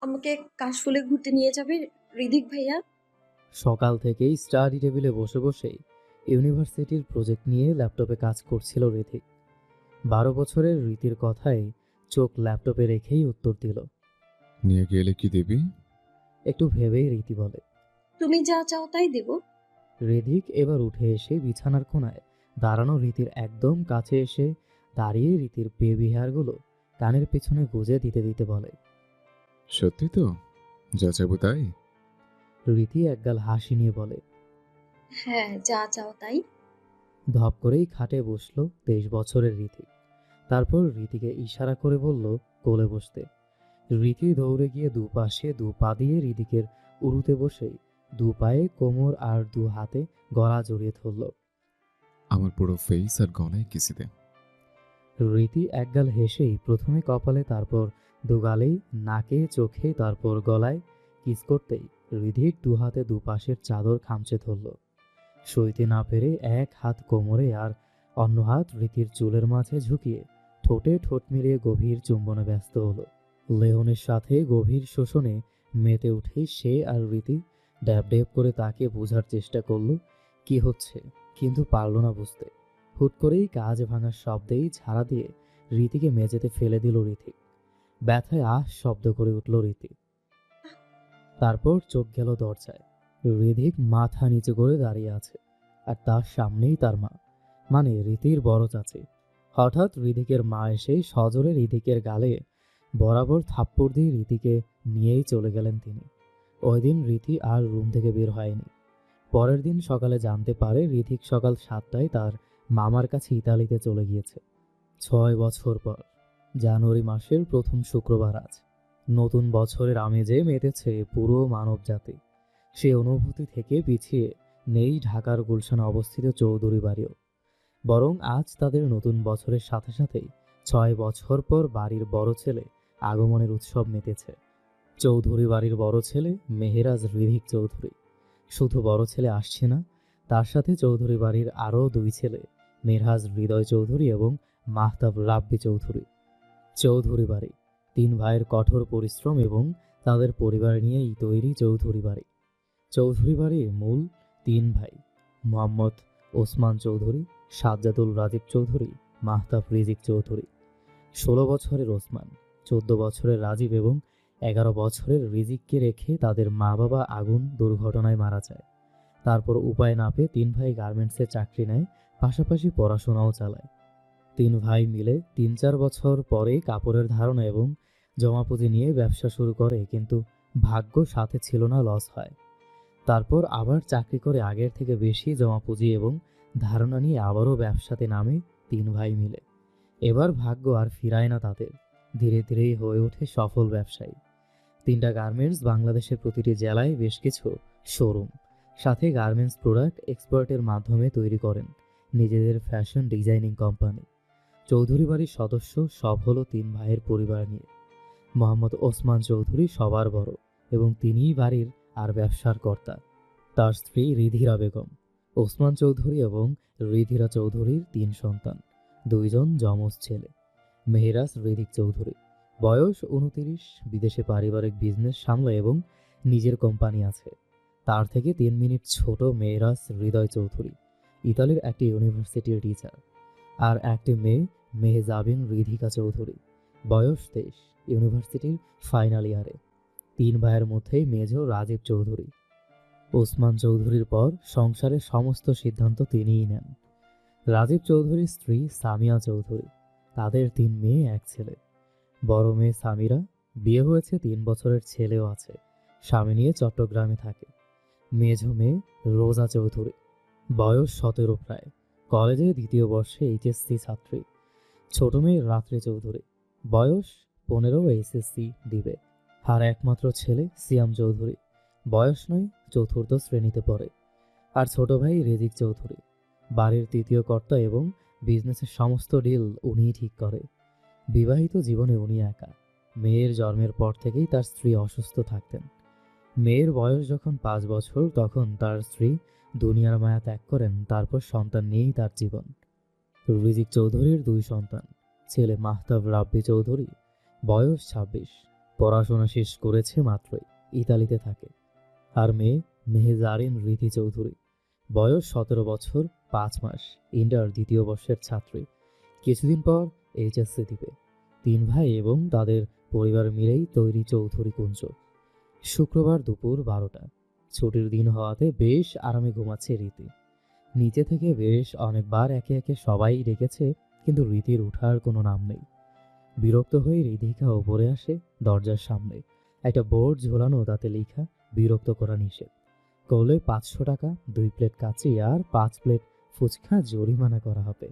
আমাকে কাশফুলে ঘুরতে নিয়ে যাবে রিদিক ভাইয়া? সকাল থেকেই স্টাডি টেবিলে বসে বসেই ইউনিভার্সিটির প্রজেক্ট নিয়ে ল্যাপটপে কাজ করছিল ঋথিক। 12 বছরের রীতির কথায় চোখ ল্যাপটপে রেখেই উত্তর দিল। নিয়ে গেলে কি দিবি? একটু ভেবেই রীতি বলে। তুমি যা চাও তাই দেব। ঋধিক এবার উঠে এসে বিছানার কোণায় দাঁড়ানো রীতির একদম কাছে এসে দাঁড়িয়ে রীতির বেবি হেয়ারগুলো কানের পেছনে গুজে দিতে দিতে বলে। সত্যি তো? যা চাইবো তাই? রীতি একগাল হাসি নিয়ে বলে। হ্যাঁ, যা চাও তাই। ধপ করেই খাটে বসলো 23 বছরের রীতি। তারপর রীতিকে ইশারা করে বলল কোলে বসতে। রীতি দৌড়ে গিয়ে দুপাশে দু পা দিয়ে ঋদিকের উরুতে বসেই দু পায়ে কোমর আর দু হাতে গলা জড়িয়ে ধরল। আমার পুরো ফেস আর গলায় কিসি দে। রীতি একগাল হেসেই প্রথমে কপালে, তারপর দুগালেই, নাকে, চোখে, তারপর গলায় কিস করতেই ঋধিক দু হাতে দুপাশের চাদর খামচে ধরল। সইতে না পেরে এক হাত কোমরে আর অন্য হাত রীতির চুলের মাঝে ঝুঁকিয়ে ঠোঁটে ঠোঁট মিলিয়ে গভীর চুম্বনে ব্যস্ত হলো। লেহনের সাথে গভীর শোষণে মেতে উঠেই সে আর রীতি ড্যাব ড্যাব করে তাকে বোঝার চেষ্টা করলো কি হচ্ছে, কিন্তু পারল না বুঝতে। হুট করেই কাজ ভাঙার শব্দেই ঝাড়া দিয়ে রীতিকে মেঝেতে ফেলে দিল রীতি। ব্যথায় আহ শব্দ করে উঠল রীতি। তারপর চোখ গেল দরজায়। ঋধিক মাথা নিচু করে দাঁড়িয়ে আছে, আর তার সামনেই তার মা, মানে রীতির বড় চাচি। হঠাৎ ঋধিকের মা এসে সজোরে ঋধিকের গালে বরাবর থাপ্পড় দিয়ে রীতিকে নিয়েই চলে গেলেন তিনি। ওই দিন রীতি আর রুম থেকে বের হয়নি। পরের দিন সকালে জানতে পারে ঋধিক সকাল 7টায় তার মামার কাছে ইতালিতে চলে গিয়েছে। 6 বছর পর জানুয়ারি মাসের প্রথম শুক্রবার আজ। নতুন বছরের আমেজে মেতেছে পুরো মানব জাতি। সে অনুভূতি থেকে পিছিয়ে নেই ঢাকার গুলশানে অবস্থিত চৌধুরী বাড়িও। বরং আজ তাদের নতুন বছরের সাথে সাথেই 6 বছর পর বাড়ির বড় ছেলে আগমনের উৎসব মেতেছে। চৌধুরী বাড়ির বড় ছেলে মেহেরাজ ঋধিক চৌধুরী। শুধু বড় ছেলে আসছে না, তার সাথে চৌধুরী বাড়ির আরও 2 ছেলে, মেরহাজ হৃদয় চৌধুরী এবং মাহতাব রাব্বি চৌধুরী। চৌধুরী বাড়ি 3 ভাইয়ের কঠোর পরিশ্রম এবং তাদের পরিবার নিয়েই তৈরি চৌধুরী বাড়ি। চৌধুরী বাড়ির মূল 3 ভাই, মোহাম্মদ ওসমান চৌধুরী, সাজ্জাদুল রাজীব চৌধুরী, মাহতাব রিজিক চৌধুরী। 16 বছরের ওসমান, 14 বছরের রাজীব এবং 11 বছরের রিজিককে রেখে তাদের মা বাবা আগুন দুর্ঘটনায় মারা যায়। তারপর উপায় না পেয়ে 3 ভাই গার্মেন্টসে চাকরি নেয়, পাশাপাশি পড়াশোনাও চালায়। 3 ভাই মিলে 3-4 বছর পরে কাপড়ের ধারণা এবং জমাপুঁজি নিয়ে ব্যবসা শুরু করে, কিন্তু ভাগ্য সাথে ছিল না, লস হয়। তারপর আবার চাকরি করে আগের থেকে বেশি জমাপুঁজি এবং ধারণা নিয়ে আবারও ব্যবসাতে নামে 3 ভাই মিলে। এবার ভাগ্য আর ফিরায় না তাদের, ধীরে ধীরেই হয়ে ওঠে সফল ব্যবসায়ী। 3টা গার্মেন্টস বাংলাদেশের প্রতিটি জেলায় বেশ কিছু শোরুম, সাথে গার্মেন্টস প্রোডাক্ট এক্সপোর্টের মাধ্যমে তৈরি করেন নিজেদের ফ্যাশন ডিজাইনিং কোম্পানি। চৌধুরী বাড়ির সদস্য সব হলো 3 ভাইয়ের পরিবার নিয়ে। মোহাম্মদ ওসমান চৌধুরী সবার বড় এবং তিনিই বাড়ির আর ব্যবসার কর্তা। তার স্ত্রী রিধিরা বেগম। ওসমান চৌধুরী এবং রিধিরা চৌধুরীর 3 সন্তান, 2জন যমজ ছেলে। মেহেরাজ ঋধিক চৌধুরী, বয়স 29, বিদেশে পারিবারিক বিজনেস সামলায় এবং নিজের কোম্পানি আছে। তার থেকে 3 মিনিট ছোট মেহেরাজ হৃদয় চৌধুরী, ইতালির একটি ইউনিভার্সিটির টিচার। আর একটি মেয়ে মেহজাবিন রিধিকা চৌধুরী, বয়স 23, ইউনিভার্সিটির ফাইনাল ইয়ারে। 3 ভাইয়ের মধ্যেই মেজ রাজীব চৌধুরী। ওসমান চৌধুরীর পর সংসারের সমস্ত সিদ্ধান্ত তিনিই নেন। রাজীব চৌধুরীর স্ত্রী সামিয়া চৌধুরী, তাদের 3 মেয়ে 1 ছেলে। বড় মেয়ে সামিরা, বিয়ে হয়েছে, 3 বছরের ছেলেও আছে, স্বামী নিয়ে চট্টগ্রামে থাকে। মেজ মেয়ে রোজা চৌধুরী, বয়স 17 প্রায়, কলেজে 2য় বর্ষে এইচএসসি ছাত্রী। ছোট মেয়ে রাত্রি চৌধুরী, বয়স 15, এসএসসি দিবে। আর একমাত্র ছেলে সিয়াম চৌধুরী, বয়স নয়, 4র্থ শ্রেণীতে পড়ে। আর ছোট ভাই রেজিক চৌধুরী, বাড়ির 3য় কর্তা এবং বিজনেসের সমস্ত ডিল উনিই ঠিক করে। বিবাহিত জীবনে উনি একা। মেয়ের জন্মের পর থেকেই তার স্ত্রী অসুস্থ থাকতেন। মেয়ের বয়স যখন 5 বছর, তখন তার স্ত্রী দুনিয়ার মায়া ত্যাগ করেন। তারপর সন্তান নিয়েই তার জীবন। রিজিক চৌধুরীর 2 সন্তান, ছেলে মাহতাব রাব্বি চৌধুরী, বয়স 26, পড়াশোনা শেষ করেছে মাত্রই, ইতালিতে থাকে। আর মেয়ে মেহেজারিন রীতি চৌধুরী, বয়স 17 বছর 5 মাস, ইন্টার 2য় বর্ষের ছাত্রী। কিছুদিন পর এইচএসসি দিবে। 3 ভাই এবং তাদের পরিবার মিলেই তৈরি চৌধুরী কুঞ্জ। শুক্রবার দুপুর 12টা, ছুটির দিন হওয়াতে বেশ আরামে ঘুমাচ্ছে রীতি। নিচে থেকে বেশ অনেকবার একে একে সবাই ডেকেছে, কিন্তু রীতির ওঠার কোনো নাম নেই। বিরক্ত হয়ে রিধিকা ওপরে আসে। দরজার সামনে একটা বোর্ড ঝোলানো, তাতে লেখা বিরক্ত করা নিষেধ। করলে 500 টাকা, 2 প্লেট কাচি আর 5 প্লেট ফুচকা জরিমানা করা হবে।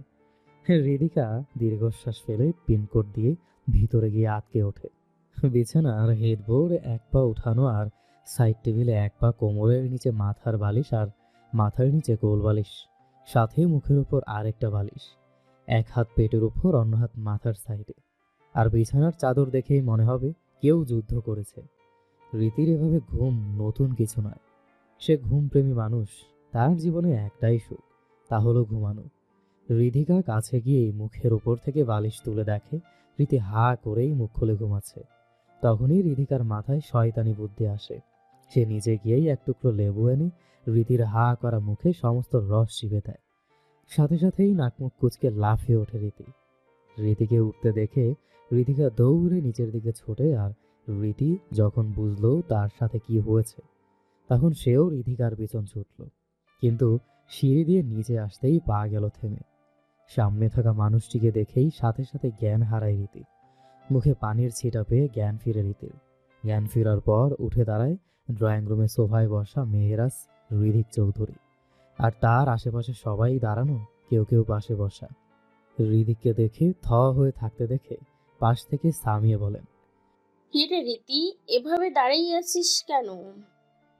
রিধিকা দীর্ঘশ্বাস ফেলে পিনকোড দিয়ে ভিতরে গিয়ে আটকে ওঠে। বিছানার হেডবোর্ড 1 পা উঠানো, আর সাইড টেবিলে 1 পা কোমরের নিচে মাথার বালিশ, আর মাথার নিচে কোল বালিশ, সাথে মুখের উপর আরেকটা বালিশ। এক হাত পেটের উপর, অন্য হাত মাথার সাইডে। আর বিছানার চাদর দেখেই মনে হবে কেউ যুদ্ধ করেছে। রীতির এভাবে ঘুম নতুন কিছু নয়। সে ঘুমপ্রেমী মানুষ। তার জীবনে একটাই সুখ, তা হলো ঘুমানো। রিধিকা কাছে গিয়ে মুখের উপর থেকে বালিশ তুলে দেখে রীতি হা করেই মুখ খুলে ঘুমাচ্ছে। তখনই রিধিকার মাথায় শয়তানি বুদ্ধি আসে। সে নিজে গিয়েই এক টুকরো লেবু এনে রীতির হা করা মুখে সমস্ত রস চিবে দেয়। সাথে সাথেই নাকমুখ কুঁচকে লাফিয়ে ওঠে রীতি। রীতিকে উঠতে দেখে রিধিকা দৌড়ে নিচের দিকে ছোটে, আর রীতি যখন বুঝলো তার সাথে কি হয়েছে, তখন সেও রিধিকার পিছন ছুটল। কিন্তু সিঁড়ি দিয়ে নিচে আসতেই পা গেল থেমে। সামনে থাকা মানুষটিকে দেখেই সাথে সাথে জ্ঞান হারায় রীতি। মুখে পানির ছিটা পেয়ে জ্ঞান ফিরে রীতির। জ্ঞান ফেরার পর উঠে দাঁড়ায় ড্রয়িং রুমে সোফায় বসা মেহেরাজ রিধিক চৌধুরী। আর তার আশেপাশে সবাই দাঁড়ানো, কেউ কেউ পাশে বসা। রিধিককে দেখে হয়ে থাকতে দেখে পাশ থেকে সামিয়ে বলেন। কি রে রীতি, এভাবে দাঁড়িয়ে আছিস কেন?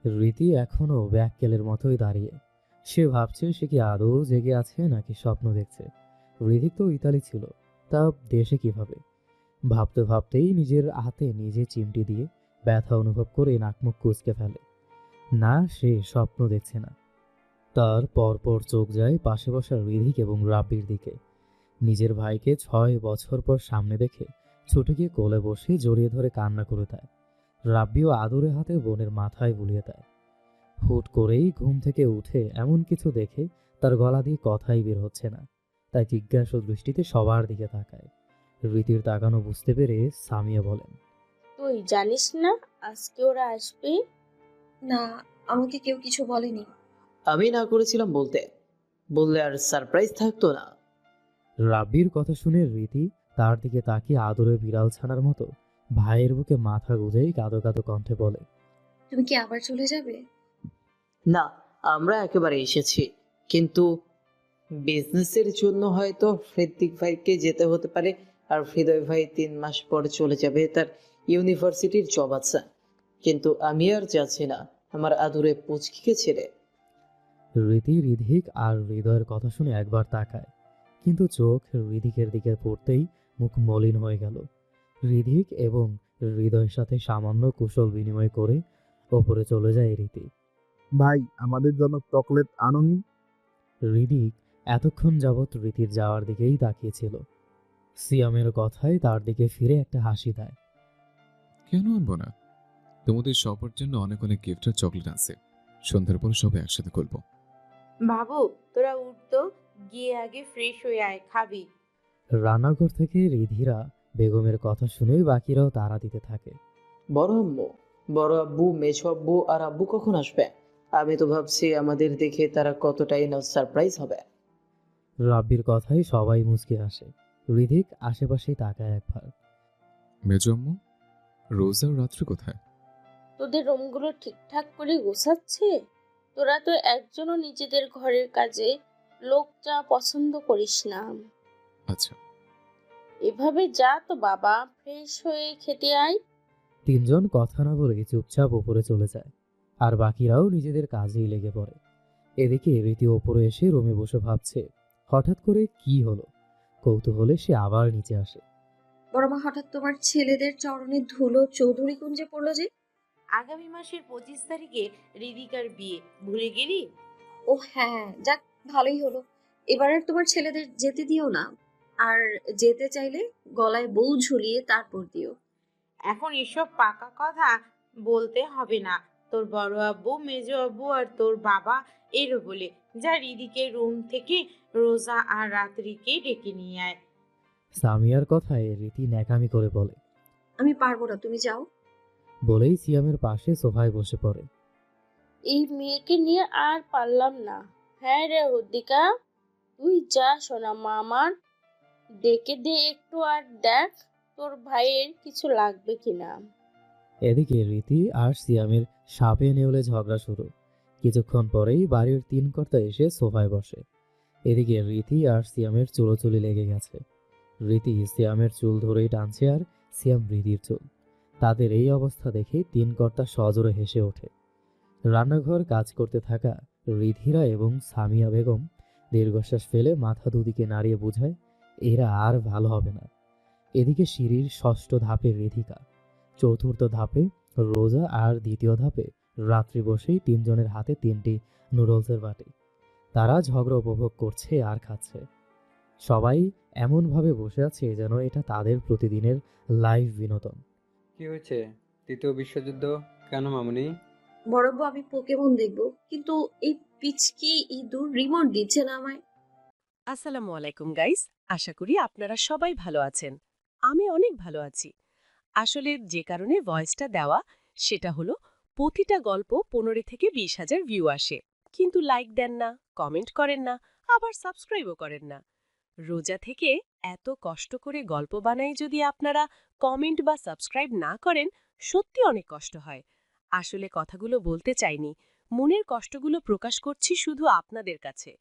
রীতি এখনো ব্যাককেলের মতোই দাঁড়িয়ে। সে ভাবছে সে কি আদৌ জেগে আছে নাকি স্বপ্ন দেখছে। রিধিক তো ইতালি ছিল, তা দেশে কিভাবে? ভাবতে ভাবতেই নিজের হাতে নিজে চিমটি দিয়ে ব্যথা অনুভব করে নাকমুখ কুঁচকে ফেলে। না, সে স্বপ্ন দেখছে না। তার পরপর চোখ যায় পাশে বসা রিধিক এবং রাব্বির দিকে। নিজের ভাইকে 6 বছর পর সামনে দেখে ছুটে গিয়ে কোলে বসে জড়িয়ে ধরে কান্না করে দেয়। রাব্বিও আদরে হাতে বোনের মাথায় বুলিয়ে দেয়। হুট করেই ঘুম থেকে উঠে এমন কিছু দেখে তার গলা দিয়ে কথাই বের হচ্ছে না, তাই জিজ্ঞাসা দৃষ্টিতে সবার দিকে তাকায়। রীতির তাকানো বুঝতে পেরে সামিয়া বলেন। তুই জানিস না আজকে ওরা আসবে? না, আমাকে কেউ কিছু বলেনি। আমি না করেছিলাম বলতে, বললে আর সারপ্রাইজ থাকতো না। রাব্বির কথা শুনে রীতি তার দিকে তাকিয়ে আদরে বিড়াল ছানার মতো ভাইয়ের বুকে মাথা গুঁজেই কাঁদো কাঁদো কণ্ঠে বলে। তুমি কি আবার চলে যাবে? না, আমরা একেবারে এসেছি, কিন্তু বিজনেসের জন্য হয়তো হৃতিক ভাইকে যেতে হতে পারে। আর হৃদয় ভাই 3 মাস পর চলে যাবে, তার ইউনিভার্সিটির জব আছে। কিন্তু আমি আর যাচ্ছি না আমার আদুরে পুচকিকে ছেড়ে। রীতি রিধিক আর হৃদয়ের কথা শুনে একবার তাকায়, কিন্তু চোখ রিধিকের দিকে পড়তেই মুখ মলিন হয়ে গেল। রিধিক এবং হৃদয়ের সাথে সামান্য কুশল বিনিময় করে ওপরে চলে যায় রীতি। ভাই, আমাদের জন্য চকলেট আনোনি? রিধিক এতক্ষণ যাবৎ রীতির যাওয়ার দিকেই তাকিয়েছিল। সিয়ামের কথায় তার দিকে ফিরে একটা হাসি দেয়। কেন আনবো না? তোমাদের সবার জন্য অনেক অনেক গিফট আর চকলেট আছে। সন্ধ্যার পর সবাই একসাথে করবো। বাবু, তোরা উঠতো, গিয়ে আগে ফ্রেশ হয়ে আয়, খাবি। রান্নাঘর থেকে রিধিরা বেগমের কথা শুনে বাকিরাও তাড়া দিতে থাকে। বড় আম্মু, বড় আব্বু, মেঝো আব্বু আর আব্বু কখন আসবে? আমি তো ভাবছি আমাদের দেখে তারা কতটাই না সারপ্রাইজ হবে। রাব্বির কথায় সবাই মুচকে আসে। রিধিক আশেপাশেই তাকায় একবার। মেজো আম্মু, রোজা রাত্রে কোথায়? তোদের রুমগুলো ঠিকঠাক করে গোছাচ্ছে? তোরা তো একজনও নিজেদের ঘরের কাজে লোক যা পছন্দ করিস না। আচ্ছা। এভাবে যা তো বাবা, ফ্রেশ হয়ে খেতে আয়। 3জন কথা না বলে চুপচাপ ওপরে চলে যায়, আর বাকিরাও নিজেদের কাজেই লেগে পড়ে। এদিকে রীতি ওপরে এসে রুমে বসে ভাবছে হঠাৎ করে কি হলো। কৌতূহলে সে আবার নিচে আসে। বড়মা, হঠাৎ তোমার ছেলেদের চরণে ধুলো চৌধুরী কুঞ্জে পড়লো যে? আগামী মাসের 25 তারিখে রিদিকার বিয়ে, ভুলে গেলি? ও হ্যাঁ, যাক, ভালোই হলো। এবার আর তোমার ছেলেদের যেতে দিও না। আর যেতে চাইলে গলায় বউ ঝুলিয়ে তারপর দিও। এখন এসব পাকা কথা বলতে হবে না। তোর বড় আব্বু, মেজো আব্বু আর তোর বাবা এরও বলে যা রিদিকে রুম থেকে রোজা আর রাত্রিকে ডেকে নিয়ে আয়। সামিয়ার কথায় রীতি ন্যাকামি করে বলে। আমি পারবো না, তুমি যাও। বলেই সিয়ামের পাশে সোফায় বসে পড়ে। এই মেয়েকে নিয়ে আর পারলাম না। হ্যাঁ রে হুদিকা, তুই যা সোনা মা আমার, ডেকে দে একটু আর দেখ তোর ভাইয়ের কিছু লাগবে কিনা। এদিকে রীতি আর সিয়ামের সাপে নেউলে ঝগড়া শুরু। কিছুক্ষণ পরেই বাড়ির তিন কর্তা এসে সোফায় বসে। এদিকে রীতি আর সিয়ামের চুলোচুলি লেগে গেছে। রীতি সিয়ামের চুল ধরেই টানছে আর সিয়াম রীতির চুল। তাদের এই অবস্থা দেখে তিন কর্তা সজোরে হেসে ওঠে। রান্নাঘর কাজ করতে থাকা রিধিরা এবং সামিয়া বেগম দীর্ঘশ্বাস ফেলে মাথা দুদিকে নাড়িয়ে বোঝায় এরা আর ভালো হবে না। এদিকে সিঁড়ির ষষ্ঠ ধাপে রিধিকা, চতুর্থ ধাপে রোজা আর দ্বিতীয় ধাপে রাত্রি বসেই তিনজনের হাতে তিনটি নুডলসের বাটি। তারা ঝগড়া উপভোগ করছে আর খাচ্ছে। সবাই এমনভাবে বসে আছে যেন এটা তাদের প্রতিদিনের লাইভ বিনোদন। কি হয়েছে? তৃতীয় বিশ্বযুদ্ধ কেন মামুনি? বড়ব্বু, আমি পোকেমন দেখবো, কিন্তু এই পিচকি ইঁদুর রিমোট দিচ্ছে না আমায়। আসসালামু আলাইকুম গাইস, আশা করি আপনারা সবাই ভালো আছেন। আমি অনেক ভালো আছি। আসলে যে কারণে ভয়েসটা দেওয়া সেটা হলো প্রতিটা গল্প 15 থেকে 20,000 ভিউ আসে, কিন্তু লাইক দেন না, কমেন্ট করেন না, আবার সাবস্ক্রাইবও করেন না। রোজা থেকে এত কষ্ট করে গল্প বানাই যদি আপনারা কমেন্ট বা সাবস্ক্রাইব না করেন, সত্যি অনেক কষ্ট হয়। আসলে কথাগুলো বলতে চাইনি, মনের কষ্টগুলো প্রকাশ করছি শুধু আপনাদের কাছে।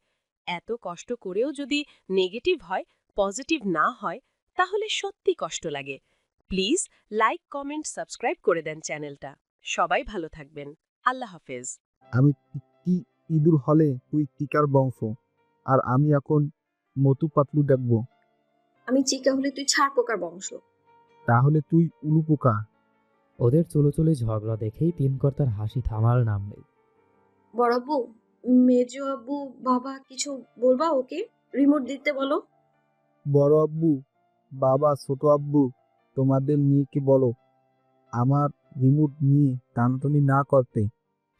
এত কষ্ট করেও যদি নেগেটিভ হয়, পজিটিভ না হয়, তাহলে সত্যি কষ্ট লাগে। প্লিজ লাইক, কমেন্ট, সাবস্ক্রাইব করে দেন চ্যানেলটা। সবাই ভালো থাকবেন। আল্লাহ হাফেজ। আমি টিকি ইঁদুর হলে তুই টিকার বংশ, আর আমি এখন মতু পাতলু ডাকবো। আমি চিকা হলে তুই ছাড় পোকার বংশ। তাহলে তুই উলু পোকা। ওদের চুলোচুলি ঝগড়া দেখেই তিন কর্তার হাসি থামার নাম নেই। বড়ব্বু, মেজো আব্বু, বাবা কিছু বলবা ওকে? রিমোট দিতে বলো। বড় আব্বু, বাবা, ছোট আব্বু, তোমাদের মেয়েকে বলো আমার রিমোট নিয়ে টানাটানি না করতে।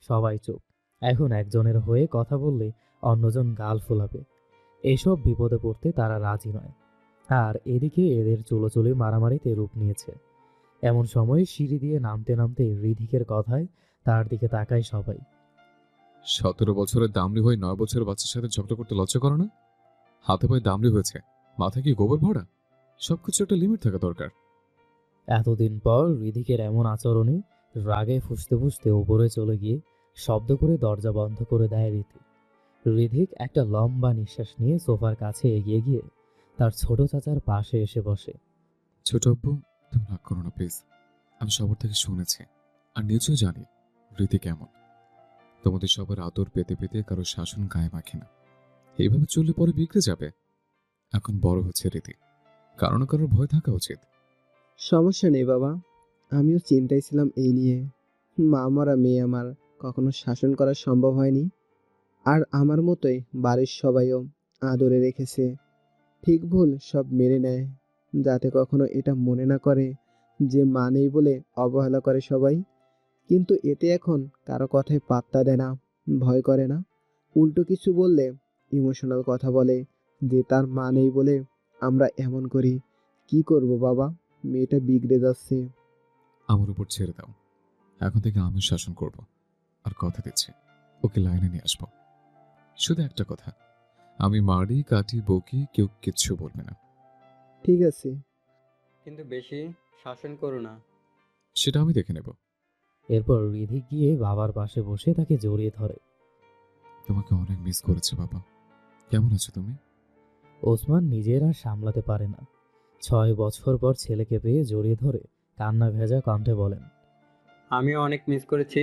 সবাই চুপ। এখন একজনের হয়ে কথা বললে অন্যজন গাল ফোলাবে। এসব বিপদে পড়তে তারা রাজি নয়। আর এদিকে এদের চুলোচুলি মারামারিতে রূপ নিয়েছে। এমন সময় সিঁড়ি দিয়ে নামতে নামতে রিধিকের কথায় তার দিকে তাকায় সবাই। 17 বছরের দামড়ি হয়ে 9 বছরের বাচ্চার সাথে ঝগড়া করতে লজ্জা করে না? হাতে পায়ে দামড়ি হয়েছে, মাথায় কি গোবর ভরা? সবকিছু একটা লিমিট থাকা দরকার। এতদিন পর রিধিকের এমন আচরণে রাগে ফুঁসতে ফুঁসতে ওপরে চলে গিয়ে শব্দ করে দরজা বন্ধ করে দেয় রীতি। রিধিক একটা লম্বা নিঃশ্বাস নিয়ে সোফার কাছে এগিয়ে গিয়ে তার ছোট চাচার পাশে এসে বসে। ছোট আব্বু, তুমি রাগ করো না প্লিজ। আমি সবার থেকে শুনেছি আর নিজেও জানি রীতি কেমন। তোমাদের সবার আদর পেতে পেতে কারো শাসন গায়ে মাখে না। এইভাবে চললে পরে বিগড়ে যাবে। এখন বড় হচ্ছে রীতি, কারো না কারোর ভয় থাকা উচিত। সমস্যা নেই বাবা, আমিও চিন্তায় ছিলাম এই নিয়ে। মা মরা মেয়ে আমার কখনো শাসন করা সম্ভব হয়নি, আর আমার মতোই বাড়ির সবাইও আদরে রেখেছে। ঠিক ভুল সব মেনে নেয়, যাতে কখনো এটা মনে না করে যে মা নেই বলে অবহেলা করে সবাই। কিন্তু এতে এখন কারো কথায় পাত্তা দেয় না, ভয় করে না। উল্টো কিছু বললে ইমোশনাল কথা বলে যে তার মা নেই বলে আমরা এমন করি। কি করব বাবা, মেয়েটা বিগড়ে যাচ্ছে। আমার উপর ছেড়ে দাও। এখন থেকে আমি শাসন করব, আর কথা দিচ্ছি ওকে লাইনে নিয়ে আসবো। শুধু একটা কথা, আমি মারি কাটি বকি, কেউ কিচ্ছু বলবে না। ঠিক আছে, কিন্তু বেশি শাসন করো না। সেটা আমি দেখে নেব। এরপর রিধিক গিয়ে বাবার পাশে বসে তাকে জড়িয়ে ধরে। তোমাকে অনেক মিস করেছে বাবা। কেমন আছো তুমি? ওসমান নিজের আর সামলাতে পারে না। 6 বছর পর ছেলেকে পেয়ে জড়িয়ে ধরে কান্না ভেজা কণ্ঠে বলেন। আমিও অনেক মিস করেছি।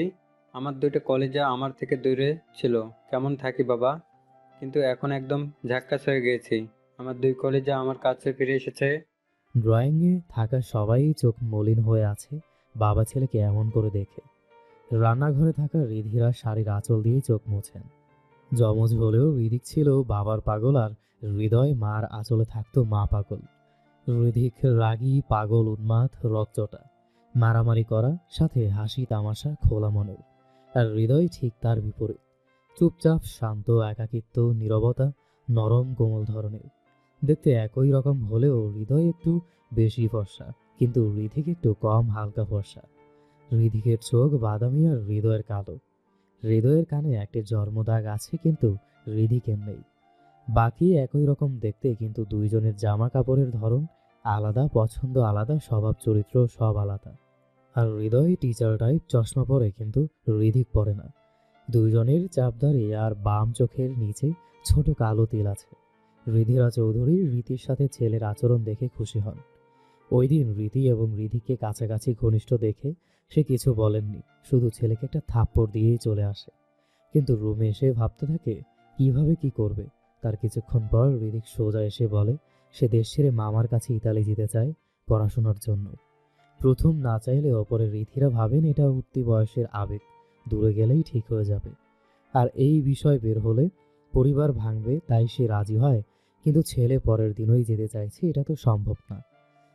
আমার দুইটা কলেজা আমার থেকে দূরে ছিল। কেমন থাকি বাবা, কিন্তু এখন একদম ঝাক্কাস হয়ে গিয়েছি। আমার দুই কলেজা আমার কাছে ফিরে এসেছে। ড্রয়িংয়ে থাকা সবাই চোখ মলিন হয়ে আছে বাবা ছেলেকে এমন করে দেখে। রান্নাঘরে থাকা রিধিরা শাড়ির আঁচল দিয়ে চোখ মুছেন। যমজ হলেও রিধিক ছিল বাবার পাগল, আর হৃদয় মার আঁচলে থাকতো মা পাগল। রিধিক রাগী, পাগল, উন্মাদ, রকচটা। মারামারি করা, সাথে হাসি তামাশা খোলা মনের। আর হৃদয় ঠিক তার বিপরীত, চুপচাপ, শান্ত, একাকিত্ব, নীরবতা, নরম কোমল ধরনের। দেখতে একই রকম হলেও হৃদয় একটু বেশি ফর্সা, কিন্তু হৃদিক একটু কম হালকা ফর্সা। হৃদিকের চোখ বাদামি আর হৃদয়ের কালো। হৃদয়ের কানে একটি জন্মদাগ আছে, কিন্তু হৃদিকের নেই। বাকি একই রকম দেখতে, কিন্তু দুইজনের জামা কাপড়ের ধরন আলাদা, পছন্দ আলাদা, স্বভাব চরিত্র সব আলাদা। আর হৃদয় টিচার টাইপ, চশমা পরে, কিন্তু হৃদিক পরে না। দুইজনের চাপদারি আর বাম চোখের নিচে ছোট কালো তিল আছে। হৃদিরা চৌধুরী রীতির সাথে ছেলের আচরণ দেখে খুশি হন। ওই দিন রীতি এবং হৃদিককে কাছাকাছি ঘনিষ্ঠ দেখে সে কিছু বলেননি, শুধু ছেলেকে একটা থাপ্পড় দিয়েই চলে আসে। কিন্তু রুমে এসে ভাবতে থাকে কিভাবে কি করবে। তার কিছুক্ষণ পর হৃদিক সোজা এসে বলে সে দেশ ছেড়ে মামার কাছে ইতালি যেতে চায় পড়াশোনার জন্য। প্রথম না চাইলে অপরে রীতিরা ভাবেন এটা উঠতি বয়সের আবেগ, দূরে গেলেই ঠিক হয়ে যাবে। আর এই বিষয় বের হলে পরিবার ভাঙবে, তাই সে রাজি হয়। কিন্তু ছেলে পরের দিনই যেতে চাইছে, এটা তো সম্ভব না।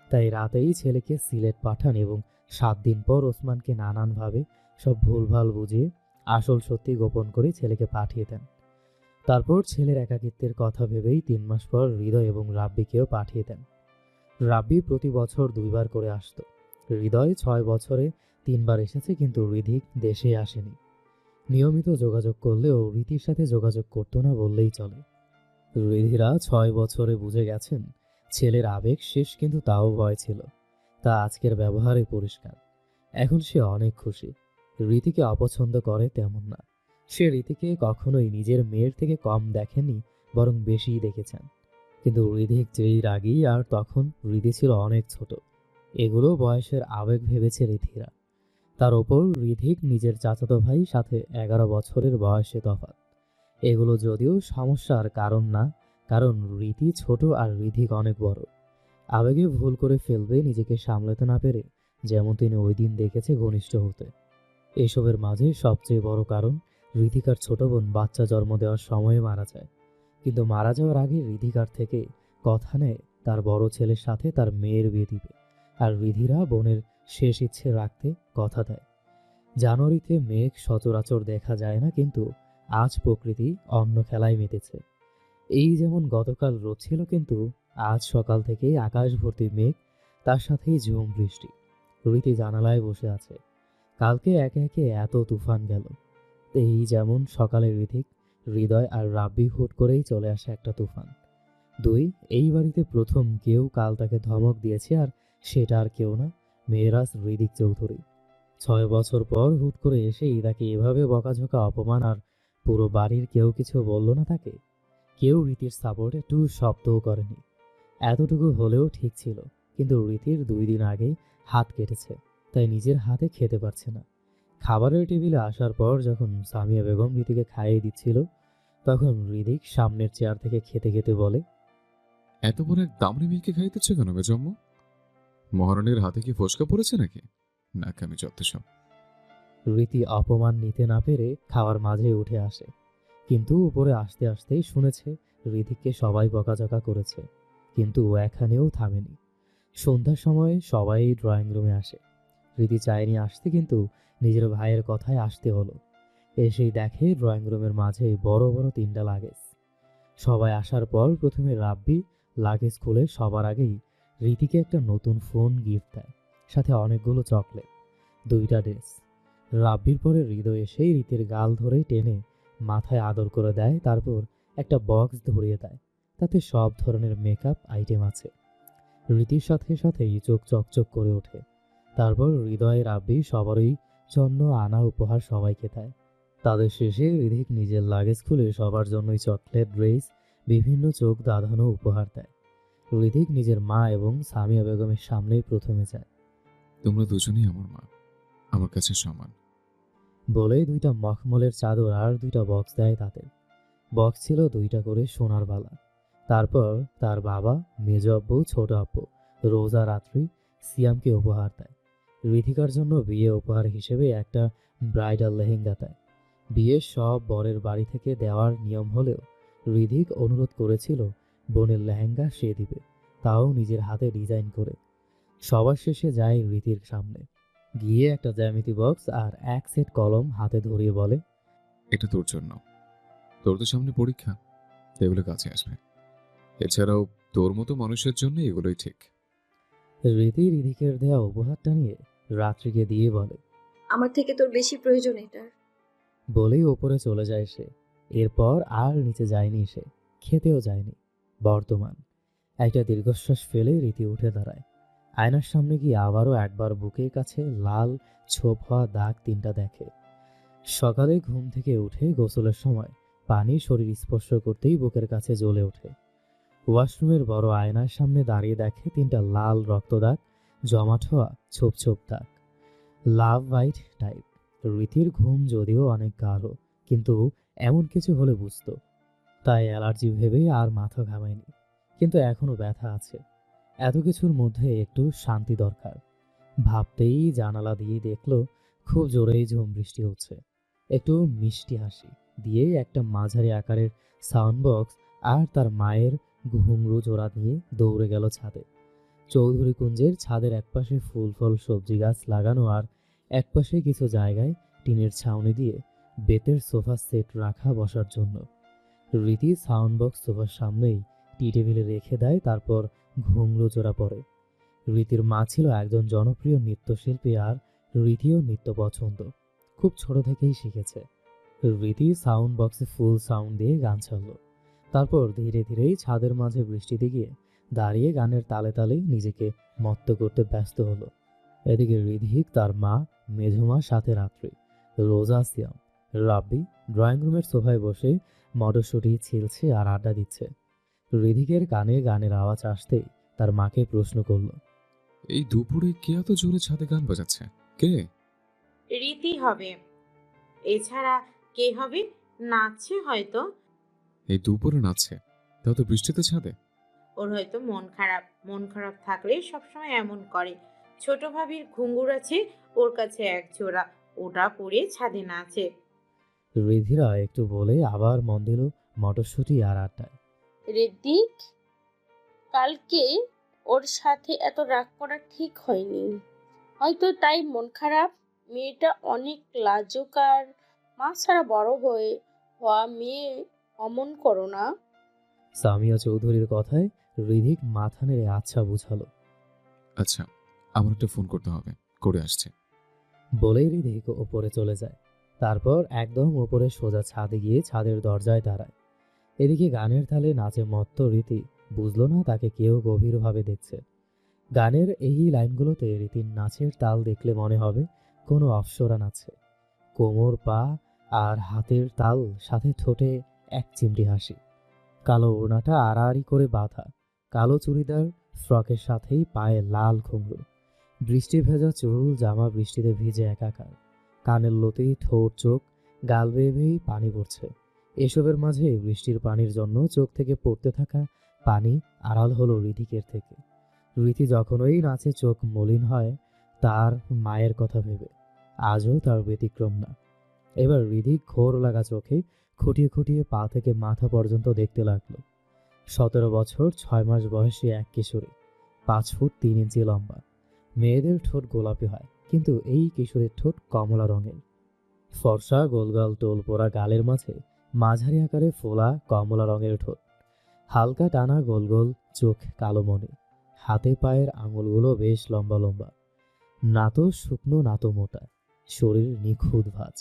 তাই রাতেই ছেলেকে সিলেট পাঠান এবং 7 দিন পর ওসমানকে নানানভাবে সব ভুলভাল বুঝিয়ে আসল সত্যি গোপন করে ছেলেকে পাঠিয়ে দেন। তারপর ছেলের একাকিত্বের কথা ভেবেই 3 মাস পর হৃদয় এবং রাব্বিকেও পাঠিয়ে দেন। রাব্বি প্রতি বছর 2 বার করে আসতো। হৃদয় 6 বছরে 3 বার এসেছে, কিন্তু হৃদিক দেশে আসেনি। নিয়মিত যোগাযোগ করলেও রীতির সাথে যোগাযোগ করতো না বললেই চলে। হৃদিরা 6 বছরে বুঝে গেছেন ছেলের আবেগ শেষ, কিন্তু তাও ভয় ছিল। তা আজকের ব্যবহারে পরিষ্কার। এখন সে অনেক খুশি। রীতিকে অপছন্দ করে তেমন না। সে রীতিকে কখনোই নিজের মেয়ের থেকে কম দেখেনি, বরং বেশিই দেখেছেন। কিন্তু হৃদিক যেই রাগী, আর তখন হৃদি ছিল অনেক ছোট। এগুলো বয়সের আবেগ ভেবেছে রীতিরা। তার ওপর হৃদিক নিজের চাচাতো ভাই, সাথে 11 বছরের বয়সে তফাৎ। এগুলো যদিও সমস্যার কারণ না, কারণ রীতি ছোট আর হৃদিক অনেক বড়। আবেগে ভুল করে ফেলবে নিজেকে সামলাতে না পেরে, যেমন তিনি ওই দিন দেখেছে ঘনিষ্ঠ হতে। এসবের মাঝে সবচেয়ে বড় কারণ হৃদিকার ছোট বোন বাচ্চা জন্ম দেওয়ার সময়ে মারা যায়। কিন্তু মারা যাওয়ার আগে হৃদিকার থেকে কথা নেয় তার বড় ছেলের সাথে তার মেয়ের বিয়ে দিবে। আর হৃদিরা বোনের শেষ ইচ্ছে রাখতে কথা দেয়। জানুয়ারিতে মেঘ সচরাচর দেখা যায় না, কিন্তু আজ প্রকৃতি অন্য খেলায় মেতেছে। এই যেমন গতকাল রোদ ছিল, কিন্তু আজ সকাল থেকে আকাশ ভর্তি মেঘ, তার সাথেই ঝুম বৃষ্টি। রীতি জানালায় বসে আছে। কালকে একে একে এত তুফান গেল। এই যেমন সকালে হৃদিক, হৃদয় আর রাব্বি হুট করেই চলে আসে একটা তুফান। 2, এই বাড়িতে প্রথম কেউ কাল তাকে ধমক দিয়েছে, আর সেটা আর কেউ না, মেয়েরাজ হৃদিক চৌধুরী। 6 বছর পর হুট করে এসেই তাকে এভাবে বকাঝকা, অপমান, আর পুরো বাড়ির কেউ কিছু বলল না তাকে। কেউ রীতির সাপোর্টে একটু শব্দও করেনি। এতটুকু হলেও ঠিক ছিল, কিন্তু রীতির 2 দিন আগে হাত কেটেছে, তাই নিজের হাতে খেতে পারছে না। খাবারের টেবিলে আসার পর যখন সামিয়া বেগম রীতিকে খাইয়ে দিচ্ছিল, তখন হৃদিক সামনের চেয়ার থেকে খেতে খেতে বলে, এত বড় এক দামড়ি মেয়েকে খাইতেছ কেন বেজম্ম? মহারানীর হাতে কি ফসকা পড়েছে নাকি? নাকি আমি যত সব। রীতি অপমান নিতে না পেরে খাওয়ার মাঝে উঠে আসে, কিন্তু উপরে আসতে আসতেই শুনেছে হৃদিককে সবাই বকাঝকা করেছে, কিন্তু ও এখানেও থামেনি। সন্ধ্যার সময় সবাই ড্রয়িং রুমে আসে। রীতি চায়নি আসতে, কিন্তু নিজের ভাইয়ের কথায় আসতে হলো। এসেই দেখে ড্রয়িং রুমের মাঝে বড় বড় 3টা লাগেজ। সবাই আসার পর প্রথমে রাব্বি লাগেজ খুলে সবার আগেই রীতিকে একটা নতুন ফোন গিফট দেয়, সাথে অনেকগুলো চকলেট, 2টা ড্রেস। রাব্বির পরে হৃদয় এসেই রীতির গাল ধরে টেনে মাথায় আদর করে দেয়, তারপর একটা বক্স ধরিয়ে দেয়, তাতে সব ধরনের মেকআপ আইটেম আছে। রীতির সাথে সাথেই চোখ চকচক করে ওঠে। তারপর হৃদয়, রাব্বি সবারই জন্য আনা উপহার সবাইকে দেয়। তাদের শেষে হৃদিক নিজের লাগেজ খুলে সবার জন্যই চকলেট, ড্রেস, বিভিন্ন চোখ ধাঁধানো উপহার দেয়। হৃদিক নিজের মা এবং সামিয়া বেগমের সামনেই প্রথমে যায়। তোমরা দুজনেই আমার মা, আমার কাছে সমান। বলে 2টা মখমলের চাদর আর 2টা বক্স দেয় তাদের। বক্স ছিল 2টা করে সোনার বালা। তারপর তার বাবা, মেজ আব্বু, ছোট আব্বু, রোজা, রাত্রি, সিয়ামকে উপহার দেয়। ঋতিকার জন্য বিয়ে উপহার হিসেবে একটা ব্রাইডাল লেহেঙ্গা দেয়। বিয়ের সব বরের বাড়ি থেকে দেওয়ার নিয়ম হলেও হৃদিক অনুরোধ করেছিল বোনের লেহেঙ্গা সে দিবে, তাও নিজের হাতে ডিজাইন করে। সবার শেষে যায় রীতির সামনে। গিয়ে একটা জ্যামিতি বক্স আর এক সেট কলম হাতে ধরিয়ে বলে, এটা তোর জন্য। তোর তো সামনে পরীক্ষা, এগুলো কাছে আসবে। এছাড়াও তোর মতো মানুষের জন্য এগুলোই ঠিক। রীতি রিধিকের দেয়া উপহারটা নিয়ে রাত্রিকে দিয়ে বলে, আমার থেকে তোর বেশি প্রয়োজন এটার। বলেই ওপরে চলে যায় সে। এরপর আর নিচে যায়নি সে, খেতেও যায়নি। বর্তমান একটা দীর্ঘশ্বাস ফেলে রীতি উঠে দাঁড়ায়। আয়নার সামনে গিয়ে আবারও একবার বুকের কাছে লাল ছোপ হওয়া দাগ 3টা দেখে। সকালে ঘুম থেকে উঠে গোসলের সময় পানি শরীর স্পর্শ করতেই বুকের কাছে জ্বলে ওঠে। ওয়াশরুমের বড় আয়নার সামনে দাঁড়িয়ে দেখে 3টা লাল রক্তদাগ, জমাট হওয়া ছোপ ছোপ দাগ, লাভ হোয়াইট টাইপ। রীতির ঘুম যদিও অনেক গাঢ়, কিন্তু এমন কিছু হলে বুঝতো। তাই অ্যালার্জি ভেবে আর মাথা ঘামায়নি। কিন্তু এখনো ব্যথা আছে। এত কিছুর মধ্যে একটু শান্তি দরকার। ভাবতেই জানালা দিয়ে দেখলো খুব জোরেই ঝুম বৃষ্টি হচ্ছে। একটু মিষ্টি হাসি দিয়ে একটা মাঝারি আকারের সাউন্ড বক্স আর তার মায়ের ঘুঙরু জোড়া নিয়ে দৌড়ে গেল ছাদে। চৌধুরী কুঞ্জের ছাদের একপাশে ফুল ফল সবজি গাছ লাগানো, আর একপাশে কিছু জায়গায় টিনের ছাউনি দিয়ে বেতের সোফা সেট রাখা বসার জন্য। রীতি সাউন্ড বক্স সোফার সামনেই টি টেবিলে রেখে দেয়, তারপর ঘুঙরু জোড়া পরে। রীতির মা ছিল একজন জনপ্রিয় নৃত্যশিল্পী, আর রীতিও নৃত্য পছন্দ। খুব ছোট থেকেই শিখেছে। রীতি সাউন্ড বক্সে ফুল সাউন্ড দিয়ে গান ছাড়ল। তারপর ধীরে ধীরেই ছাদের মাঝে বৃষ্টিতে গিয়ে দাঁড়িয়ে গানের তালে তালে নিজেকে মত্ত করতে ব্যস্ত হলো। এদিকে রিধিক, তার মা, মেঝুমা, সাথে রাত্রি, রোজা, সিয়াম, রাব্বি ড্রয়িং রুমের সোফায় বসে মটরশুঁটি ছিলছে আর আড্ডা দিচ্ছে। রিধিকের কানে গানের আওয়াজ আসতেই তার মাকে প্রশ্ন করল, এই দুপুরে কে এত জোরে ছাদে গান বাজাচ্ছে? কে? রীতি হবে, এছাড়া কে হবে? নাচছে হয়তো। এই দুপুরে নাচছে, তাও তো বৃষ্টিতে ছাদে। ওর হয়তো মন খারাপ। মন খারাপ থাকলে সবসময় এমন করে। ছোট ভাবির ঘুঙুর আছে ওর কাছে এক জোড়া, ওটা পরে ছাদে নাচে। রিধিরা একটু বলে আবার মন দিল মটরশুঁটি আর আড্ডায়। ঋদ্ধিক, কালকে ওর সাথে এত রাগ করা ঠিক হয়নি, হয়তো তাই মন খারাপ। মেয়েটা অনেক লাজুক, আর মা ছাড়া বড় হওয়া মেয়ে অমন করো না। সামিয়া চৌধুরীর কথায় রিধিক মাথা নেড়ে আচ্ছা বুঝালো। আচ্ছা, আমার একটা ফোন করতে হবে, করে আসছে। বলেই রিধিক ওপরে চলে যায়। তারপর একদম ওপরে সোজা ছাদে গিয়ে ছাদের দরজায় দাঁড়ায়। এদিকে গানের তালে নাচে মত্ত রীতি বুঝলো না তাকে কেউ গভীরভাবে দেখছে। গানের এই লাইনগুলোতে রীতির নাচের তাল দেখলে মনে হবে কোনো অপ্সরা নাচে। কোমর, পা আর হাতের তাল, সাথে ঠোঁটে এক চিমটি হাসি। কালো ওড়নাটা আড়াআড়ি করে বাঁধা, কালো চুড়িদার ফ্রকের সাথেই পায়ে লাল ঘুঙরু। বৃষ্টি ভেজা চুল, জামা বৃষ্টিতে ভিজে একাকার। কানের লতি, ঠোঁট, চোখ, গাল বেয়ে বেয়েই পানি পড়ছে। এসবের মাঝে বৃষ্টির পানির জন্য চোখ থেকে পড়তে থাকা পানি আড়াল হলো রিধিকের থেকে। রীতি যখনই নাচে চোখ মলিন হয় তার মায়ের কথা ভেবে। আজও তার ব্যতিক্রম না। এবার রিধিক ঘোর লাগা চোখে খুঁটিয়ে খুঁটিয়ে পা থেকে মাথা পর্যন্ত দেখতে লাগলো। 17 বছর 6 মাস বয়সী এক কিশোরী, 5 ফুট 3 ইঞ্চি লম্বা। মেয়েদের ঠোঁট গোলাপি হয়, কিন্তু এই কিশোরীর ঠোঁট কমলা রঙের। ফর্সা গোলগাল টোল পোড়া গালের মাঝে মাঝারি আকারে ফোলা কমলা রঙের ঠোঁট, হালকা টানা গোল গোল চোখ, কালো মনে। হাতে পায়ের আঙুলগুলো বেশ লম্বা লম্বা, না তো শুকনো না তো মোটা। শরীর নিখুঁত ভাঁজ,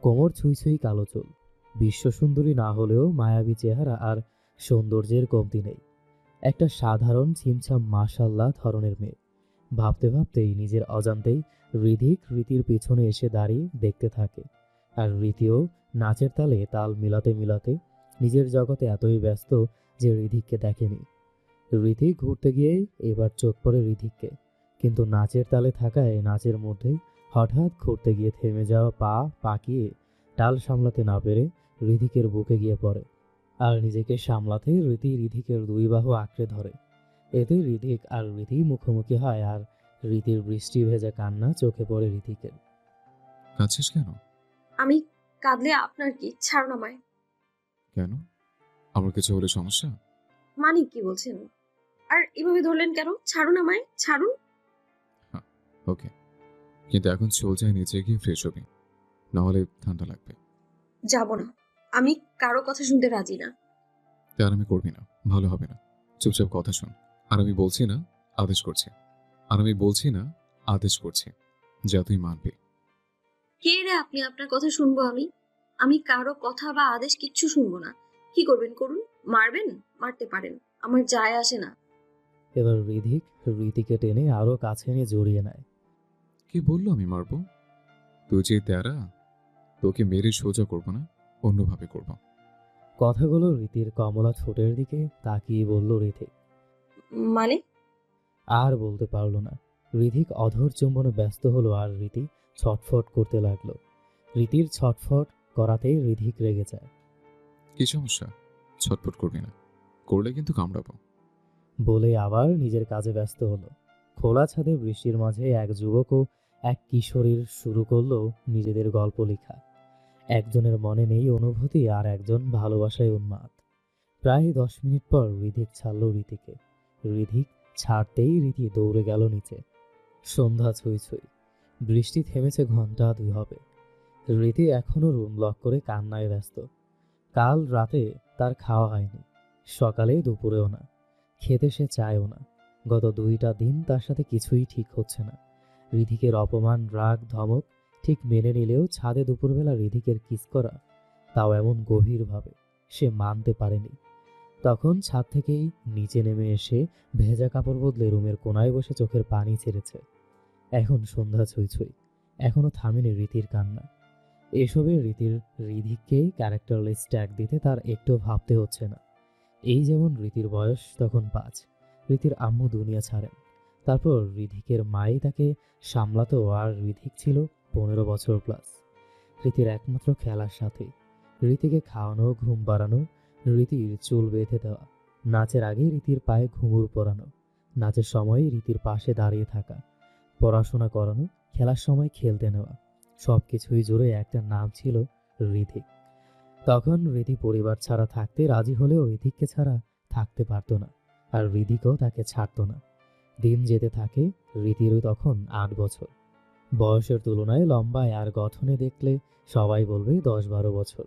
কোমর ছুঁই ছুঁই কালো চুল। বিশ্বসুন্দরী না হলেও মায়াবী চেহারা আর সৌন্দর্যের কমতি নেই। একটা সাধারণ ছিমছাম মাশাল্লাহ ধরনের মেয়ে। ভাবতে ভাবতেই নিজের অজান্তেই রিধিক রীতির পিছনে এসে দাঁড়িয়ে দেখতে থাকে। আর রীতিও নাচের তালে তাল মিলাতে মিলাতে নিজের জগতে এতই ব্যস্ত যে রিধিককে দেখেনি। রিধিক ঘুরতে গিয়েই এবার চোখ পড়ে রিধিককে, কিন্তু নাচের তালে থাকায় নাচের মধ্যেই হঠাৎ ঘুরতে গিয়ে থেমে যাওয়া পা পাকিয়ে টাল সামলাতে না পেরে রিধিকের বুকে গিয়ে পড়ে। আর নিজেকে সামলাতে রীতি রিধিকের 2 বাহু আঁকড়ে ধরে। এতে রিধিক আর রীতি মুখোমুখি হয়, আর রীতির বৃষ্টি ভেজা কান্না চোখে পড়ে রিধিকের। কাঁদছিস কেন? আমি কাঁদলে আপনার কি? ছাড়ুন আমায়। কেন? আমার কিছু হলে সমস্যা? মানে কি বলছেন? আর এভাবে ধরলেন কেন? ছাড়ুন আমায়, ছাড়ুন। ওকে, কিন্তু এখন চল যাই নিচে গিয়ে ফ্রেশ হবি, নাহলে ঠান্ডা লাগবে। যাব না, আমি কারো কথা শুনতে রাজি না। তার আমি করবি না, ভালো হবে না। চুপচাপ কথা শোন। আর আমি বলছি না, আদেশ করছি। যা তুই মানবি। কে রে আপনি? আপনার কথা শুনবো আমি? আমি কারো কথা বা আদেশ কিচ্ছু শুনবো না। কি করবেন করুন, মারবেন মারতে পারেন, আমার যায় আসে না। এবার রিধিক রীতিকে টেনে আরো কাছে নিয়ে জড়িয়ে নেয়। কি বললো আমি মারবো? তুই যে তেরা, তোকে মেরে সোজা করবো না, অন্যভাবে করবো। কথাগুলো রীতির কমলা ঠোঁটের দিকে তাকিয়ে বলল রিধিক। মানে? আর বলতে পারল না। রিধিক অধর চুম্বনে ব্যস্ত হলো আর রীতি ছটফট করতে লাগলো। রীতির ছটফট করাতেই রিধিক রেগে যায়। কি সমস্যা? ছটফট করবি না, করলে কিন্তু কামড়াবো। বলে আবার নিজের কাজে ব্যস্ত হলো। খোলা ছাদে বৃষ্টির মাঝে এক যুবক ও এক কিশোরীর শুরু করলো নিজেদের গল্প লেখা। একজনের মনে নেই অনুভূতি আর একজন ভালোবাসায় উন্মাদ। প্রায় 10 মিনিট পর রিধিক ছাড়ল রীতিকে। রিধিক ছাড়তেই রীতি দৌড়ে গেল নিচে। সন্ধ্যা ছুঁই ছুঁই, বৃষ্টি থেমেছে ঘন্টা 2 হবে। রীতি এখনো রুম লক করে কান্নায় ব্যস্ত। কাল রাতে তার খাওয়া হয়নি, সকালে দুপুরেও না, খেতে সে চায়ও না। গত 2টা দিন তার সাথে কিছুই ঠিক হচ্ছে না। রিধিকের অপমান, রাগ, ধমক ঠিক মেনে নিলেও ছাদে দুপুরবেলা রিধিকের কিস করা, তাও এমন গভীরভাবে, সে মানতে পারেনি। তখন ছাদ থেকেই নিচে নেমে এসে ভেজা কাপড় বদলে রুমের কোনায় বসে চোখের পানি ছেড়েছে। এখন সন্ধ্যা ছুঁই ছুঁই, এখনো থামেনি রীতির কান্না। এসবে রীতির রিধিককে ক্যারেক্টারলেস ট্যাগ দিতে তার একটু ভাবতে হচ্ছে না। এই যেমন রীতির বয়স তখন 5, রীতির আম্মু দুনিয়া ছাড়েন, তারপর রিধিকের মাই তাকে সামলাতো আর রিধিক ছিল 15 বছর প্লাস। রীতির একমাত্র খেলার সাথে, রীতিকে খাওয়ানো, ঘুম পাড়ানো, রীতির চুল বেঁধে দেওয়া, নাচের আগে রীতির পায়ে ঘুঙুর পরানো, নাচের সময় রীতির পাশে দাঁড়িয়ে থাকা, পড়াশোনা করানো, খেলার সময় খেলতে নেওয়া, সবকিছুই জুড়ে একটা নাম ছিল রিধিক। তখন রীতি পরিবার ছাড়া থাকতে রাজি হলেও রিধিককে ছাড়া থাকতে পারতো না, আর রিধিকও তাকে ছাড়তো না। দিন যেতে থাকে, রীতিরও তখন 8 বছর। বয়সের তুলনায় লম্বায় আর গঠনে দেখলে সবাই বলবে 10-12 বছর।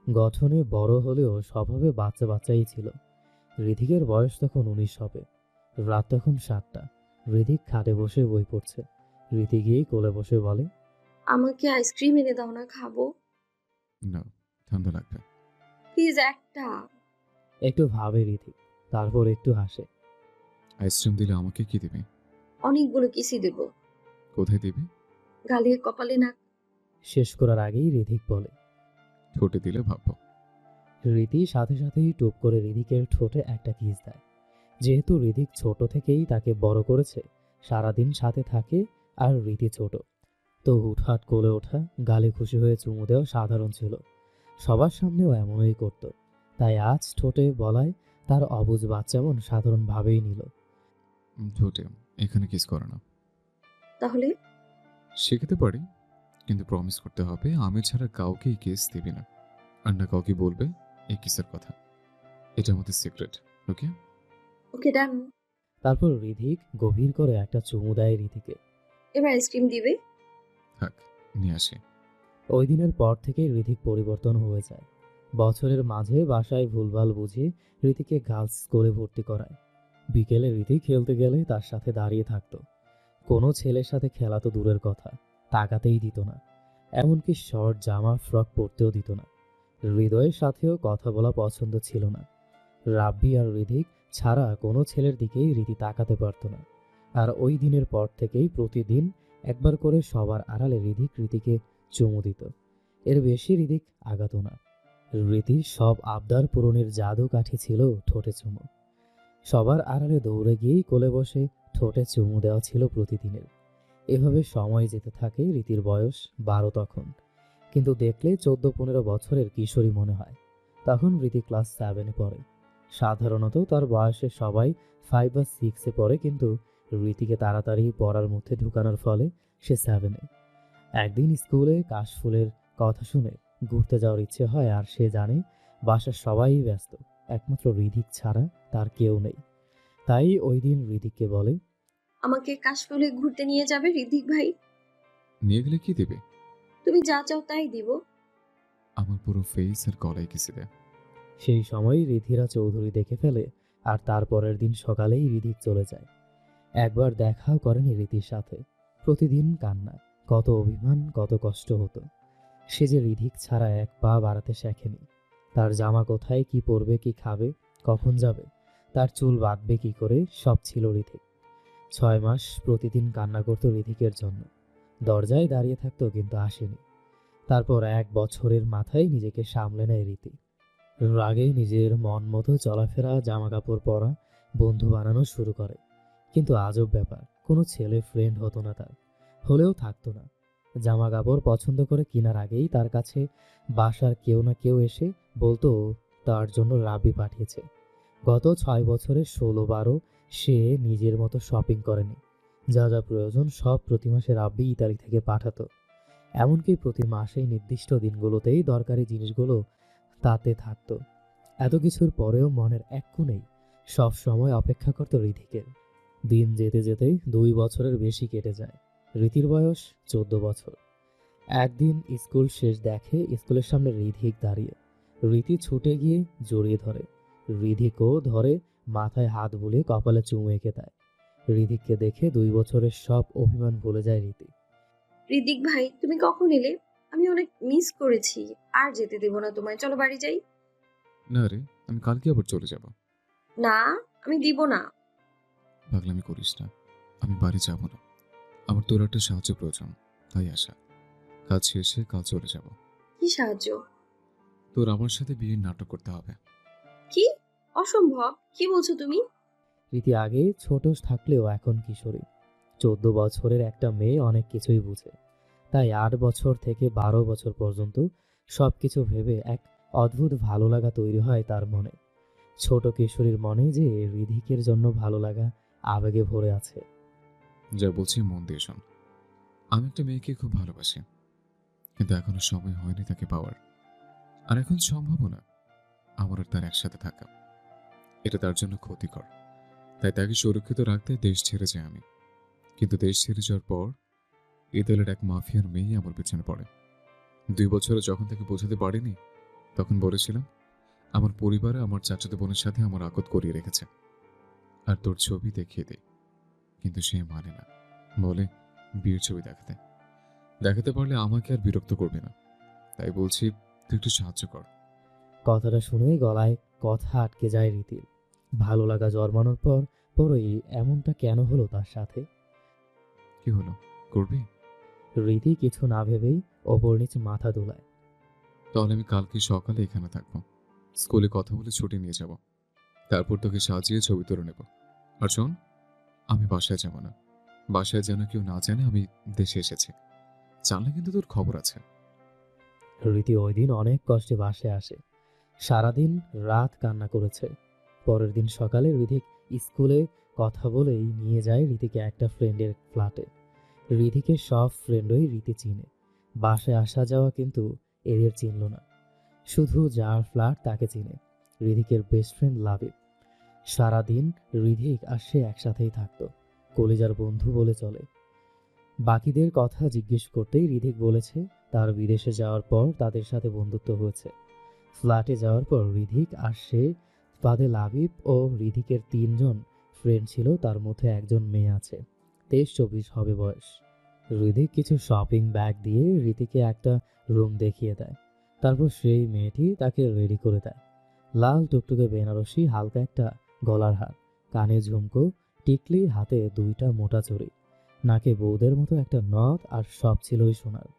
গঠনে বড় হলেও স্বভাবে বাচ্চা বাচ্চাই ছিল। রিধিকের বয়স তখন 19 হবে। রাত তখন 7টা। রিধিক খাটে বসে বই পড়ছে। রীতি গিয়ে কোলে বসে বলে, আমাকে আইসক্রিম এনে দাও না, খাবো। না, ঠান্ডা লাগবে। প্লিজ একটা। একটু ভাবে রীতি, তারপর একটু হাসে। আইসক্রিম দিলে আমাকে কি দিবে? অনেকগুলো কিসি দেব। কোথায় দিবে? গালে, কপালে, নাক। শেষ করার আগেই রিধিক বলে। ঠোঁটে দিলে ভাববো। রীতি সাথে সাথেই টুপ করে রিধিকের ঠোঁটে একটা কিস দেয়। যেহেতু রিধিক ছোট থেকেই তাকে বড় করেছে, সারাদিন সাথে থাকে, আর রীতি ছোট, তো হুটহাট কোলে ওঠা, গালে খুশি হয়ে চুমু দেওয়া সাধারণ ছিল। সবার সামনেও এমনই করত। তাই আজ ঠোঁটে বলায় তার অবুঝ বাচ্চা মন সাধারণভাবেই নিল। ঠোঁটে, এখানে কিস করে না। তাহলে? শেখাতে পারি, কিন্তু প্রমিস করতে হবে আমি ছাড়া কাউকে এই কিস দিবি না, আর না কাউকে বলবে এই কিসের কথা। এটা আমাদের সিক্রেট, ওকে? ওকে, ডান। তারপর রিধিক গভীর করে একটা চুমু দেয় রীতিকে। এবার আইসক্রিম দিবে? থাক, নিয়ে আসি। ওই দিনের পর থেকে রিধিক পরিবর্তন হয়ে যায়। বছরের মাঝে বাসায় ভুলভাল বুঝিয়ে রীতিকে গার্লস স্কুলে ভর্তি করায়। বিকেলে রীতি খেলতে গেলে তার সাথে দাঁড়িয়ে থাকতো। কোনো ছেলের সাথে খেলা তো দূরের কথা, তাকাতেই দিত না। এমনকি শর্ট জামা, ফ্রক পরতেও দিত না। হৃদয়ের সাথেও কথা বলা পছন্দ ছিল না। রাব্বি আর রিধিক ছাড়া কোনো ছেলের দিকেই রীতি তাকাতে পারত না। আর ওই দিনের পর থেকেই প্রতিদিন একবার করে সবার আড়ালে রিধিক রীতিকে চুমু দিত। এর বেশি রিধিক আগাত না। রীতির সব আবদার পূরণের জাদু কাঠি ছিল ঠোঁটে চুমু। সবার আড়ালে দৌড়ে গিয়েই কোলে বসে ঠোঁটে চুমু দেওয়া ছিল প্রতিদিনের। এভাবে সময় যেতে থাকে। রীতির বয়স 12 তখন, কিন্তু দেখলে 14-15 বছরের কিশোরী মনে হয়। তখন রীতি ক্লাস 7-এ পড়ে। সাধারণত তার বয়সে সবাই 5 বা 6-এ পড়ে, কিন্তু রীতিকে তাড়াতাড়ি পড়ার মধ্যে ঢুকানোর ফলে সে 7-এ। একদিন স্কুলে কাশফুলের কথা শুনে ঘুরতে যাওয়ার ইচ্ছে হয়, আর সে জানে বাসার সবাই ব্যস্ত, একমাত্র রিধিক ছাড়া তার কেউ নেই। তাই ওই দিন রিধিককে বলে, আমাকে কাশফুলে ঘুরতে নিয়ে যাবে ঋতিক ভাই? নিয়ে গেলে কি দিবে? তুমি যা চাও তাই দিব। আমার পুরো ফেস আর গলায় কিসে দেয়। সেই সময় রিধিরা চৌধুরী দেখে ফেলে, আর তারপরের দিন সকালেই রিধিক চলে যায়। একবার দেখাও করেনি রীতির সাথে। প্রতিদিন কান্না, কত অভিমান, কত কষ্ট হতো। সে যে রিধিক ছাড়া এক পা বাড়াতে শেখেনি। তার জামা কোথায়, কি পরবে, কি খাবে, কখন যাবে, তার চুল বাঁধবে কি করে, সব ছিল রিধিক। 6 মাস প্রতিদিন কান্না করতো রিধিকের জন্য। দরজায় দাঁড়িয়ে থাকতো কিন্তু আসেনি। তারপর 1 বছরের মাথায় নিজেকে সামলে নেয় রীতি। রাগে নিজের মন মতো চলাফেরা, জামা কাপড় পরা, বন্ধু বানানো শুরু করে। কিন্তু আজব ব্যাপার, কোনো ছেলে ফ্রেন্ড হতো না তার, হলেও থাকতো না। জামা কাপড় পছন্দ করে কেনার আগেই তার কাছে বাসার কেউ না কেউ এসে বলতো তার জন্য রাব্বি পাঠিয়েছে। গত 6 বছরে 16-12 সে নিজের মতো শপিং করেনি। যা যা প্রয়োজন সব প্রতি মাসে রাব্বি ইতালি থেকে পাঠাতো। এমনকি প্রতি মাসেই নির্দিষ্ট দিনগুলোতেই দরকারি জিনিসগুলো তাতে থাকতো। এত কিছুর পরেও মনের এক কোণেই সব সময় অপেক্ষা করত রিধিকের। দিন যেতে যেতে 2 বছরের বেশি কেটে যায়। রীতির বয়স 14 বছর। একদিন স্কুল শেষ দেখে স্কুলের সামনে রিধিক দাঁড়িয়ে। রীতি ছুটে গিয়ে জড়িয়ে ধরে, রিধিকও ধরে, মাথায় হাত বুলিয়ে কপালে চুমু এঁকে দেয়। রিধিককে দেখে 2 বছরের সব অভিমান ভুলে যায় রীতি। ঋদিক ভাই, তুমি কখন এলে? আমি অনেক মিস করেছি। আর যেতে দেব না তোমায়, চলো বাড়ি যাই। না রে, আমি কালকে আবার চলে যাব। না, আমি দিব না। পাগলামি করিস না, আমি বাড়ি যাব না। আমার তোর একটা সাহায্য প্রয়োজন, তাই আসা। কাজ শেষে কাল চলে যাব। কি সাহায্য? তোর আমার সাথে বিয়ের নাটক করতে হবে। কি? অসম্ভব, কি বলছো তুমি? রীতি আগে ছোট থাকলেও এখন কিশোরী। 14 বছরের একটা মেয়ে অনেক কিছুই বুঝে। তাই 8 বছর থেকে 12 বছর পর্যন্ত সবকিছু ভেবে এক অদ্ভুত ভালো লাগা তৈরি হয় তার মনে। ছোট কিশোরীর মনে যে রিধিকের জন্য ভালো লাগা আবেগে ভরে আছে। যা বলছি মন দিয়ে শোন। আমি একটা মেয়েকে খুব ভালোবাসি, কিন্তু এখনো সময় হয়নি তাকে পাওয়ার। আর এখন সম্ভব না আমার আর তার একসাথে থাকা। এটা তার জন্য ক্ষতিকর। তাই তাকে সুরক্ষিত রাখতে দেশ ছেড়ে যাই আমি। কিন্তু দেশ ছেড়ে যাওয়ার পর ইতালির এক মাফিয়ার মেয়ে আমার পেছনে পড়ে। 2 বছরে যখন তাকে বোঝাতে পারিনি, তখন বলেছিলাম আমার পরিবারে আমার চাচাতো বোনের সাথে আমার আকত করিয়ে রেখেছে, আর তোর ছবি দেখিয়ে দেয়। কিন্তু সে মানে না, বলে বিয়ের ছবি দেখাতে পারলে আমাকে আর বিরক্ত করবে না। তাই বলছি তুই একটু সাহায্য কর। কথাটা শুনে গলায় কথা আটকে যায় রীতির। ভালো লাগা জন্মানোর পরই এমনটা কেন হলো তার সাথে? কি হলো, করবি? রীতি কিছু না ভেবেই ওপর নিচ মাথা দোলায়। তাহলে আমি কালকে সকালে এখানে থাকবো। স্কুলে কথা বলে ছুটি নিয়ে যাব। তারপর তোকে সাজিয়ে ছবি তুলে নেব। আর শোন, আমি বাসায় যাব না। বাসায় যেন কেউ না জানে আমি দেশে এসেছি। জানলে কিন্তু তোর খবর আছে। রীতি ওই দিন অনেক কষ্টে বাসে আসে। সারাদিন রাত কান্না করেছে। পরের দিন সকালে রিধিক স্কুলে কথা বলেই নিয়ে যায় রীতিকে একটা ফ্রেন্ডের ফ্ল্যাটে। রিধিকের সব ফ্রেন্ডই রীতি চিনে। বাসায় আসা যাওয়া কিন্তু এদের চিনল না। শুধু যার ফ্ল্যাট তাকে চিনে, রিধিকের বেস্ট ফ্রেন্ড লাবিব। সারাদিন রিধিক আর সে একসাথেই থাকতো, কলিজার বন্ধু বলে চলে। বাকিদের কথা জিজ্ঞেস করতেই রিধিক বলেছে তার বিদেশে যাওয়ার পর তাদের সাথে বন্ধুত্ব হয়েছে। ফ্ল্যাটে যাওয়ার পর রিধিক আর সে বাদে লাবিব ও রিধিকের 3 জন ফ্রেন্ড ছিল, তার মধ্যে একজন মেয়ে আছে, 23-24 হবে বয়স। রিধিক কিছু শপিং ব্যাগ দিয়ে রীতিকে একটা রুম দেখিয়ে দেয়। তারপর সেই মেয়েটি তাকে রেডি করে দেয়। লাল টুকটুকে বেনারসি, হালকা একটা গলার হার, কানে ঝুমকো, টিকলি, হাতে 2টা মোটা চড়ি, নাকে বৌদের মতো একটা নথ, আর সব ছিলই সোনার।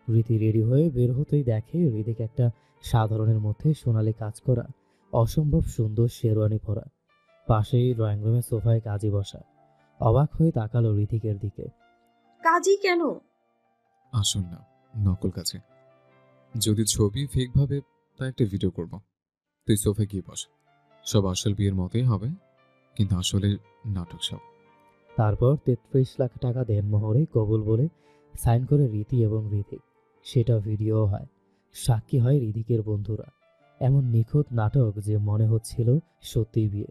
রীতি রেডি হয়ে বের হতেই দেখে রিধিক একটা সাধারণের মধ্যে সোনালি কাজ করা অসম্ভব সুন্দর শেরওয়ানি পরা, পাশেই ড্রয়িং রুমে সোফায় কাজী বসা। অবাক হয়ে তাকালো রিধিকের দিকে। কাজী কেন? আসল না, নকল কাছে। যদি ছবি ফেক ভাবে তা একটা ভিডিও করব। তুই সোফায় গিয়ে বস। সব আসল বিয়ের মতোই হবে, কিন্তু আসলে নাটক সব। তারপর 33 লাখ টাকা দেনমোহরে কবুল বলে সাইন করে রীতি এবং রিধিক। সেটা ভিডিও হয়, সাক্ষী হয় রিধিকের বন্ধুরা। এমন নিখুঁত নাটক যে মনে হচ্ছিল সত্যিই বিয়ে।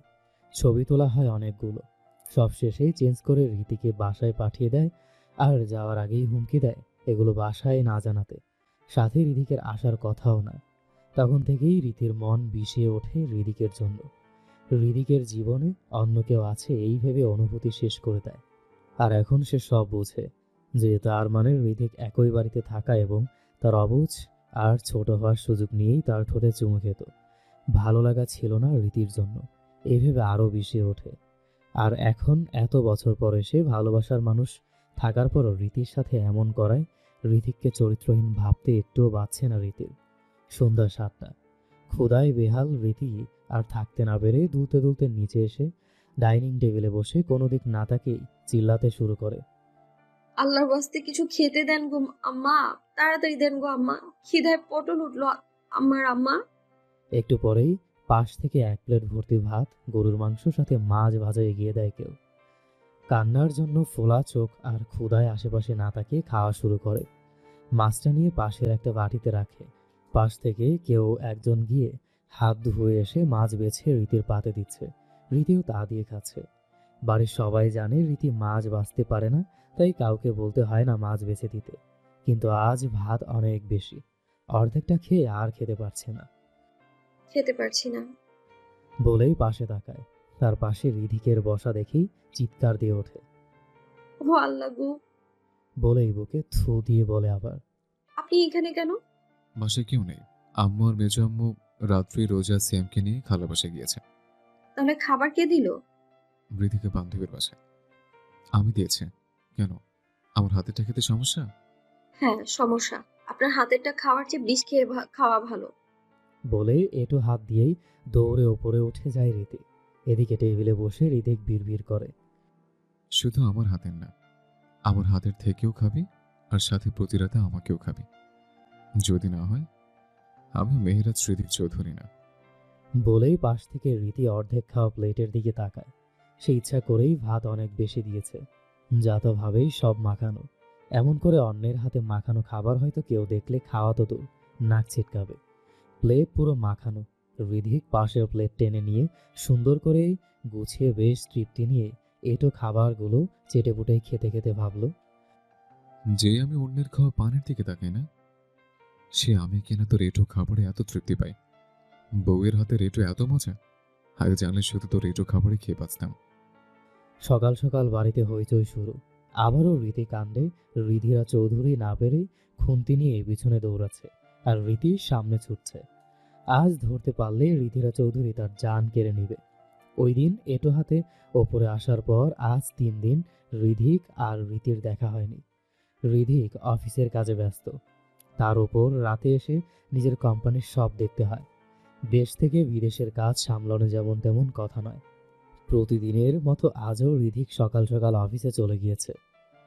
ছবি তোলা হয় অনেকগুলো। সব শেষেই চেঞ্জ করে রীতিকে বাসায় পাঠিয়ে দেয়, আর যাওয়ার আগেই হুমকি দেয় এগুলো বাসায় না জানাতে, সাথে রিধিকের আসার কথাও না। তখন থেকেই রীতির মন বিষিয়ে ওঠে রিধিকের জন্য। রিধিকের জীবনে অন্য কেউ আছে এই ভেবে অনুভূতি শেষ করে দেয়। আর এখন সে সব বোঝে যে তার মানে রিধিক একই বাড়িতে থাকা এবং তার অবুঝ আর ছোট হওয়ার সুযোগ নিয়েই তার ঠোঁটে চুমু খেত। ভালো লাগা ছিল না রীতির জন্য, এই ভেবে আরও বিষিয়ে ওঠে। আর এখন এত বছর পরে সে ভালোবাসার মানুষ থাকার পরও রীতির সাথে এমন করায় রিধিককে চরিত্রহীন ভাবতে একটুও বাঁচছে না রীতির। সন্ধ্যা 7টা। ক্ষুধায় বেহাল রীতি আর থাকতে না পেরে দুলতে দুলতে নিচে এসে ডাইনিং টেবিলে বসে কোনো দিক না তাকিয়েই চিল্লাতে শুরু করে। আল্লাহর ওয়াস্তে কিছু খেতে দেন গো আম্মা, তাড়াতাড়ি দেন গো আম্মা, খিদায় পটল উঠলো আমার আম্মা। একটু পরেই পাশ থেকে 1 প্লেট ভর্তি ভাত, গরুর মাংস সাথে মাছ ভাজা এগিয়ে দেয় কেউ। কান্নার জন্য ফোলা চোখ আর ক্ষুধায় আশেপাশে না তাকিয়ে খাওয়া শুরু করে। মাছটা নিয়ে পাশের একটা বাটিতে রাখে। পাশ থেকে কেউ একজন গিয়ে হাত ধুয়ে এসে মাছ বেছে রীতির পাতে দিচ্ছে। রীতিও তা দিয়ে খাচ্ছে। বাড়ির সবাই জানে রীতি মাছ বাছতে পারে না, তাই কাউকে বলতে হয় না মাছ বেছে দিতে। কিন্তু আজ ভাত অনেক বেশি, অর্ধেকটা খেয়ে আর খেতে পারছে না খেতে পারছি না। বলেই পাশে তাকায়। তার পাশে রিধিকের বসা দেখেই চিৎকার দিয়ে ওঠে। ও আল্লাহ গো, বলেই বুকে থু দিয়ে বলে আবার, আপনি এখানে কেন? বাসায় কেউ নেই। আম্মু আর মেজো আম্মু রাত্রি রোজা সিয়ামকে নিয়ে খালা বাসায় গিয়েছে। তাহলে খাবার কে দিল? বৃদ্ধিকে বান্ধবীর বাসায়। আমি দিয়েছি। কেন, আমার হাতেরটা খেতে সমস্যা? হ্যাঁ সমস্যা, আপনার হাতেরটা খাওয়ার চেয়ে বিষ খেয়ে খাওয়া ভালো। বলেই এঁটো হাত দিয়েই দৌড়ে ওপরে উঠে যায় রীতি। এদিকে টেবিলে বসে রিধিক বিড়বিড় করে। শুধু আমার হাতের না, আমার হাতের থেকেও খাবি, আর সাথে প্রতি রাতে আমাকেও খাবি। যদি না হয় আমি মেহেরাজ শ্রীদীপ চৌধুরী না। বলেই পাশ থেকে রীতি অর্ধেক খাওয়া প্লেটের দিকে তাকায়। সে ইচ্ছা করেই ভাত অনেক বেশি দিয়েছে, জাতভাবেই সব মাখানো। এমন করে অন্যের হাতে মাখানো খাবার হয়তো কেউ দেখলে খাওয়া তো দূর, নাক ছিটকাবে। প্লেট পুরো মাখানো। রিধিক পাশের প্লেট টেনে নিয়ে সুন্দর করে গুছিয়ে বেশ তৃপ্তি নিয়ে এটো খাবারগুলো চেটেপুটেই খেতে খেতে ভাবল, যে আমি অন্যের খাওয়া পানের দিকে তাকাই না, সে আমি কিনা তোর এটো খাবারে এত তৃপ্তি পাই। বউয়ের হাতে রেটো এত মজা, আগে জানলে শুধু তোর এটো খাবারে খেয়ে বাঁচতাম। সকাল সকাল বাড়িতে হইচই শুরু। আবারও রীতি কাণ্ডে রিধিরা চৌধুরী না পেরেই খুন্তি নিয়ে পিছনে দৌড়াচ্ছে আর রীতি সামনে ছুটছে। আজ ধরতে পারলে রিধিরা চৌধুরী তার জান কেড়ে নিবে। ওই দিন এটো হাতে ওপরে আসার পর আজ 3 দিন রিধিক আর রীতির দেখা হয়নি। রিধিক অফিসের কাজে ব্যস্ত, তার উপর রাতে এসে নিজের কোম্পানির সব দেখতে হয়। দেশ থেকে বিদেশের কাজ সামলানো যেমন তেমন কথা নয়। প্রতিদিনের মতো আজও রিধিক সকাল সকাল অফিসে চলে গিয়েছে।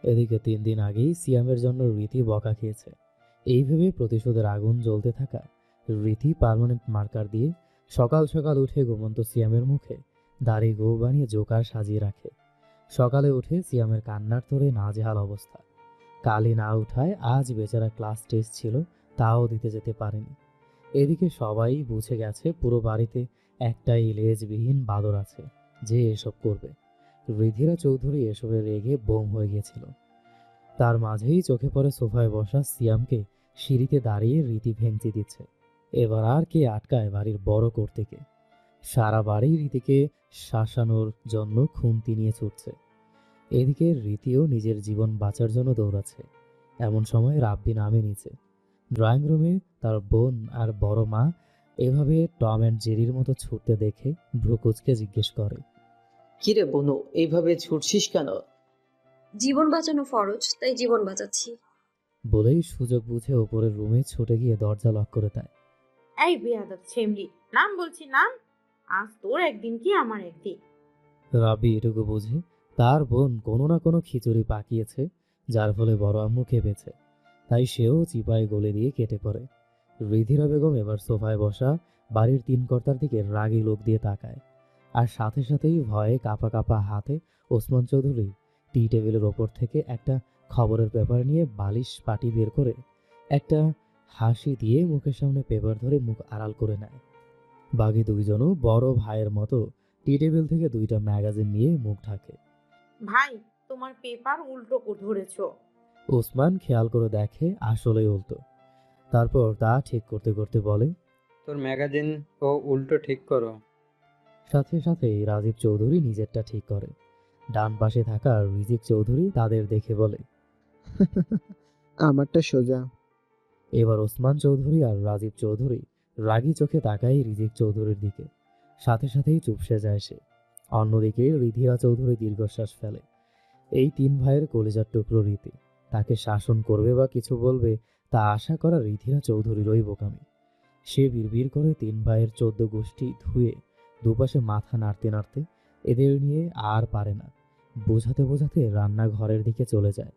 এদিকে 3 দিন আগেই সিয়ামের জন্য রীতি বকা খেয়েছে। এই ভেবে প্রতিশোধের আগুন জ্বলতে থাকা রীতি পার্মানেন্ট মার্কার দিয়ে সকাল সকাল উঠে ঘুমন্ত সিয়ামের মুখে দাড়ি গো বানিয়ে জোকার সাজিয়ে রাখে। সকালে উঠে সিয়ামের কান্নার তোড়ে নাজেহাল অবস্থা। কালই না উঠায় আজ বেচারা ক্লাস টেস্ট ছিল, তাও দিতে যেতে পারেনি। এদিকে সবাই বুঝে গেছে পুরো বাড়িতে একটাই লেজবিহীন বাদর আছে যে এসব করবে। রিধিরা চৌধুরী এসবে রেগে বোম হয়ে গিয়েছিল। তার মাঝেই চোখে পড়ে সোফায় বসা সিয়ামকে সিঁড়িতে দাঁড়িয়ে রীতি ভেঙচি দিচ্ছে। এবার আর কে আটকায় বাড়ির বড় কর্তাকে? সারা বাড়ি রীতিকে শাসানোর জন্য খুন্তি নিয়ে ছুটছে। এদিকে রীতিও নিজের জীবন বাঁচার জন্য দৌড়াচ্ছে। এমন সময় রাব্বি নামে নিচে। ড্রয়িং রুমে তার বোন আর বড় মা এভাবে টম অ্যান্ড জেরির মতো ছুটতে দেখে ভ্রুকুচকে জিজ্ঞেস করে, কিরে বনু, এইভাবে ছুটছিস কেন? জীবন বাঁচানো ফরজ, তাই জীবন বাঁচাচ্ছি। বলেই সুযোগ বুঝে ওপরের রুমে ছুটে গিয়ে দরজা লক করে দেয়। এই বেয়াদব ছেমলি, নাম বলছি নাম। আজ তোর একদিন কি আমার একদিন। রাব্বি এটুকু বুঝে তার বোন কোনো না কোনো খিচুড়ি পাকিয়েছে, যার ফলে বড় আম্মু খেপেছে। তাই সেও চিপায় গলে দিয়ে কেটে পড়ে। রিধিরা বেগম এবার সোফায় বসা বাড়ির 3 কর্তার দিকে রাগী লোক দিয়ে তাকায়। আর সাথে সাথেই ভয়ে কাঁপা কাঁপা হাতে ওসমান চৌধুরী টি টেবিলের ওপর থেকে একটা খবরের পেপার নিয়ে বালিশ পাটি বের করে একটা হাসি দিয়ে মুখের সামনে পেপার ধরে মুখ আড়াল করে নেয়। বাকি 2 জনও বড় ভাইয়ের মতো টি টেবিল থেকে 2টা ম্যাগাজিন নিয়ে মুখ ঢাকে। ভাই, তোমার পেপার উল্টো ধরেছ। ওসমান খেয়াল করে দেখে আসলেই উল্টো। তারপর তা ঠিক করতে করতে বলে, তোর ম্যাগাজিন ও উল্টো ঠিক করো। সাথে সাথেই রাজীব চৌধুরী নিজেরটা ঠিক করে। ডান পাশে থাকা রিজিক চৌধুরী তাদের দেখে বলে। আমারটা সোজা। এবার ওসমান চৌধুরী আর রাজীব চৌধুরী রাগী চোখে তাকায় রিজিক চৌধুরীর দিকে। সাথে সাথেই চুপসে যায় সে। অন্যদিকে রিধিরা চৌধুরী দীর্ঘশ্বাস ফেলে। এই তিন ভাইয়ের কলিজার টুকরো রীতি, তাকে শাসন করবে বা কিছু বলবে তা আশা করা রিধিরা চৌধুরীরই বোকামি। সে বিড়বিড় করে তিন ভাইয়ের 14 গোষ্ঠী ধুয়ে দুপাশে মাথা নাড়তে নাড়তে এদের নিয়ে আর পারে না। বোঝাতে বোঝাতে রান্নাঘরের দিকে চলে যায়।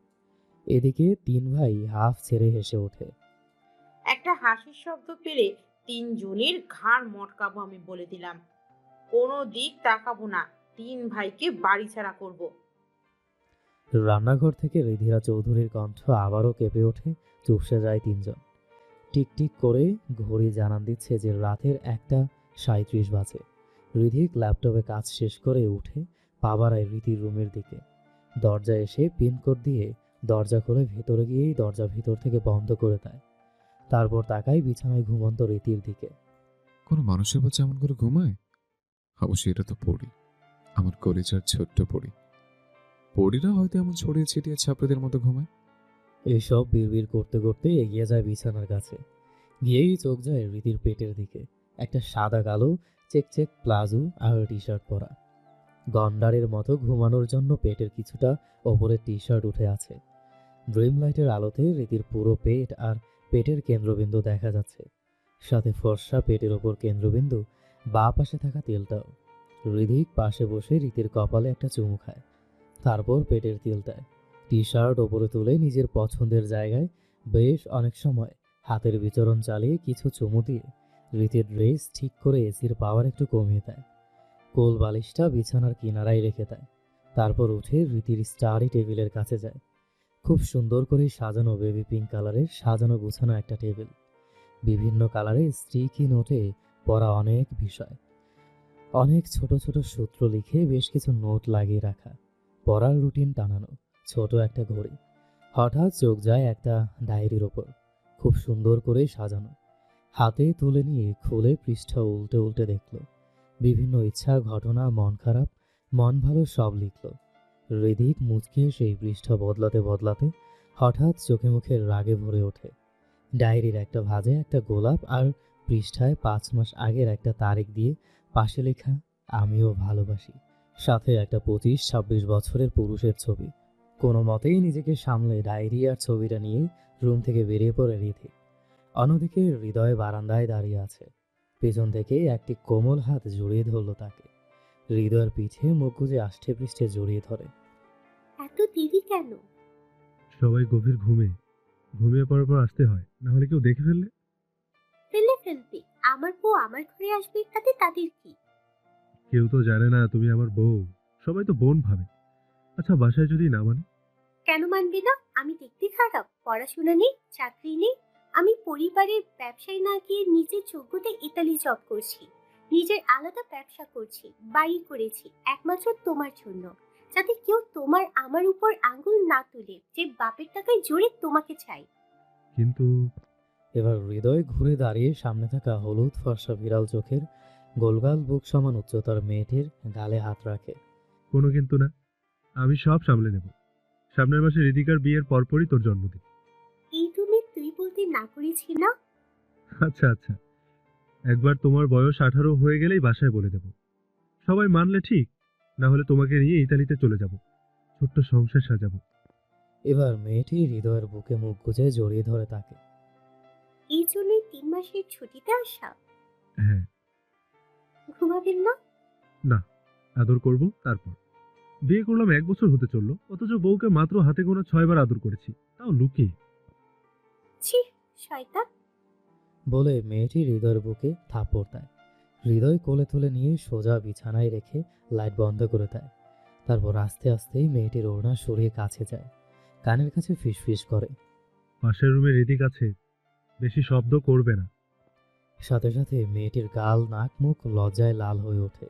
এদিকে তিন ভাই হাফ ছেড়ে হেসে ওঠে। একটা হাসির শব্দ পেলে তিনজনের ঘাড় মটকাবো, আমি বলে দিলাম। কোনো দিক তাকাবো না, তিন ভাইকে বাড়ি ছাড়া করব। রান্নাঘর থেকে রিধিরা চৌধুরীর কণ্ঠ আবারও কেঁপে ওঠে। চুপসে যায় তিনজন। টিকটিক করে ঘড়ি জানান দিচ্ছে যে রাতের 1:37 বাজে। রিধিক ল্যাপটপে কাজ শেষ করে উঠে পা বাড়ায় রীতির রুমের দিকে। দরজায় এসে পিনকোড দিয়ে দরজা খুলে ভেতরে গিয়েই দরজা ভিতর থেকে বন্ধ করে দেয়। তারপর তাকায় বিছানায় ঘুমন্ত রীতির দিকে। কোনো মানুষের বাচ্চা এমন করে ঘুমায়? অবশ্যই এটা তো পড়ি, আমার কলিজার ছোট্ট পড়ি। পড়িরা হয়তো এমন ছড়িয়ে ছিটিয়ে ছাত্রদের মতো ঘুমায়। এইসব বিড়বিড় করতে করতে এগিয়ে যায় বিছানার কাছে। গিয়েই চোখ যায় রীতির পেটের দিকে। একটা সাদা কালো চেক প্লাজো আর টি শার্ট পরা। গন্ডারের মতো ঘুমানোর জন্য পেটের কিছুটা ওপরে টি শার্ট উঠে আছে। ড্রিম লাইটের আলোতে রীতির পুরো পেট আর পেটের কেন্দ্রবিন্দু দেখা যাচ্ছে। সাথে ফর্সা পেটের ওপর কেন্দ্রবিন্দু, বাঁ পাশে থাকা তেলটাও। রিধিক পাশে বসে রীতির কপালে একটা চুমু খায়। তারপর পেটের তিলটায় টি শার্ট ওপরে তুলে নিজের পছন্দের জায়গায় বেশ অনেক সময় হাতের বিচরণ চালিয়ে কিছু চুমু দিয়ে রীতির ড্রেস ঠিক করে এসির পাওয়ার একটু কমিয়ে দেয়। কোল বালিশটা বিছানার কিনারায় রেখে দেয়। তারপর উঠে রীতির স্টাডি টেবিলের কাছে যায়। খুব সুন্দর করে সাজানো বেবি পিঙ্ক কালারের সাজানো গুছানো একটা টেবিল। বিভিন্ন কালারের স্টিকি নোটে পড়া অনেক বিষয়, অনেক ছোট ছোট সূত্র লিখে বেশ কিছু নোট লাগিয়ে রাখা, পড়ার রুটিন টানানো, ছোট একটা ঘড়ি। হঠাৎ চোখ যায় একটা ডায়েরির ওপর, খুব সুন্দর করে সাজানো। হাতে তুলে নিয়ে খুলে পৃষ্ঠা উল্টে উল্টে দেখল। বিভিন্ন ইচ্ছা, ঘটনা, মন খারাপ, মন ভালো সব লিখল। হৃদিক মুচকে সেই পৃষ্ঠা বদলাতে বদলাতে হঠাৎ চোখে মুখে রাগে ভরে ওঠে। ডায়েরির একটা ভাঁজে একটা গোলাপ আর পৃষ্ঠায় 5 মাস আগের একটা তারিখ দিয়ে পাশে লেখা আমিও ভালোবাসি, সাথে একটা 25-26 বছরের পুরুষের ছবি। কোনো মতেই নিজেকে সামলে ডায়েরি আর ছবিটা নিয়ে রুম থেকে বেরিয়ে পড়ে রিধিক। অন্যদিকে হৃদয় বারান্দায় দাঁড়িয়ে আছে। পেছন থেকে একটি কোমল হাত জড়িয়ে ধরল তাকে। হৃদয়ের পিঠে মুখ গুজে আষ্টে পৃষ্ঠে জড়িয়ে ধরে। এত দেরি কেন? সবাই গভীর ঘুমিয়ে পড়ার পর আসতে হয়, না হলে কেউ দেখে ফেললে। ফেলবে, আমার বউ আমার ঘরে আসবে, তাতে তাদের কি? কেউ তো জানে না তুমি আমার বউ, সবাই তো বোন ভাবে। আচ্ছা, বাসায় যদি না মানে? কেন মানবে না? আমি দেখতে খারাপ? পড়াশোনা নেই, চাকরি নেই। আমি পরিবারের ব্যবসায় না গিয়ে নিজের যোগ্যতায় ইতালি জব করছি, নিজের আলাদা ব্যবসা করছি, বাড়ি করেছি একমাত্র তোমার জন্য, যাতে কেউ তোমার আমার উপর আঙ্গুল না তুলে, যে বাপের টাকায় জোরে তোমাকে চাই। কিন্তু এবার হৃদয় ঘুরে দাঁড়িয়ে সামনে থাকা হলুদ ফর্সা বিড়াল চোখের গোলগাল বুক সমান উচ্চতার মেয়েটির গালে হাত রাখে। কোনো কিন্তু না, আমি সব সামলে নেব। সামনের মাসে রিদিকার বিয়ের পরপরই তোর জন্মদিন। এই তুমি তুই বলতে না করেছি না? আচ্ছা আচ্ছা, একবার তোমার বয়স 18 হয়ে গেলেই বাসায় বলে দেব। সবাই মানলে ঠিক, না হলে তোমাকে নিয়ে ইতালিতে চলে যাব, ছোট্ট সংসার সাজাবো। এবার মেয়েটি হৃদয়ের বুকে মুখ গুজে জড়িয়ে ধরে তাকে। এই জন্যই 3 মাসের ছুটিতে আসা? হ্যাঁ। ঘুমাবেন না? না, আদর করব তারপর। বিয়ে করলাম 1 বছর হতে চললো, অথচ বউকে মাত্র হাতে গোনা 6 বার আদর করেছি, তাও লুকিয়ে। ছি, শয়তান। বলে মেয়েটি হৃদয়ের বুকে থাপ্পড় দেয়। হৃদয় কোলে তুলে নিয়ে সোজা বিছানায় রেখে লাইট বন্ধ করে দেয়। তারপর আস্তে আস্তেই মেয়েটির ওড়না সরিয়ে কাছে যায়, কানের কাছে ফিসফিস করে। পাশের রুমে রিদিক আছে, বেশি শব্দ করবে না। সাথে সাথে মেয়েটির গাল, নাক, মুখ লজ্জায় লাল হয়ে ওঠে।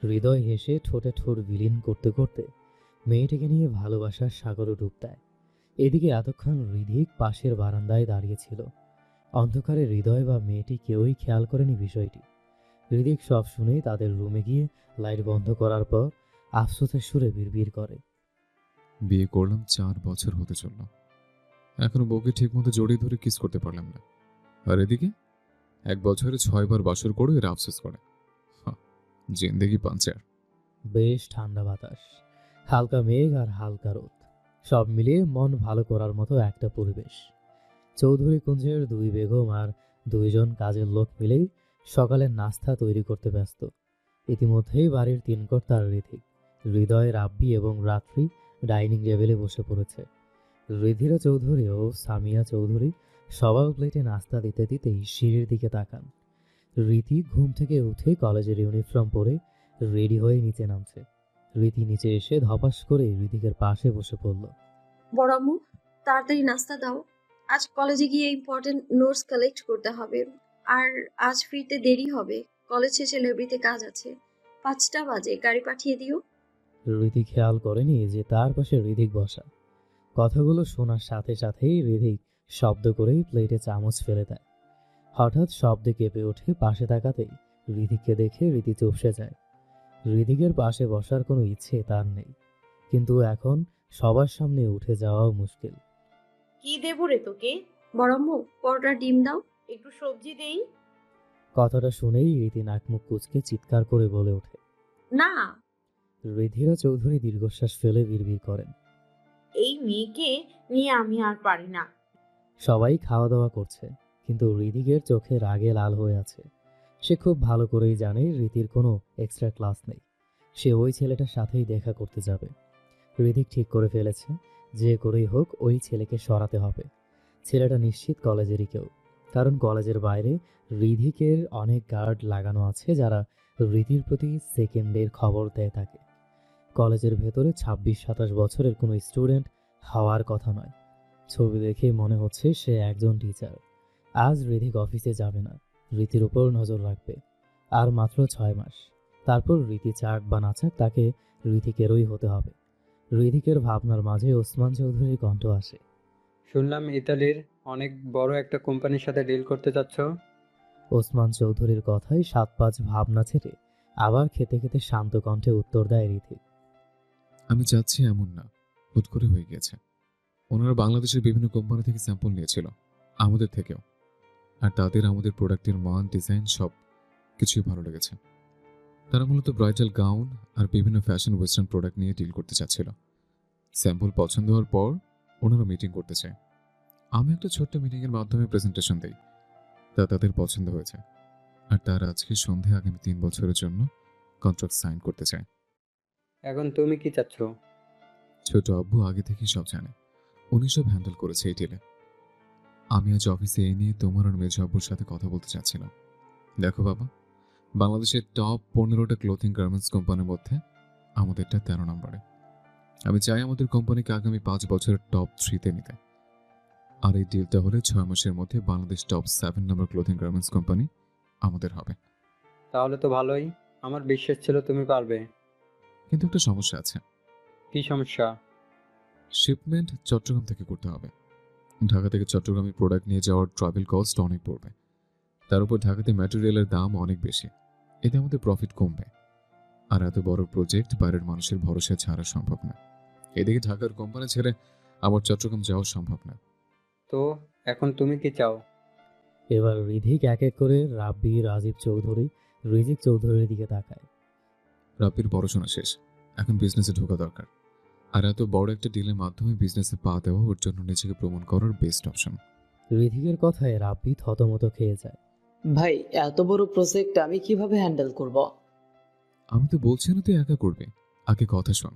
হৃদয় হেসে ঠোঁটে ঠোঁট বিলীন করতে করতে মেয়েটিকে নিয়ে ভালোবাসার সাগরে ডুব দেয়। এদিকে এতক্ষণ ঋধিক পাশের বারান্দায় দাঁড়িয়েছিল। অন্ধকারে হৃদয় বা মেয়েটি কেউই খেয়াল করেনি বিষয়টি। ঋধিক সব শুনেই তাদের রুমে গিয়ে লাইট বন্ধ করার পর আফসোসের সুরে বিড়বিড় করে। বিয়ে করলাম 4 বছর হতে চলল, এখনো বউকে ঠিক মতো জড়িয়ে ধরে কিস করতে পারলাম না। আর এদিকে 1 বছরে 6 বার বাসর করে এরা আফসোস করে। জিন্দেগি পাঞ্চার। বেশ ঠান্ডা বাতাস, হালকা মেঘ আর হালকা রোদ, সব মিলিয়ে মন ভালো করার মতো একটা পরিবেশ। চৌধুরী কুঞ্জের 2 বেগম আর 2 জন কাজের লোক মিলেই সকালের নাস্তা তৈরি করতে ব্যস্ত। ইতিমধ্যেই বাড়ির 3 কর্তার ঋধিক, হৃদয়, রাব্বি এবং রাত্রি ডাইনিং টেবিলে বসে পড়েছে। ঋধিরা চৌধুরী ও সামিয়া চৌধুরী সবার প্লেটে নাস্তা দিতে দিতেই সিঁড়ির দিকে তাকান। রীতি ঘুম থেকে উঠে কলেজের ইউনিফর্ম পরে রেডি হয়ে নিচে নামছে। রীতি নিচে এসে ধপাস করে ঋতিকের পাশে বসে পড়ল। বড় আম্মু, তাড়াতাড়ি নাস্তা দাও। আজ কলেজে গিয়ে ইম্পর্টেন্ট নোটস কালেক্ট করতে হবে, আর আজ ফিরতে দেরি হবে। কলেজ শেষে লাইব্রেরিতে কাজ আছে। 5টা বাজে, গাড়ি পাঠিয়ে দিও। রীতি খেয়াল করেনি যে তার পাশে ঋধিক বসা। কথাগুলো শোনার সাথে সাথেই ঋধিক শব্দ করেই প্লেটে চামচ ফেলে দেয়। হঠাৎ শব্দে কেঁপে ওঠে, পাশে তাকাতেই ঋধিককে দেখে রীতি চুপসে যায়। ঋধিকের পাশে বসার কোনো ইচ্ছে তার নেই, কিন্তু এখন সবার সামনে উঠে যাওয়াও মুশকিল। কি দেবো রে তোকে? বড় আম্মু, পরোটা ডিম দাও। একটু সবজি দেই? কথাটা শুনেই রীতি নাকমুখ কুঁচকে চিৎকার করে বলে ওঠে, না। ঋধিরা চৌধুরী দীর্ঘশ্বাস ফেলে বিড়বিড় করেন, এই মেয়েকে নিয়ে আমি আর পারি না। সবাই খাওয়া দাওয়া করছে, কিন্তু ঋধিকের চোখে রাগে লাল হয়ে আছে। সে খুব ভালো করেই জানে রীতির কোনো এক্সট্রা ক্লাস নেই, সে ওই ছেলেটার সাথেই দেখা করতে যাবে। ঋধিক ঠিক করে ফেলেছে, যে করেই হোক ওই ছেলেকে সরাতে হবে। ছেলেটা নিশ্চিত কলেজেরই কেউ, কারণ কলেজের বাইরে ঋধিকের অনেক গার্ড লাগানো আছে যারা রীতির প্রতি সেকেন্ডের খবর দেয় থাকে। কলেজের ভেতরে 26-27 বছরের কোনো স্টুডেন্ট হওয়ার কথা নয়। ছবি দেখেই মনে হচ্ছে সে একজন টিচার। আজ ঋধিক অফিসে যাবে না, রীতির উপর নজর রাখবে। আর মাত্র 6 মাস, তারপর রীতি চাক বা না চাক তাকে ঋধিকেরই হতে হবে। ঋধিকের ভাবনার মাঝে ওসমান চৌধুরীর কণ্ঠ আসে। শুনলাম ইতালির অনেক বড় একটা কোম্পানির সাথে ডিল করতে চাচ্ছ। ওসমান চৌধুরীর কথায় 7-5 ভাবনা ছেড়ে আবার খেতে খেতে শান্ত কণ্ঠে উত্তর দেয় ঋধিক। আমি চাচ্ছি এমন না, হুট করে হয়ে গেছে। ওনারা বাংলাদেশের বিভিন্ন কোম্পানি থেকে স্যাম্পল নিয়েছিল, আমাদের থেকেও। আর তাদের আমাদের প্রোডাক্টের মান, ডিজাইন সব কিছুই ভালো লেগেছে। তারা মূলত ব্রাইডাল গাউন আর বিভিন্ন ফ্যাশন ওয়েস্টার্ন প্রোডাক্ট নিয়ে ডিল করতে চাচ্ছিল। স্যাম্পল পছন্দ হওয়ার পর ওনারা মিটিং করতে চায়। আমি একটা ছোট্ট মিটিংয়ের মাধ্যমে প্রেজেন্টেশন দিই, তা তাদের পছন্দ হয়েছে। আর তারা আজকে সন্ধ্যায় আগামী 3 বছরের জন্য কন্ট্রাক্ট সাইন করতে চায়। এখন তুমি কি চাচ্ছ? ছোট আব্বু আগে থেকেই সব জানে, উনি সব হ্যান্ডেল করেছে এই ডিলে। আমি আজ অফিসে এই নিয়ে তোমার আর মেজ আব্বুর সাথে কথা বলতে চাচ্ছিলাম। দেখো বাবা, বাংলাদেশের টপ 15টা ক্লোথিং গার্মেন্টস কোম্পানির মধ্যে আমাদেরটা 13 নম্বরে। আমি চাই আমাদের কোম্পানিকে আগামী 5 বছরের টপ 3-তে নিতে। আর এই ডিলটা হলে 6 মাসের মধ্যে বাংলাদেশ টপ 7 নম্বর ক্লোথিং গার্মেন্টস কোম্পানি আমাদের হবে। তাহলে তো ভালোই, আমার বিশ্বাস ছিল তুমি পারবে। কিন্তু একটা সমস্যা আছে। কি সমস্যা? শিপমেন্ট চট্টগ্রাম থেকে করতে হবে। ঢাকা থেকে চট্টগ্রামে প্রোডাক্ট নিয়ে যাওয়ার ট্রাভেল কস্ট অনেক পড়বে। তার উপর ঢাকাতে ম্যাটেরিয়ালের দাম অনেক বেশি, এতে আমাদের প্রফিট কমবে। আর এত বড় প্রজেক্ট বাইরের মানুষের ভরসা ছাড়া সম্ভব না। এদিকে ঢাকার কোম্পানি ছেড়ে আমার চট্টগ্রাম যাওয়া সম্ভব না। তো এখন তুমি কি চাও? এবার ঋধিক এক এক করে রাব্বি, রাজীব চৌধুরী, রিজিক চৌধুরীর দিকে তাকায়। রাব্বির পড়াশোনা শেষ, এখন বিজনেসে ঢোকা দরকার। আর এত বড় একটা ডিলের মাধ্যমে বিজনেসে পা দেওয়া ওর জন্য নিজেকে প্রমাণ করার বেস্ট অপশন। ঋধিকের কথায় রাব্বি থতমত খেয়ে যায়। ভাই, এত বড় প্রজেক্ট আমি কিভাবে হ্যান্ডেল করব? আমি তো বলছি না তুই একা করবি, আগে কথা শোন।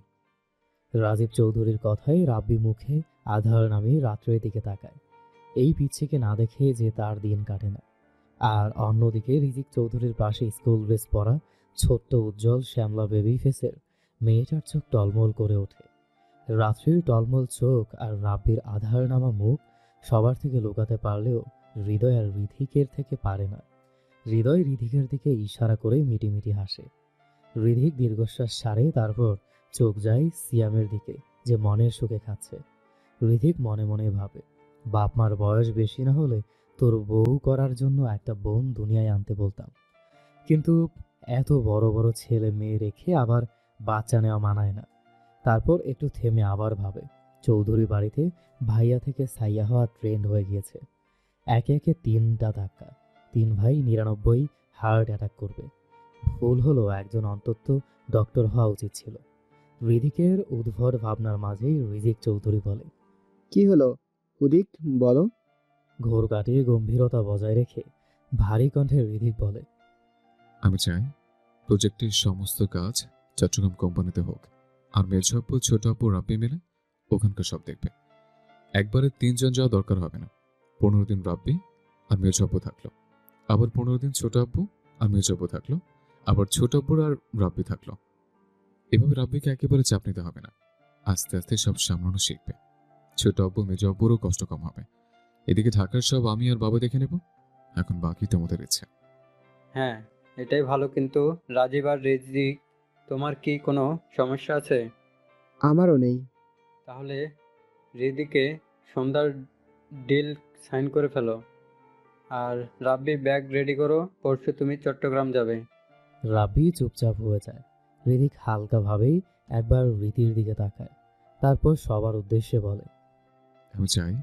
রাজীব চৌধুরীর কথায় রাব্বি মুখে আধার নামিয়ে রাত্রের দিকে তাকায়। এই পিচ্ছিকে না দেখে যে তার দিন কাটে না। আর অন্যদিকে রিজিক চৌধুরীর পাশে স্কুল ড্রেস পরা ছোট্ট উজ্জ্বল শ্যামলা বেবি ফেসের মেয়েটার চোখ টলমল করে ওঠে। রাত্রির টলমল চোখ আর রাব্বির আধার নামা মুখ সবার থেকে লুকাতে পারলেও হৃদয় আর ঋধিকের থেকে পারে না। হৃদয় ঋধিকের দিকে ইশারা করে মিটিমিটি হাসে। ঋধিক দীর্ঘশ্বাস ছাড়ে, তারপর চোখ যায় সিয়ামের দিকে, যে মনের সুখে খাচ্ছে। ঋধিক মনে মনে ভাবে, বাপ মার বয়স বেশি না হলে তোর বউ করার জন্য একটা বোন দুনিয়ায় আনতে বলতাম, কিন্তু এত বড় বড় ছেলে মেয়ে রেখে আবার বাচ্চা নেওয়া মানায় না। তারপর একটু থেমে আবার ভাবে, চৌধুরী বাড়িতে ভাইয়া থেকে সাইয়া হওয়া ট্রেন্ড হয়ে গিয়েছে। একে একে 3টা ধাক্কা, 3 ভাই 99 হার্ট অ্যাটাক করবে। ভুল হলো, একজন অন্তত ডক্টর হওয়া উচিত ছিল। ঋধিকের উদ্ভট ভাবনার মাঝেই রিজিক চৌধুরী বলে, কি হলো হুদিক, বলো। ঘোর কাটিয়ে গম্ভীরতা বজায় রেখে ভারী কণ্ঠে ঋধিক বলে, আমি চাই প্রজেক্টের সমস্ত কাজ চট্টগ্রাম কোম্পানিতে হোক, আর মেজো আপু ছোট আপু রাব্বি মিলে ওখানকার সব দেখবে। একবারে 3 জন যাওয়া দরকার হবে না। 15 দিন রাব্বি আর মেজো আপু থাকলো, আবার 15 দিন ছোট আপু আর মেজো আপু থাকলো, আবার ছোট আপুর আর রাব্বি থাকলো। এভাবে রাব্বিকে একেবারে চাপ নিতে হবে না, আস্তে আস্তে সব সামলানো শিখবে। ছোট আব্বু মেজো আব্বুরও কষ্ট কম হবে। এদিকে ঢাকার সব আমি আর বাবা দেখে নেব। এখন বাকি তোমাদের ইচ্ছে। হ্যাঁ, এটাই ভালো। কিন্তু রাজীব আর রিজিক, তোমার কি কোনো সমস্যা আছে? আমারও নেই। তাহলে রিদিকে সন্ধ্যার ডিল সাইন করে ফেলো। আর রাব্বি ব্যাগ রেডি করো, পরশু তুমি চট্টগ্রাম যাবে। রাব্বি চুপচাপ হয়ে যায়। ঋধিক হালকাভাবেই একবার রীতির দিকে তাকায়, তারপর সবার উদ্দেশ্যে বলে, আমি চাই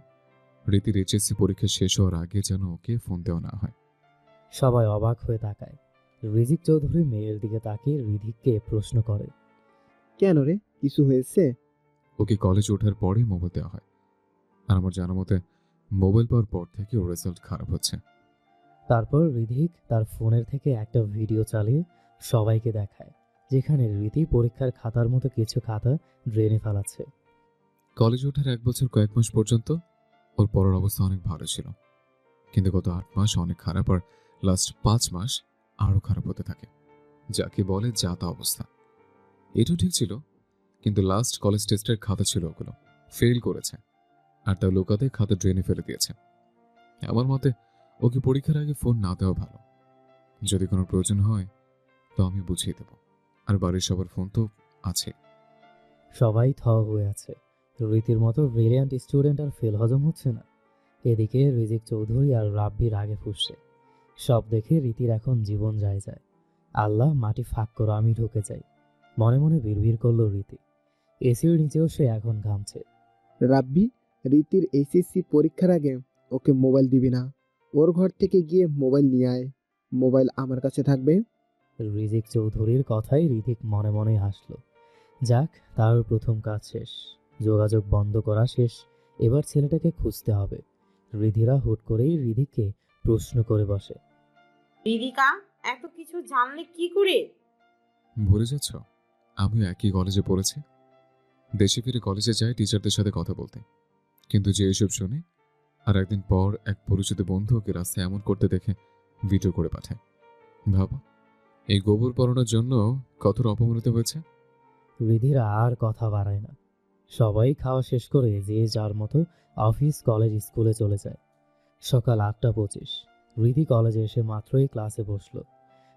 রীতির এইচএসসি পরীক্ষা শেষ হওয়ার আগে যেন ওকে ফোন দেওয়া না হয়। সবাই অবাক হয়ে তাকায়। রিজিক চৌধুরী মেয়ের দিকে তাকিয়ে ঋধিককে প্রশ্ন করে, কেন রে, কিছু হয়েছে? ওকে কলেজ ওঠার পরে মোবাইল দেওয়া হয়, আর আমার জানা মতে মোবাইল পাওয়ার পর থেকে ওর রেজাল্ট খারাপ হচ্ছে। তারপর ঋধিক তার ফোনের থেকে একটা ভিডিও চালিয়ে সবাইকে দেখায়, যেখানে রীতি পরীক্ষার খাতার মতো কিছু খাতা ড্রেনে ফেলাচ্ছে। কলেজ ওঠার 1 বছর কয়েক মাস পর্যন্ত ওর পড়ার অবস্থা অনেক ভালো ছিল, কিন্তু গত 8 মাস অনেক খারাপ, আর লাস্ট 5 মাস আরো খারাপ হতে থাকে, যাকে বলে যাতা অবস্থা। এটাও ঠিক ছিল, কিন্তু লাস্ট কলেজ টেস্টের খাতা ছিল ওগুলো, ফেল করেছে, আর তা লুকাতে খাতা ড্রেনে ফেলে দিয়েছে। আমার মতে ওকে পরীক্ষার আগে ফোন না দেওয়া ভালো। যদি কোনো প্রয়োজন হয় তো আমি বুঝিয়ে দেব, আর বাড়ির সবার ফোন তো আছে। সবাই থ হয়ে আছে। রীতির মতো ব্রিলিয়ান্ট স্টুডেন্ট আর ফেল হজম হচ্ছে না। এদিকে রিজিক চৌধুরী আর রাব্বির আগে ফুসছে। সব দেখে রীতির এখন জীবন যায় যায়। আল্লাহ, মাটি ফাঁক করো, আমি ঢুকে যাই, মনে মনে বিড়বিড় করলো রীতি। এসির নিচেও সে এখন ঘামছে। রাব্বি, রীতির এইচএসসি পরীক্ষার আগে ওকে মোবাইল দিবি না। ওর ঘর থেকে গিয়ে মোবাইল নিয়ে আয়, মোবাইল আমার কাছে থাকবে। রিজিক চৌধুরীর কথাই রিধিক মনে মনে হাসল। যাক, তার প্রথম কাজ শেষ, যোগাযোগ বন্ধ করা শেষ। এবার ছেলেটাকে খুঁজতে হবে। রিধিরা হুট করেই রিধিককে প্রশ্ন করে বসে, রিদিকা এত কিছু জানলে কি করে? ভুলে যাচ্ছ আমিও একই কলেজে পড়েছি। দেশে ফিরে কলেজে যাই টিচারদের সাথে কথা বলতে, কিন্তু যে এসব শুনে আর একদিন পর এক পরিচিত বন্ধু ওকে রাস্তায় এমন করতে দেখে ভিডিও করে পাঠায়। ভাবো, এই গোবর পড়ানোর জন্য কতটা অপমানিত হয়েছে। রিধিরা আর কথা বাড়ায় না। সবাই খাওয়া শেষ করে যে যার মতো অফিস, কলেজ, স্কুলে চলে যায়। সকাল 8:25। রিধি কলেজে এসে মাত্রই ক্লাসে বসলো।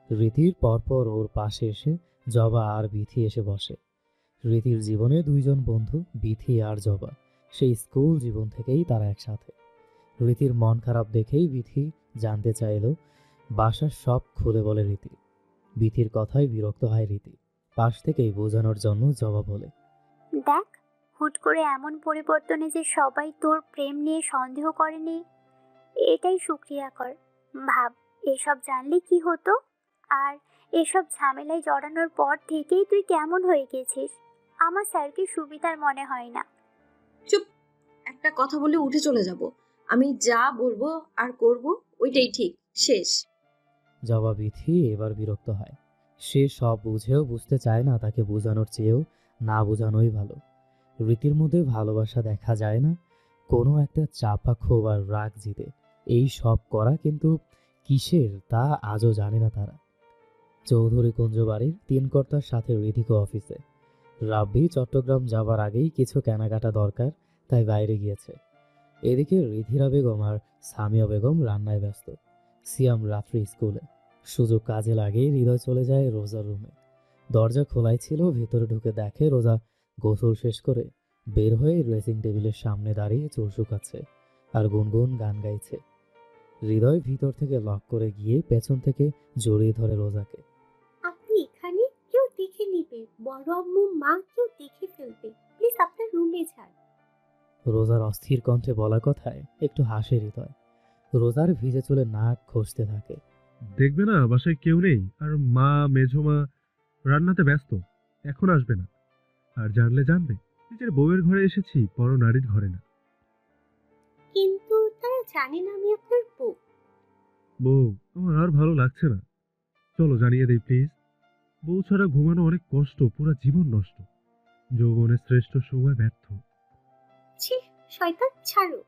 রীতির পরপর ওর পাশে এসে জবা আর বিথি এসে বসে। রীতির জীবনে 2 জন বন্ধু, বিথি আর জবা। সেই স্কুল জীবন থেকেই তারা একসাথে। রীতির মন খারাপ দেখেই বিথি জানতে চাইল, বাসার সব খুলে বলে রীতি। বিথির কথায় বিরক্ত হয় রীতি। পাশ থেকেই বোঝানোর জন্য জবা বলে, দেখ, হুট করে এমন পরিবর্তনে যে সবাই তোর প্রেম নিয়ে সন্দেহ করেনি, এটাই শুক্রিয়া কর। ভাব, এসব জানলে কি হতো? আর এসব ঝামেলায় জড়ানোর পর থেকেই তুই কেমন হয়ে গেছিস, আমার স্যারকে সুবিধার মনে হয় না। চুপ! একটা কথা বলে উঠে চলে যাব। আমি যা বলবো আর করব ওইটাই ঠিক, শেষ। জবা বিথি এবার বিরক্ত হয়। সে সব বুঝেও বুঝতে চায় না, তাকে বোঝানোর চেয়েও না বোঝানোই ভালো। রীতির মধ্যে ভালোবাসা দেখা যায় না, কোনো একটা চাপা ক্ষোভ আর রাগ জিতে এই সব করা, কিন্তু কিসের তা আজও জানে না তারা। চৌধুরী কুঞ্জ বাড়ির 3 কর্তার সাথে ঋধিক অফিসে। রাব্বি চট্টগ্রাম যাবার আগেই কিছু কেনাকাটা দরকার, তাই বাইরে গিয়েছে। এদিকে রিধিরা বেগম আর সামিয়া বেগম রান্নায় ব্যস্ত। সিয়াম রাত্রি স্কুলে। সুযোগ কাজে লাগিয়ে হৃদয় চলে যায় রোজার রুমে। দরজা খোলাই ছিল, ভেতরে ঢুকে দেখে রোজা গোসল শেষ করে বের হয়ে ড্রেসিং টেবিলের সামনে দাঁড়িয়ে চুল শুকাচ্ছে আর গুনগুন গান গাইছে। হৃদয় ভিতর থেকে লক করে গিয়ে পেছন থেকে জড়িয়ে ধরে রোজাকে। আপনি এখানে? কেউ দেখে নিবে, বড় আম্মু, মা কেউ দেখে ফেলবে। প্লিজ আপনার রুমে যান। রোজার অস্থির কণ্ঠে বলা কথায় একটু হাসে হৃদয়। রোজার ভিজে চুলে নাক খসতে থাকে। দেখবে না বাসায় কেউ নেই, আর মা মেঝো রান্নাতে ব্যস্ত, এখন আসবে না। আর জানলে জানবে, নিজের বউয়ের ঘরে এসেছি, বড় নারীর ঘরে না। কিন্তু তারা জানে না আমি আপনার বউ। বউ, আমার আর ভালো লাগছে না, চলো জানিয়ে দেই প্লিজ। বউ ছাড়া ঘুমানো অনেক কষ্ট, পুরা জীবন নষ্ট, যৌবনের শ্রেষ্ঠ সময় ব্যর্থ। ছি, শয়তান, ছাড়ো।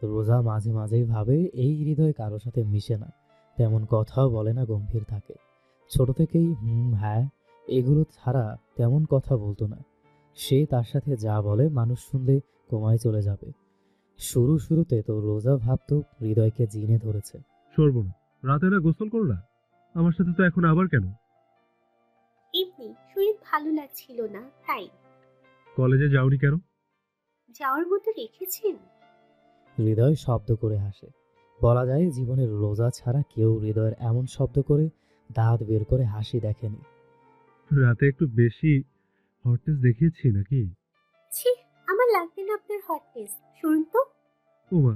রোজা মাঝে মাঝেই ভাবে এই হৃদয় কারো সাথে মিশে না, তেমন কথাও বলে না, গম্ভীর থাকে। ছোট থেকেই হ্যাঁ এগুলো ছাড়া তেমন কথা বলতো না। সে তার সাথে যা বলে মানুষ শুনলে কোমায় চলে যাবে। শুরুতে তো রোজা ভাবতো হৃদয়কে জিনে ধরেছে। সরব না, রাতে না গোসল করলা, আমার সাথে তো এখন আবার কেন? এমনি শরীর ভালো লাগছিল না, তাই। কলেজে যাওনি কেন? যাওয়ার মতো রেখেছেন? হৃদয় শব্দ করে হাসে। বলা যায় জীবনের রোজা ছাড়া কেউ হৃদয়ের এমন শব্দ করে দাঁত বের করে হাসি দেখেনি। রাতে একটু বেশি হটনেস দেখিয়েছি নাকি? ছি, আমার লাগবে না আপনার হটনেস। শুনুন তো। ওমা,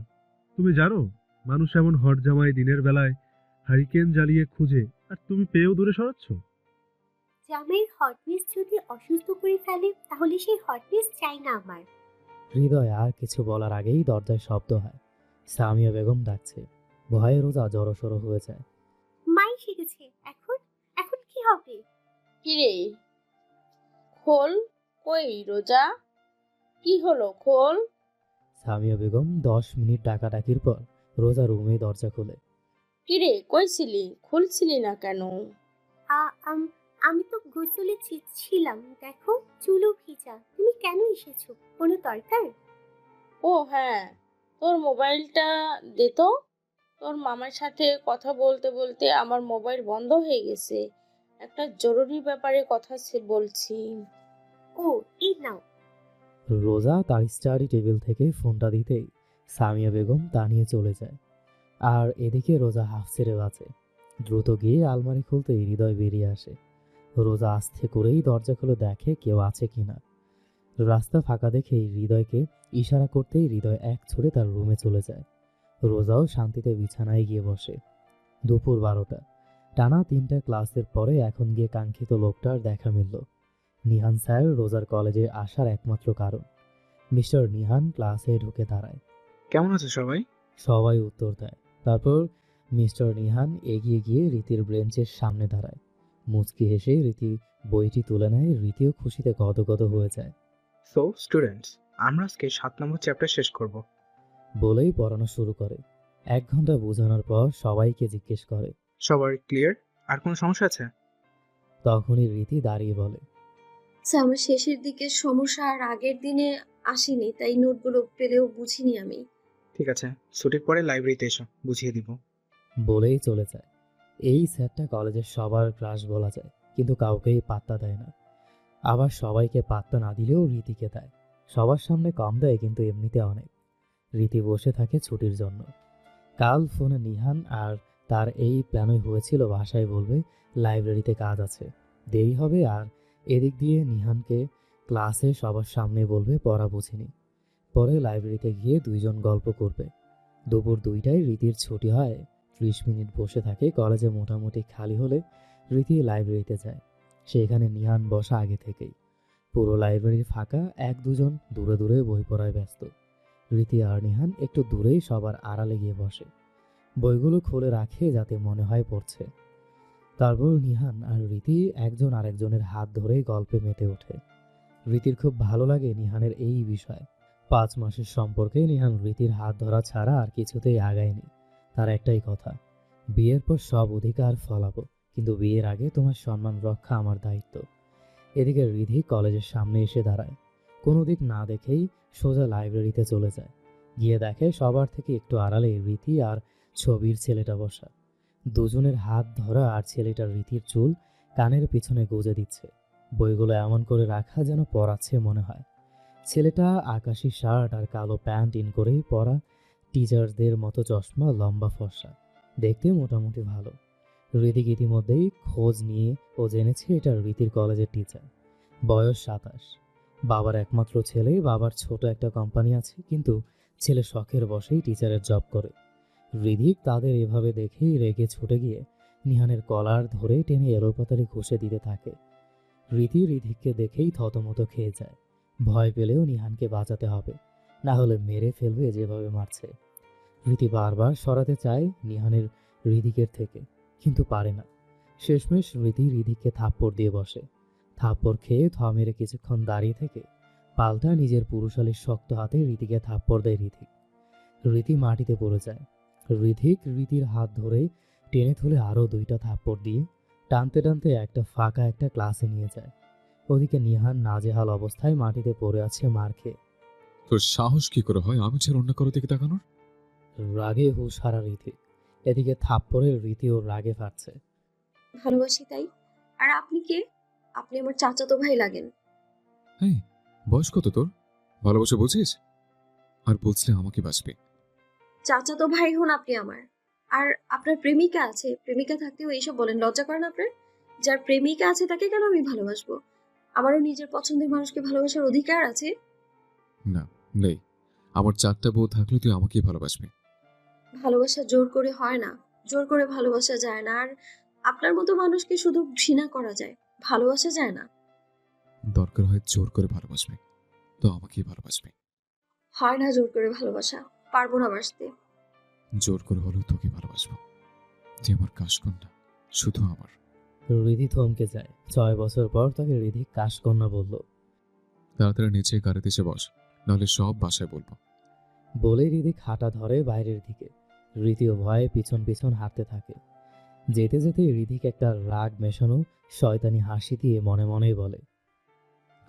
তুমি জানো মানুষ এমন হট জামাই দিনের বেলায় হারিকেন জ্বালিয়ে খুঁজে, আর তুমি পেয়েও দূরে সরাচ্ছ। জামাইয়ের হটনেস যদি অসুস্থ করে ফেলে, তাহলে সেই হটনেস চাই না আমার। হৃদয় আর কিছু বলার আগেই দরজায় শব্দ হয়। সামিয়া বেগম ডাকছে। ভয়ে রোজা জড়সড় হয়ে যায়। মাই শিখেছে। এখন এখন কি হবে? কিরে, খোল। কই রোজা, কি হলো, খোল। সামিয়া বেগম 10 মিনিট ডাকাডাকির পর রোজা রুমে দরজা খোলে। কিরে, কইছিলি, খুলছিলি না কেন? আমি তো গোসলে ছিলাম, দেখো চুলও ভিজা। তুমি কেন এসেছো? কোনো দরকার? ও হ্যাঁ, তোর মোবাইলটা দে তো। তোর মামার সাথে কথা বলতে বলতে আমার মোবাইল বন্ধ হয়ে গেছে। একটা জরুরি ব্যাপারে কথা বলছি। ও, এই নাও। রোজা তার স্টাডি টেবিল থেকে ফোনটা দিতেই সামিয়া বেগম তা নিয়ে চলে যায়। আর এদিকে রোজা হাফ ছেড়ে বাঁচে। দ্রুত গিয়ে আলমারি খুলতেই হৃদয় বেরিয়ে আসে। রোজা আস্তে করেই দরজা খুলে দেখে কেউ আছে কিনা। রাস্তা ফাঁকা দেখেই হৃদয়কে ইশারা করতেই হৃদয় এক ছুড়ে তার রুমে চলে যায়। রোজাও শান্তিতে বিছানায় গিয়ে বসে। দুপুর 12টা, টানা 3টা ক্লাসের পরে এখন গিয়ে কাঙ্ক্ষিত লোকটার দেখা মিলল। নিহান স্যার রোজার কলেজে আসার একমাত্র কারণ। মিস্টার নিহান ক্লাসে ঢুকে দাঁড়ায়। কেমন আছো সবাই? সবাই উত্তর দেয়। তারপর মিস্টার নিহান এগিয়ে গিয়ে রীতির বেঞ্চের সামনে দাঁড়ায়। মুচকি হেসে রীতি বইটি তুলে নেয়। রীতিও খুশিতে গদগদ হয়ে যায়। সো স্টুডেন্টস, আমরা আজকে 7 নম্বর চ্যাপ্টার শেষ করব। বলেই পড়ানো শুরু করে। 1 ঘন্টা বোঝানোর পর সবাইকে জিজ্ঞেস করে, সবার ক্লিয়ার? আর কোনো সমস্যা আছে? তখনই রীতি দাঁড়িয়ে বলে, আমার শেষের দিকে সমস্যা, আর আগের দিনে আসেনি, তাই নোটগুলো পেলেও বুঝিনি আমি। ঠিক আছে, ছুটির পরে লাইব্রেরিতে এসো, বুঝিয়ে দিব। বলেই চলে যায়। এই স্যারটা কলেজের সবার ক্রাশ বলা যায়, কিন্তু কাউকেই পাত্তা দেয় না। আবার সবাইকে পাত্তা না দিলেও রীতিকে দেয়। সবার সামনে কম দেয়, কিন্তু এমনিতে অনেক। রীতি বসে থাকে ছুটির জন্য। কাল ফোনে নিহান আর তার এই প্ল্যানই হয়েছিল বাসায় বলবে লাইব্রেরিতে কাজ আছে, দেরি হবে, আর এদিক দিয়ে নিহানকে ক্লাসে সবার সামনে বলবে পড়া বুঝিনি। পরে লাইব্রেরিতে গিয়ে দুইজন গল্প করবে। দুপুর 2টায় রীতির ছুটি হয়। 30 মিনিট বসে থাকে। কলেজে মোটামুটি খালি হলে রীতি লাইব্রেরিতে যায়। সেখানে নিহান বসা আগে থেকেই। পুরো লাইব্রেরি ফাঁকা, 1-2জন দূরে দূরে বই পড়ায় ব্যস্ত। রীতি আর নিহান একটু দূরেই সবার আড়ালে গিয়ে বসে। বইগুলো খুলে রাখে যাতে মনে হয় পড়ছে। তারপর নিহান আর রীতি একজন আরেকজনের হাত ধরে গল্পে মেতে ওঠে। রীতির খুব ভালো লাগে নিহানের এই বিষয়। 5 মাসের সম্পর্কে নিহান রীতির হাত ধরা ছাড়া আর কিছুতেই আগায়নি। তার একটাই কথা, বিয়ের পর সব অধিকার ফলাবো, কিন্তু বিয়ের আগে তোমার সম্মান রক্ষা আমার দায়িত্ব। এদিকে রিধি কলেজের সামনে এসে দাঁড়ায়। কোনো দিক না দেখেই সোজা লাইব্রেরিতে চলে যায়। গিয়ে দেখে সবার থেকে একটু আড়ালে রীতি আর ছবির ছেলেটা বসা। দুজনের হাত ধরা, আর ছেলেটা রীতির চুল কানের পিছনে গুজে দিচ্ছে। বইগুলো এমন করে রাখা যেন পড়াচ্ছে মনে হয়। ছেলেটা আকাশি শার্ট আর কালো প্যান্ট ইন করে পরা, টিচারদের মতো চশমা, লম্বা ফর্সা, দেখতে মোটামুটি ভালো। ঋতিক ইতিমধ্যেই খোঁজ নিয়ে ও জেনেছে এটা রীতির কলেজের টিচার। বয়স 27, বাবার একমাত্র ছেলে। বাবার ছোট একটা কোম্পানি আছে, কিন্তু ছেলে শখের বশেই টিচারের জব করে। ঋতিক তাদের এভাবে দেখেই রেগে ছুটে গিয়ে নিহানের কলার ধরে টেনে এলোপাতাড়ি ঘষে দিতে থাকে। ঋতিককে দেখেই থতমত খেয়ে যায়। ভয় পেলেও নিহানকে বাঁচাতে হবে, না হলে মেরে ফেলবে যেভাবে মারছে। রীতি বারবার সরাতে চায় নিহানের ঋতিকের থেকে, কিন্তু পারে না। শেষমেশ ঋতিককে থাপ্পড় দিয়ে বসে। থাপ্পড় খেয়ে থ মেরে কিছুক্ষণ দাঁড়িয়ে থেকে পাল্টা নিজের পুরুষালীর শক্ত হাতে রীতিকে থাপ্পড় দেয় রীতি মাটিতে পড়ে যায়। রীতির হাত ধরে টেনে তুলে আরও 2টা থাপ্পড় দিয়ে টানতে টানতে একটা ফাঁকা একটা ক্লাসে নিয়ে যায়। ওদিকে নিহান নাজেহাল অবস্থায় মাটিতে পড়ে আছে মার খেয়ে। তোর সাহস কি করে হয় আমি ছেড়ে অন্য কারো দিকে তাকানোর? রাগে হুঁশ হারা রীতি। এদিকে থাপ্পড়ে রীতি ওর রাগে ফাটছে। ভালোবাসি তাই। আর আপনি কে? আপনি আমার চাচাতো ভাই লাগেন। এই বয়স কত তোর? ভালোবাসা বুঝিস? আর বুঝলে আমাকে বাসবে। চাচাতো ভাই হন আপনি আমার। আর আপনার প্রেমিকা আছে, প্রেমিকা থাকতেও এইসব বলেন, লজ্জা করেন আপনার? যার প্রেমিকা আছে তাকে কেন আমি ভালোবাসবো? আমারও নিজের পছন্দের মানুষকে ভালোবাসার অধিকার আছে। না, নেই। আমার 4টা বউ থাকলে তুই আমাকেই ভালোবাসবি। ভালোবাসা জোর করে হয় না, জোর করে ভালোবাসা যায় না। আর আপনার মতো মানুষকে শুধু ঘৃণা করা যায়, ভালোবাসা যায় না। দরকার হয় জোর করে ভালোবাসবি, তো আমাকেই ভালোবাসবি। হয় না জোর করে ভালোবাসা, পারবো না বাসতে। জোর করে হলেও তোকে ভালোবাসবো, যে আমার কাশকন্যা, শুধু আমার। রিধি থমকে যায়। 6 বছর পর তাকে রিধি কাশকন্যা বলল। তাড়াতাড়ি নিচে গাড়িতে এসে বস, নাহলে সব বাসায় বলবো। বলে রিধি খাটা ধরে বাইরের দিকে। রীতিও ভয়ে পিছন পিছন হাঁটতে থাকে। যেতে যেতে রিধিকে একটা রাগ মেশানো শয়তানি হাসি দিয়ে মনে মনেই বলে,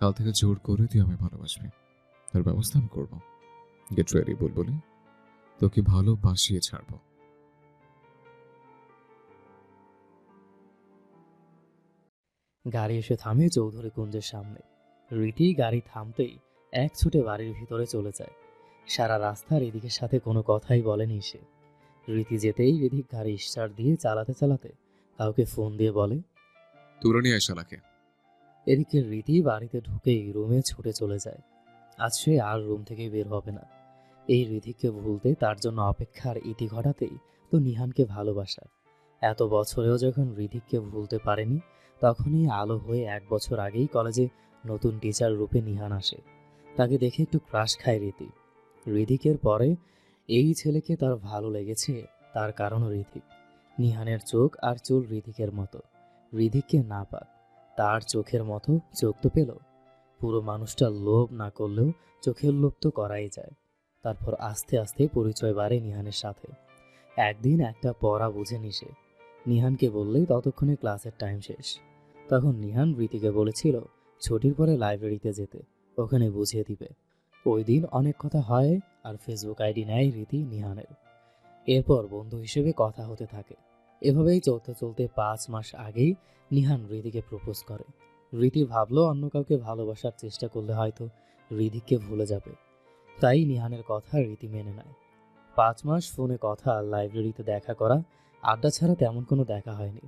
কাল থেকে জোর করে তুই আমি ভালোবাসবি, তার ব্যবস্থা আমি করবো। গেট রেডি বলবলি, তোকে ভালোবাসিয়ে ছাড়বো। গাড়ি এসে থামে চৌধুরী কুঞ্জের সামনে। রীতি গাড়ি থামতেই এক ছুটে বাড়ির ভিতরে চলে যায়। সারা রাস্তা রিধিকের সাথে কোনো কথাই বলেনি সে। রীতি যেতেই রিধিক গাড়ি স্টার্ট দিয়ে চালাতে চালাতে কাউকে ফোন দিয়ে বলে, তুলে নিয়ে শালাকে। এদিকে রীতি বাড়িতে ঢুকেই রুমে ছুটে চলে যায়। আজ সে আর রুম থেকে বের হবে না। এই রিধিককে ভুলতে তার জন্য অপেক্ষার ইতি ঘটাতেই তো নিহানকে ভালোবাসা। এত বছরেও যখন রিধিককে ভুলতে পারেনি, তখনই আলো হয়ে 1 বছর আগেই কলেজে নতুন টিচার রূপে নিহান আসে। তাকে দেখে একটু ক্রাশ খায় রীতি। রিধিকের পরে এই ছেলেকে তার ভালো লেগেছে, তার কারণ রিধিক। নিহানের চোখ আর চুল রিধিকের মতো। রিধিককে না পাক, তার চোখের মতো চোখ তো পেল। পুরো মানুষটা লোভ না করলেও চোখের লোভ তো করাই যায়। তারপর আস্তে আস্তে পরিচয় বাড়ে নিহানের সাথে। একদিন একটা পড়া বুঝে নিসে নিহানকে বললেই ততক্ষণে ক্লাসের টাইম শেষ। তখন নিহান রীতিকে বলেছিল ছুটির পরে লাইব্রেরিতে যেতে, ওখানে বুঝিয়ে দিবে। ওই দিন অনেক কথা হয় আর ফেসবুক আইডি নেয় রীতি নিহানের। এরপর বন্ধু হিসেবে কথা হতে থাকে। এভাবেই চলতে চলতে 5 মাস আগেই নিহান রীতিকে প্রপোজ করে। রীতি ভাবলো অন্য কাউকে ভালোবাসার চেষ্টা করলে হয়তো রিধিককে ভুলে যাবে, তাই নিহানের কথা রীতি মেনে নেয়। 5 মাস ফোনে কথা, লাইব্রেরিতে দেখা করা, আড্ডা ছাড়া তেমন কোনো দেখা হয়নি।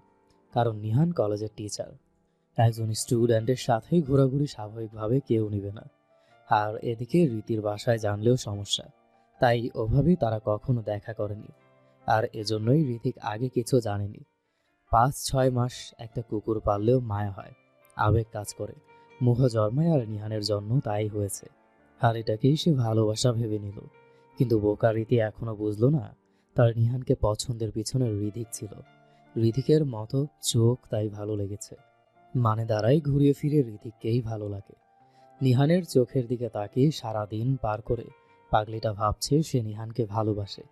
কারণ নিহান কলেজের টিচার, একজন স্টুডেন্টের সাথে ঘোরাঘুরি স্বাভাবিকভাবে কেউ নেবে না। আর এদিকে রীতির বাসায় জানলেও সমস্যা, তাই ওভাবে তারা কখনো দেখা করেনি। আর এজন্যই ঋতিক আগে কিছু জানেনি। 5-6 মাস একটা কুকুর পাললেও মায়া হয়, আবেগ কাজ করে, মোহ জন্মায়। আর নিহানের জন্য তাই হয়েছে। আর এটাকেই সে ভালোবাসা ভেবে নিল। কিন্তু বোকা রীতি এখনো বুঝলো না তার নিহানকে পছন্দের পিছনে ঋধিক ছিল। ঋধিকের মতো চোখ, তাই ভালো লেগেছে। মানে দাঁড়াই ঘুরিয়ে ফিরে ঋধিককেই ভালো লাগে। নিহানের চোখের দিকে তাকিয়ে সারাদিন পার করে পাগলিটা ভাবছে সে নিহানকে ভালোবাসে।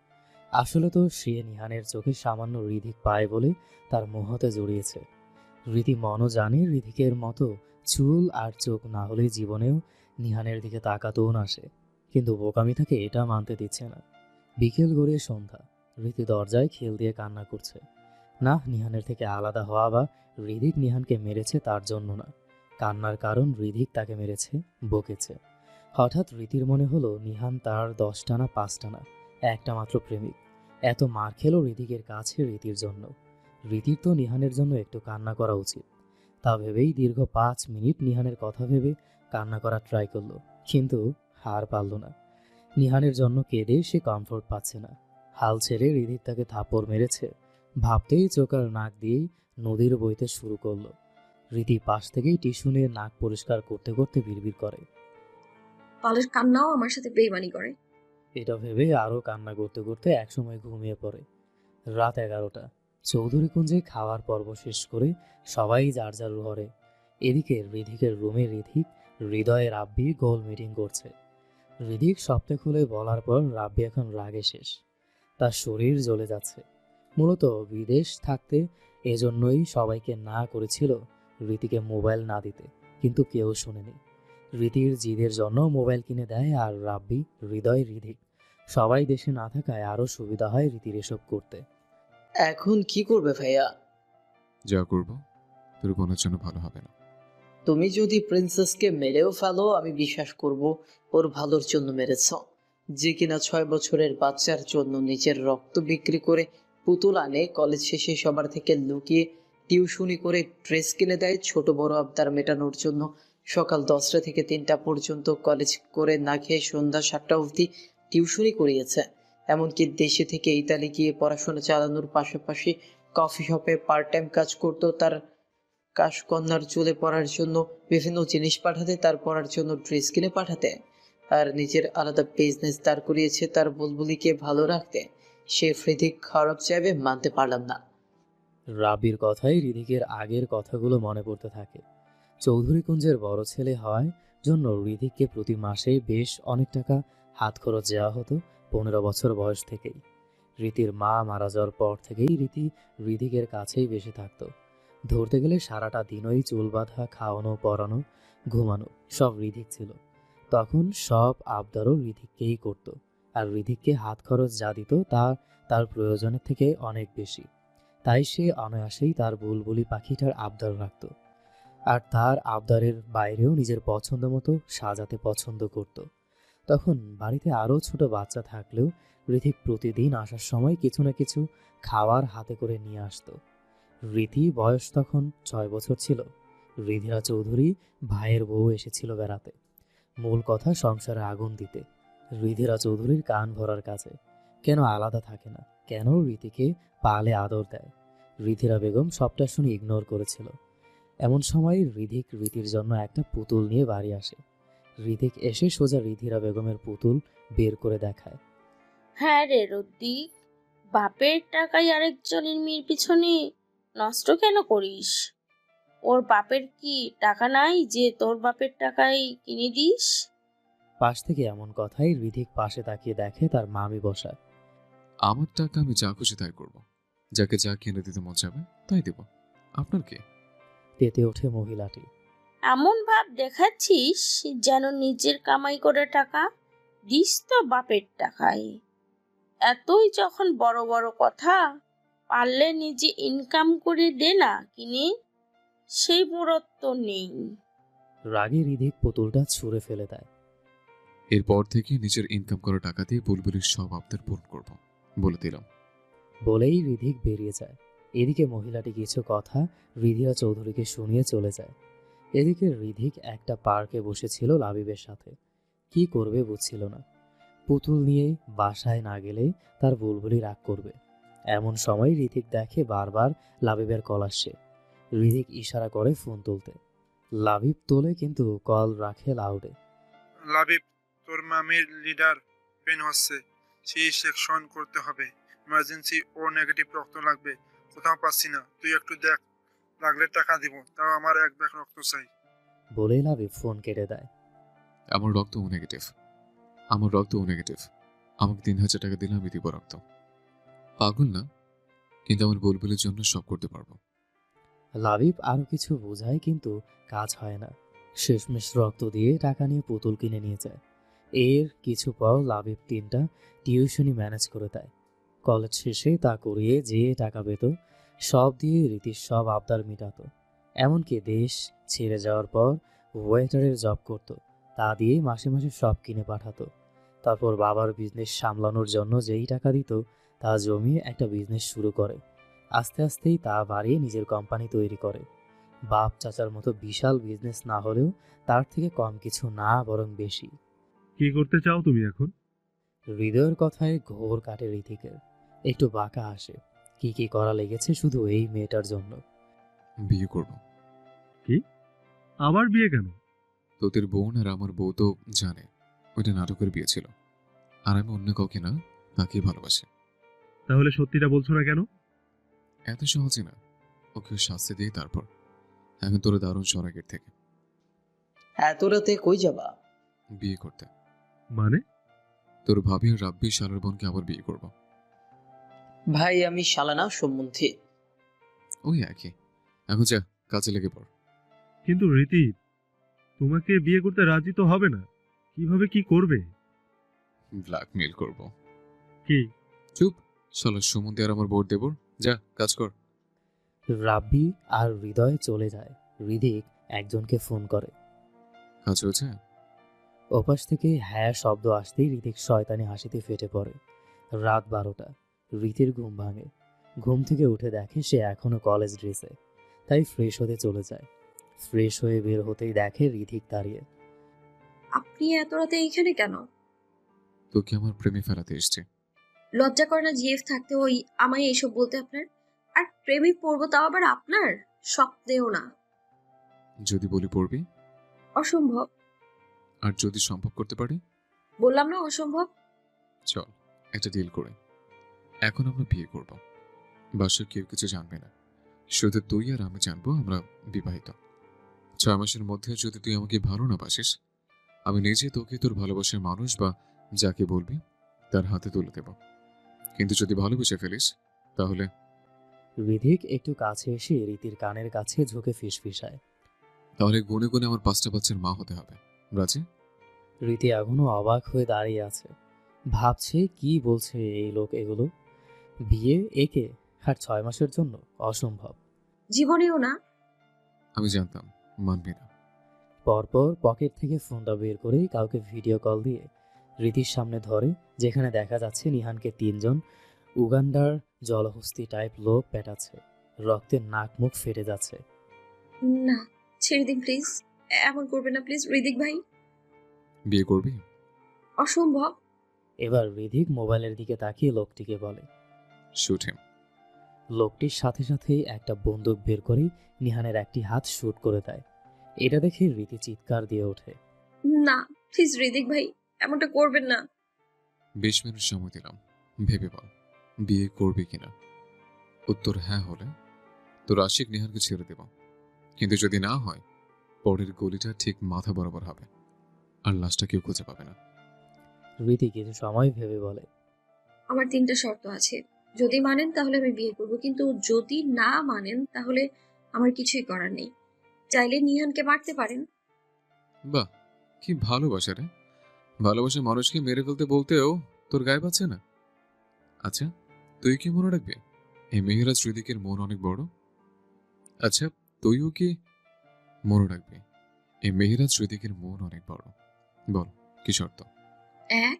আসলে তো সে নিহানের চোখে সামান্য ঋধিক পায় বলে তার মোহতে জড়িয়েছে। রীতি মনও জানে ঋধিকের মতো চুল আর চোখ না হলে জীবনেও নিহানের দিকে তাকাতেও না সে, কিন্তু বোকামি তাকে এটা মানতে দিচ্ছে না। বিকেল গড়িয়ে সন্ধ্যা। রীতি দরজায় খেল দিয়ে কান্না করছে। না, নিহানের থেকে আলাদা হওয়া বা ঋধিক নিহানকে মেরেছে তার জন্য না। কান্নার কারণ ঋধিক তাকে মেরেছে, বকেছে। হঠাৎ রীতির মনে হলো নিহান তার 10টা না 5টা না, একটা মাত্র প্রেমিক। এত মার খেলো ঋতিকের কাছে রীতির জন্য। রীতির তো নিহানের জন্য একটু কান্না করা উচিত। তা ভেবেই দীর্ঘ 5 মিনিট নিহানের কথা ভেবে কান্না করার ট্রাই করলো, কিন্তু হার পারল না। নিহানের জন্য কেঁদে সে কমফোর্ট পাচ্ছে না। হাল ছেড়ে রিধিক তাকে থাপ্পড় মেরেছে ভাবতেই চোখ আর নাক দিয়েই নদীর বইতে শুরু করলো। রীতি পাশ থেকেই টিস্যু নিয়ে নাক পরিষ্কার করতে করতে বিড়বিড় করে, পালের কান্নাও আমার সাথে বেইমানি করে। এটা ভেবে আরও কান্না করতে করতে একসময় ঘুমিয়ে পড়ে। রাত 11টা। চৌধুরীকুঞ্জে খাওয়ার পর্ব শেষ করে সবাই যার যার ঘরে। এদিকে রিধিকের রুমে হৃদয়ে রাব্বি গোল মিটিং করছে। রিধিক সপ্তাহ খুলে বলার পর রাব্বি এখন রাগে শেষ, তার শরীর জ্বলে যাচ্ছে। মূলত বিদেশ থাকতে এজন্যই সবাইকে না করেছিল রীতিকে মোবাইল না দিতে, কিন্তু কেউ শোনেনি। রীতির জিদের জন্য মোবাইল কিনে দেয় আর রাব্বি রিধিক। সবাই দেশে না থাকায় আরও সুবিধা হয় রীতির এসব করতে। এখন কি করবে ভাইয়া? যা করবো তোর বোনের জন্য ভালো হবে না। তুমি যদি প্রিন্সেসকে মেরেও ফেলো আমি বিশ্বাস করব ওর ভালোর জন্য মেরেছ। যে কিনা 6 বছরের বাচ্চার জন্য নিজের রক্ত বিক্রি করে পুতুল আনে, কলেজ শেষে সবার থেকে লুকিয়ে টিউশনি করে ড্রেস কিনে দেয় ছোট বড় আবদার মেটানোর জন্য। সকাল 10টা থেকে 3টা পর্যন্ত কলেজ করে না খেয়ে সন্ধ্যা 7টা অবধি টিউশনি করিয়েছে। এমনকি দেশে থেকে ইতালি গিয়ে পড়াশোনা চালানোর পাশাপাশি কফি শপে পার্ট টাইম কাজ করতো। তার কাশকন্যার চুলে পরার জন্য বিভিন্ন জিনিস পাঠাতে, তার পরার জন্য ড্রেস কিনে পাঠাতে। আর নিজের আলাদা বিজনেস দাঁড় করিয়েছে তার বুলবুলিকে ভালো রাখতে। সে হৃদিক খারাপ চাইবে মানতে পারলাম না। রাব্বির কথাই রিধিকের আগের কথাগুলো মনে পড়তে থাকে। চৌধুরীকুঞ্জের বড় ছেলে হওয়ার জন্য রিধিককে প্রতি মাসে বেশ অনেক টাকা হাত খরচ দেওয়া হতো 15 বছর বয়স থেকেই। রীতির মা মারা যাওয়ার পর থেকেই রিধিকের কাছেই বেশি থাকতো। ধরতে গেলে সারাটা দিনই চুল বাঁধা, খাওয়ানো, পরানো, ঘুমানো সব রিধিক ছিল। তখন সব আবদারও রিধিককেই করত, আর রিধিককে হাত খরচ যা দিত তার প্রয়োজনের থেকে অনেক বেশি। তাই সে অনায়াসেই তার বুলবুলি পাখিটার আবদার রাখত, আর তার আবদারের বাইরেও নিজের পছন্দ মতো সাজাতে পছন্দ করত। তখন বাড়িতে আরও ছোট বাচ্চা থাকলেও রিধিক প্রতিদিন আসার সময় কিছু না কিছু খাওয়ার হাতে করে নিয়ে আসতো। রীতি বয়স তখন 6 বছর ছিল। রিধিরা চৌধুরী ভাইয়ের বউ এসেছিল বেড়াতে, মূল কথা সংসারে আগুন দিতে। রিধিরা চৌধুরীর কান ভরার কাছে কেন আলাদা থাকে না, কেন রীতিকে পালে আদর দেয়। রিধিরা বেগম সবটা শুনে ইগনোর করেছিল। এমন সময় রীতির জন্য একটা পুতুল নিয়ে বাড়ি আসে। রিধিক এসে সোজা রিধিরা বেগমের পুতুল বের করে দেখায়। হ্যাঁ রে রদ্দিক, বাপের টাকায় আরেকজনের মেয়ের পিছনে নষ্ট কেন করিস? ওর বাপের কি টাকা নাই যে তোর বাপের টাকায় কিনে দিস? পাশ থেকে এমন কথাই রিধিক পাশে তাকিয়ে দেখে তার মামি বসা। আমার টাকা আমি যা খুশি তাই করবো, যাকে যা কিনে দিতে মন যাবে তাই দেব, আপনার কি? তেতে ওঠে মহিলাটি। এমন ভাব দেখাচ্ছিস যেন নিজের কামাই করে টাকা দিস তো বাপের টাকায়। এতই যখন বড় বড় কথা, পারলে নিজে ইনকাম করে দে না কিনে, সেই মুরত নেই। রাগে রিধিক পুতুলটা ছুঁড়ে ফেলে দেয়। এরপর থেকে নিজের ইনকাম করা টাকা দিয়ে বুলবুলির সব আবদার পূরণ করবো, বলে দিলাম। বলেই রিধিক বেরিয়ে যায়। এদিকে মহিলাটি কিছু কথা রিধিরা চৌধুরীকে শুনিয়ে চলে যায়। এদিকে রিধিক একটা পার্কে বসেছিল লাবিবের সাথে। কি করবে বুঝছিল না। পুতুল নিয়ে বাসায় না গেলে তার বুলবুলি রাগ করবে। এমন সময় রিধিক দেখে বারবার লাবিবের কল আসছে। রিধিক ইশারা করে ফোন তুলতে। লাবিব তোলে, কিন্তু কল রাখে লাউডে। লাবিব, তোর মামির লিডার পেন হচ্ছে, সি সেকশন করতে হবে, ইমার্জেন্সি ও নেগেটিভ রক্ত লাগবে, কোথাও পাচ্ছি না, তুই একটু দেখ, লাগলে টাকা দিব, তাও আমার 1 ব্যাগ রক্ত চাই। বলে লাবিব ফোন কেটে দেয়। আমার রক্ত ও নেগেটিভ, আমাকে 3000 টাকা দিলে আমি দিব রক্ত। পাগল না, কিন্তু আমার বুলবুলের জন্য সব করতে পারবো। লাবিব আরো কিছু বোঝায়, কিন্তু কাজ হয় না। শেষমেশ রক্ত দিয়ে টাকা নিয়ে পুতুল কিনে নিয়ে যায়। এর কিছু পর লাবিব 3টা টিউশনি ম্যানেজ করে দেয়। কলেজ শেষে তা করিয়ে যে টাকা পেত সব দিয়ে রীতির সব আবদার মেটাতো। এমনকি দেশ ছেড়ে যাওয়ার পর ওয়েটারের জব করত, তা দিয়েই মাসে মাসে সব কিনে পাঠাতো। তারপর বাবার বিজনেস সামলানোর জন্য যেই টাকা দিত তা জমিয়ে একটা বিজনেস শুরু করে। আস্তে আস্তেই তা বাড়িয়ে নিজের কোম্পানি তৈরি করে। বাপ চাচার মতো বিশাল বিজনেস না হলেও তার থেকে কম কিছু না, বরং বেশি। কি করতে চাও তুমি এখন? হৃদয়ের কথায় ঘোর কাটে ঋতিকের। একটু বাঁকা আসে। কি করা লেগেছে শুধু এই মেয়েটার জন্য। বিয়ে করব। কি? আবার বিয়ে কেন? তোদের বোন আর আমার বউ তো জানে ওইটা নাটকের বিয়ে ছিল, আর আমি অন্য কাউকে না, তাকেই ভালোবাসি। তাহলে সত্যিটা বলছো না কেন? এত সহজে না, ওকে শাস্তি দিয়ে তারপর। এখন তোরা দারুণ সরাগের থেকে এত রাতে কই যাবা? বিয়ে করতে। মানে? তোর ভাবি আর রাব্বি শালার বোনকে আবার বিয়ে করব। ভাই আমি শালানা সম্বন্ধে। ওই একই। এখন যা, কাজে লেগে পড়। কিন্তু রীতি, তোমাকে বিয়ে করতে রাজি তো হবে না। কিভাবে কি করবে? ব্ল্যাকমেল করব। কি? চুপ, শালার সম্বন্ধে আর আমার বোর দেবর। যা কাজ কর। রাব্বি আর হৃদয় চলে যায়। হৃদিক একজনকে ফোন করে। কাজ হয়েছে? ওপাশ থেকে হ্যাঁ শব্দ আসতেই হৃদিক শয়তানি হাসিতে ফেটে পড়ে। রাত 12টা। রীতির ঘুম ভাঙে। ঘুম থেকে উঠে দেখে সে এখনো কলেজ ড্রেসে, তাই ফ্রেশ হতে চলে যায়। ফ্রেশ হয়ে বের হতেই দেখে ঋতিক দাঁড়িয়ে। আপনি এত রাতে এইখানে কেন? তোকে আমার প্রেমে ফেলাতে এসছে। লজ্জা করে না জিএফ থাকতে ওই আমায় এসব বলতে আপনার? আর প্রেমে পড়বো তাও আবার আপনার? স্বপ্নেও না। যদি বলি পড়বি? অসম্ভব। আর যদি সম্ভব করতে পারি? বললাম না অসম্ভব। চল একটা ডিল করে। এখন আমরা বিয়ে করব। বাসার কেউ কিছু জানবে না, শুধু তুই আর আমি জানবো আমরা বিবাহিত। 6 মাসের মধ্যে যদি তুই আমাকে ভালো না বাসিস, আমি নিজে তোকে তোর ভালোবাসার মানুষ বা যাকে বলবি তার হাতে তুলে দেব। কিন্তু যদি ভালোবেসে ফেলিস তাহলে? ঋতিক একটু কাছে এসে রীতির কানের কাছে ঝুঁকে ফিসফিসায়। তাহলে গুনে গুনে আমার 5টা বাচ্চার মা হতে হবে। রাজি? রীতি এখনো অবাক হয়ে দাঁড়িয়ে আছে। ভাবছে কি বলছে এই লোক এগুলো। বিয়ে একে আর 6 মাসের জন্য? অসম্ভব। জীবনেও না। আমি জানতাম মানবি না। পরপর পকেট থেকে ফোনটা বের করে কাউকে ভিডিও কল দিয়ে রীতির সামনে ধরে, যেখানে দেখা যাচ্ছে নিহানকে 3 জন উগান্ডার জলহস্তি টাইপ লোক পেটাচ্ছে। রক্তের নাক মুখ ফেটে যাচ্ছে। না, ছেড়ে দিন প্লিজ। এমন করবেন না প্লিজ ঋদিক ভাই। বিয়ে করবি? অসম্ভব। এবার ঋদিক মোবাইলের দিকে তাকিয়ে লোকটিকে বলে, শুট হিম। লোকটির সাথে সাথেই একটা বন্দুক বের করে নিহানের একটি হাত শুট করে দেয়। এটা দেখে রীতি চিৎকার দিয়ে ওঠে। না প্লিজ ঋদিক ভাই, এমনটা করবেন না। 20 মিনিট সময় দিলাম, ভেবে বল বিয়ে করবি কিনা। উত্তর হ্যাঁ হলে তোর আশিক নিহানকে ছেড়ে দেব, কিন্তু যদি না হয় পরের গলিটা ঠিক মাথা বরাবর হবে, আর লাশটা কেউ খুঁজে পাবে না। রীতি কিছু সময় ভেবে বলে, আমার 3টা শর্ত আছে। যদি মানেন তাহলে আমি বিয়ে করব, কিন্তু যদি না মানেন তাহলে আমার কিছুই করার নেই। চাইলে নিহানকে মারতে পারেন। বাহ, কি ভালোবাসা রে। ভালোবাসা মানুষকে মেরে ফেলতে বলতেও তোর গায়ে পাচ্ছে না। আচ্ছা তুই কি মনে রাখবি এই মেহেরাজ হৃদিকের মন অনেক বড়? আচ্ছা তুইও কি মনে রাখবি এই মেহেরাজ হৃদিকের মন অনেক বড়? বল কি শর্ত? 1,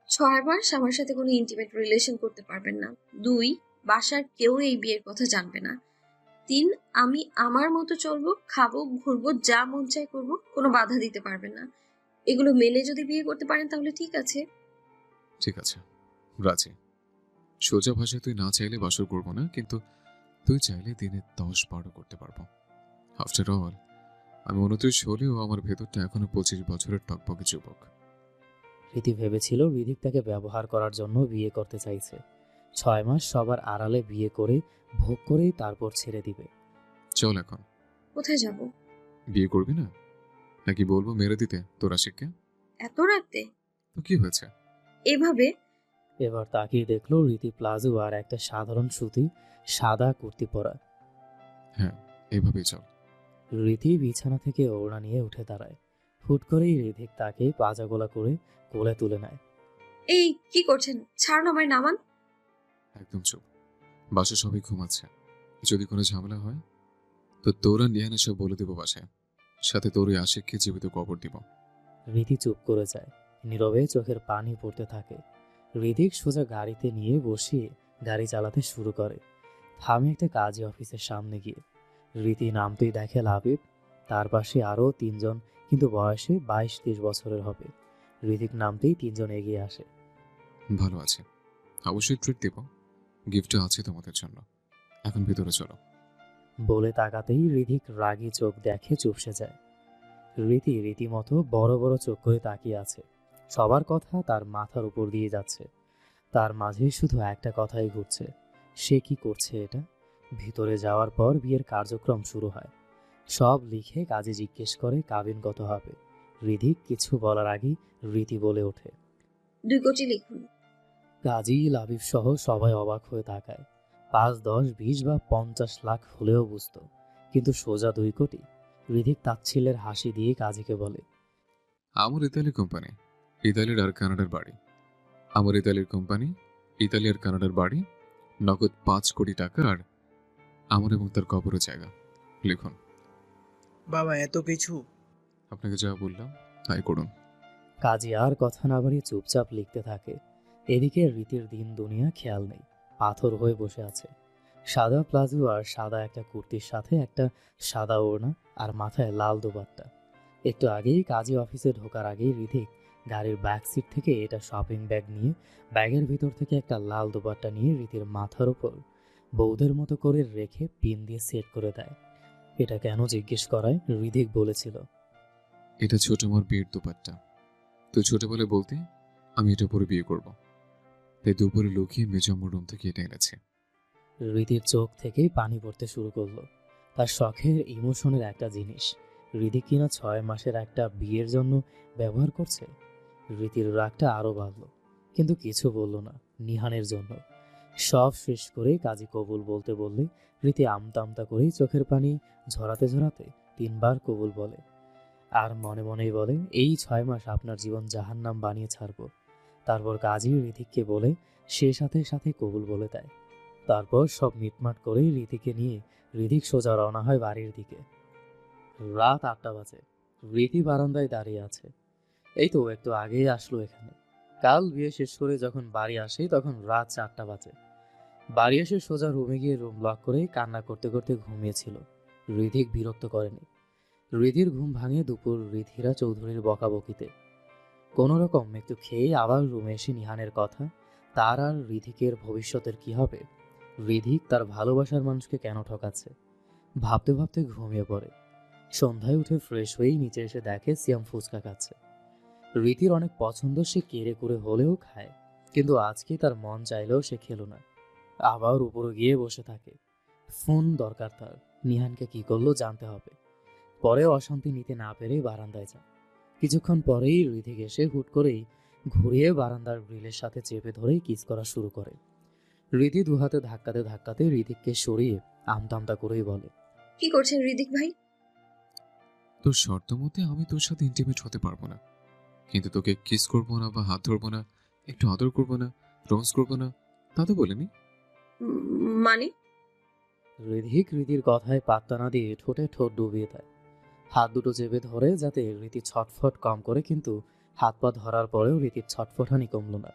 6 মাস আমার সাথে কোনো ইন্টিমেট রিলেশন করতে পারবেন না। 2, বাসার কেউ এই বিয়ের কথা জানবে না। 3, আমি আমার মতো চলবো, খাবো, ঘুরবো, যা মন চায় করবো, কোনো বাধা দিতে পারবেন না। এগুলো মেনে যদি বিয়ে করতে পারেন তাহলে ঠিক আছে। ঠিক আছে, রাজি। সোজা ভাষায় তুই না চাইলে বাসর করবো না, কিন্তু তুই চাইলে দিনে 10-12 করতে পারবো। আফটার অল আমি 29 হলেও আমার ভেতরটা এখনো 25 বছরের টকবকে যুবক। রীতি ভেবেছিল ঋদিক তাকে ব্যবহার করার জন্য বিয়ে করতে চাইছে। 6 মাস সবার আড়ালে বিয়ে করে ভোগ করেই তারপর ছেড়ে দিবে। চল এখন। কোথায় যাব? বিয়ে করবি না নাকি বলবো মেরে দিতে তোর আশিককে? এত রাতে? তো কি হয়েছে? এভাবে? এবার তাকিয়ে দেখলো রীতি প্লাজো আর একটা সাধারণ সুতি সাদা কুর্তি পরা। হ্যাঁ এভাবেই চল। রীতি বিছানা থেকে ওড়না নিয়ে উঠে দাঁড়ায়। হুট করেই ঋদিক তাকে পাজাগোলা করে কোলে তুলে নেয়। এই কি করছেন? ছাড়ুন আমায়, নামান। একদম চুপ। বাসা সবাই ঘুমাচ্ছে, যদি কোনো ঝামেলা হয় তো তোরা নিয়ে সব বলে দেবো বাসায়, সাথে তোর ওই আশিককে জীবিত কবর দিব। রীতি চুপ করে যায়, নীরবে চোখের পানি পড়তে থাকে। হৃদিক সোজা গাড়িতে নিয়ে বসিয়ে গাড়ি চালাতে শুরু করে। থামে একটা কাজী অফিসের সামনে গিয়ে। রীতি নামতেই দেখে লাবিব, তার পাশে আরও তিনজন, কিন্তু বয়সে 22-23 বছরের হবে। হৃদিক নামতেই তিনজন এগিয়ে আসে। ভালো আছে, অবশ্যই ট্রিট দেব, গিফটও আছে তোমাদের জন্য। এখন ভিতরে চলো। বলে তাকাতেই হৃদিক রাগী চোখ দেখে চুপসে যায়। রীতি রীতিমতো বড় বড় চোখ করে তাকিয়ে আছে। সবার কথা তার মাথার উপর দিয়ে যাচ্ছে, তার মাঝে শুধু একটা কথাই ঘুরছে, সে কি করছে এটা। ভিতরে যাওয়ার পর বিয়ের কার্যক্রম শুরু হয়। সব লিখে কাজে জিজ্ঞেস করে কাবিন কত হবে। হৃদিক কিছু বলার আগেই রীতি বলে ওঠে, 2 কোটি লিখুন। কাজী লাবিব সহ সবাই অবাক হয়ে তাকায়। 5, 10, 20 বা 50 লাখ হলেও বুঝতো, কিন্তু সোজা 2 কোটি। হৃদিক তাচ্ছিল্যের হাসি দিয়ে কাজীকে বলে, আমার ইতালি কোম্পানি, ইতালির আর কানাডার বাড়ি। আমার ইতালির কোম্পানি, ইতালি আর কানাডার বাড়ি, নগদ 5 কোটি টাকা, আর আমার এবং তার কবরের জায়গা। লিখুন। বাবা এত কিছু? আপনাকে যা বললাম তাই করুন। কাজী আর কথা না বাড়িয়ে চুপচাপ লিখতে থাকে। এদিকে রীতির দিন দুনিয়া খেয়াল নেই, পাথর হয়ে বসে আছে। সাদা প্লাজো আর সাদা একটা কুর্তির সাথে একটা সাদা ওড়না আর মাথায় লাল দোপাট্টা। একটু আগেই কাজী অফিসে ঢোকার আগেই রিধিক গাড়ির ব্যাক সিট থেকে এটা শপিং ব্যাগ নিয়ে ব্যাগের ভিতর থেকে একটা লাল দোপাট্টা নিয়ে রীতির মাথার উপর বৌদের মতো করে রেখে পিন দিয়ে সেট করে দেয়। এটা কেন জিজ্ঞেস করায় রিধিক বলেছিল, এটা ছোট আমার বিয়ের দুপাট্টা। তুই ছোটবেলায় বলতে আমি এটা পরে বিয়ে করব, তাই দুপুরে লুকিয়ে মেজম্মুর রুম থেকে এটা এনেছে। রীতির চোখ থেকেই পানি পড়তে শুরু করলো। তার শখের ইমোশনের একটা জিনিস রীতি কিনা 6 মাসের একটা বিয়ের জন্য ব্যবহার করছে। রীতির রাগটা আরো বাড়লো, কিন্তু কিছু বলল না। নিহানের জন্য সব শেষ করে কাজী কবুল বলতে বললে রীতি আমতা আমতা করেই চোখের পানি ঝরাতে ঝরাতে 3 বার কবুল বলে, আর মনে মনেই বলে, এই 6 মাস আপনার জীবন জাহান্নাম বানিয়ে ছাড়বো। তারপর কাজী ঋতিককে বলে সে সাথে সাথে কবুল বলে দেয়। তারপর সব মিটমাট করে রীতিকে নিয়ে ঋতিক সোজা রওনা হয় বাড়ির দিকে। রাত 8টা বাজে। রীতি বারান্দায় দাঁড়িয়ে আছে। এই তো একটু আগেই আসলো এখানে। কাল বিয়ে শেষ করে যখন বাড়ি আসে তখন রাত 4টা বাজে। বাড়ি এসে সোজা রুমে গিয়ে রুম লক করে কান্না করতে করতে ঘুমিয়েছিল। ঋতিক বিরক্ত করেনি। রিধির ঘুম ভাঙে দুপুর রিধিরা চৌধুরীর বকাবকিতে। কোনো রকম একটু খেয়ে আবার রুমে এসে নিহানের কথা, তার আর রিধিকের ভবিষ্যতের কি হবে, রিধিক তার ভালোবাসার মানুষকে কেন ঠকাচ্ছে, ভাবতে ভাবতে ঘুমিয়ে পড়ে। সন্ধ্যায় উঠে ফ্রেশ হয়েই নিচে এসে দেখে সিয়াম ফুচকা খাচ্ছে। রীতির অনেক পছন্দ, সে কেড়ে করে হলেও খায়, কিন্তু আজকে তার মন চাইলেও সে খেলো না। আবার উপরে গিয়ে বসে থাকে। ফোন দরকার তার, নিহানকে কি করলো জানতে হবে। পরে অশান্তি নিতে না পেরে বারান্দায় যায়। কিছুক্ষণ পরেই ঋতিক এসে হুট করেই ঘুরিয়ে বারান্দার গ্রিলের সাথে চেপে ধরেই কিস করা শুরু করে। রীতি দুহাতে ধাক্কাতে ধাক্কাতে ঋতিককে সরিয়ে আমতা আমতা করেই বলে, কি করছেন ঋতিক ভাই? তোর শর্ত মতে আমি তোর সাথে ইন্টিমেট হতে পারবো না, কিন্তু তোকে কিস করবো না বা হাত ধরবো না, একটু আদর করবো না, রোজ করবো না, তা তো বলিনি। মানে? ঋতিক রীতির কথায় পাত্তা না দিয়ে ঠোঁটে ঠোঁট ডুবিয়ে দেয়। হাত দুটো চেপে ধরে যাতে রীতি ছটফট কম করে, কিন্তু হাত পা ধরার পরেও রীতির ছটফটানি কমল না।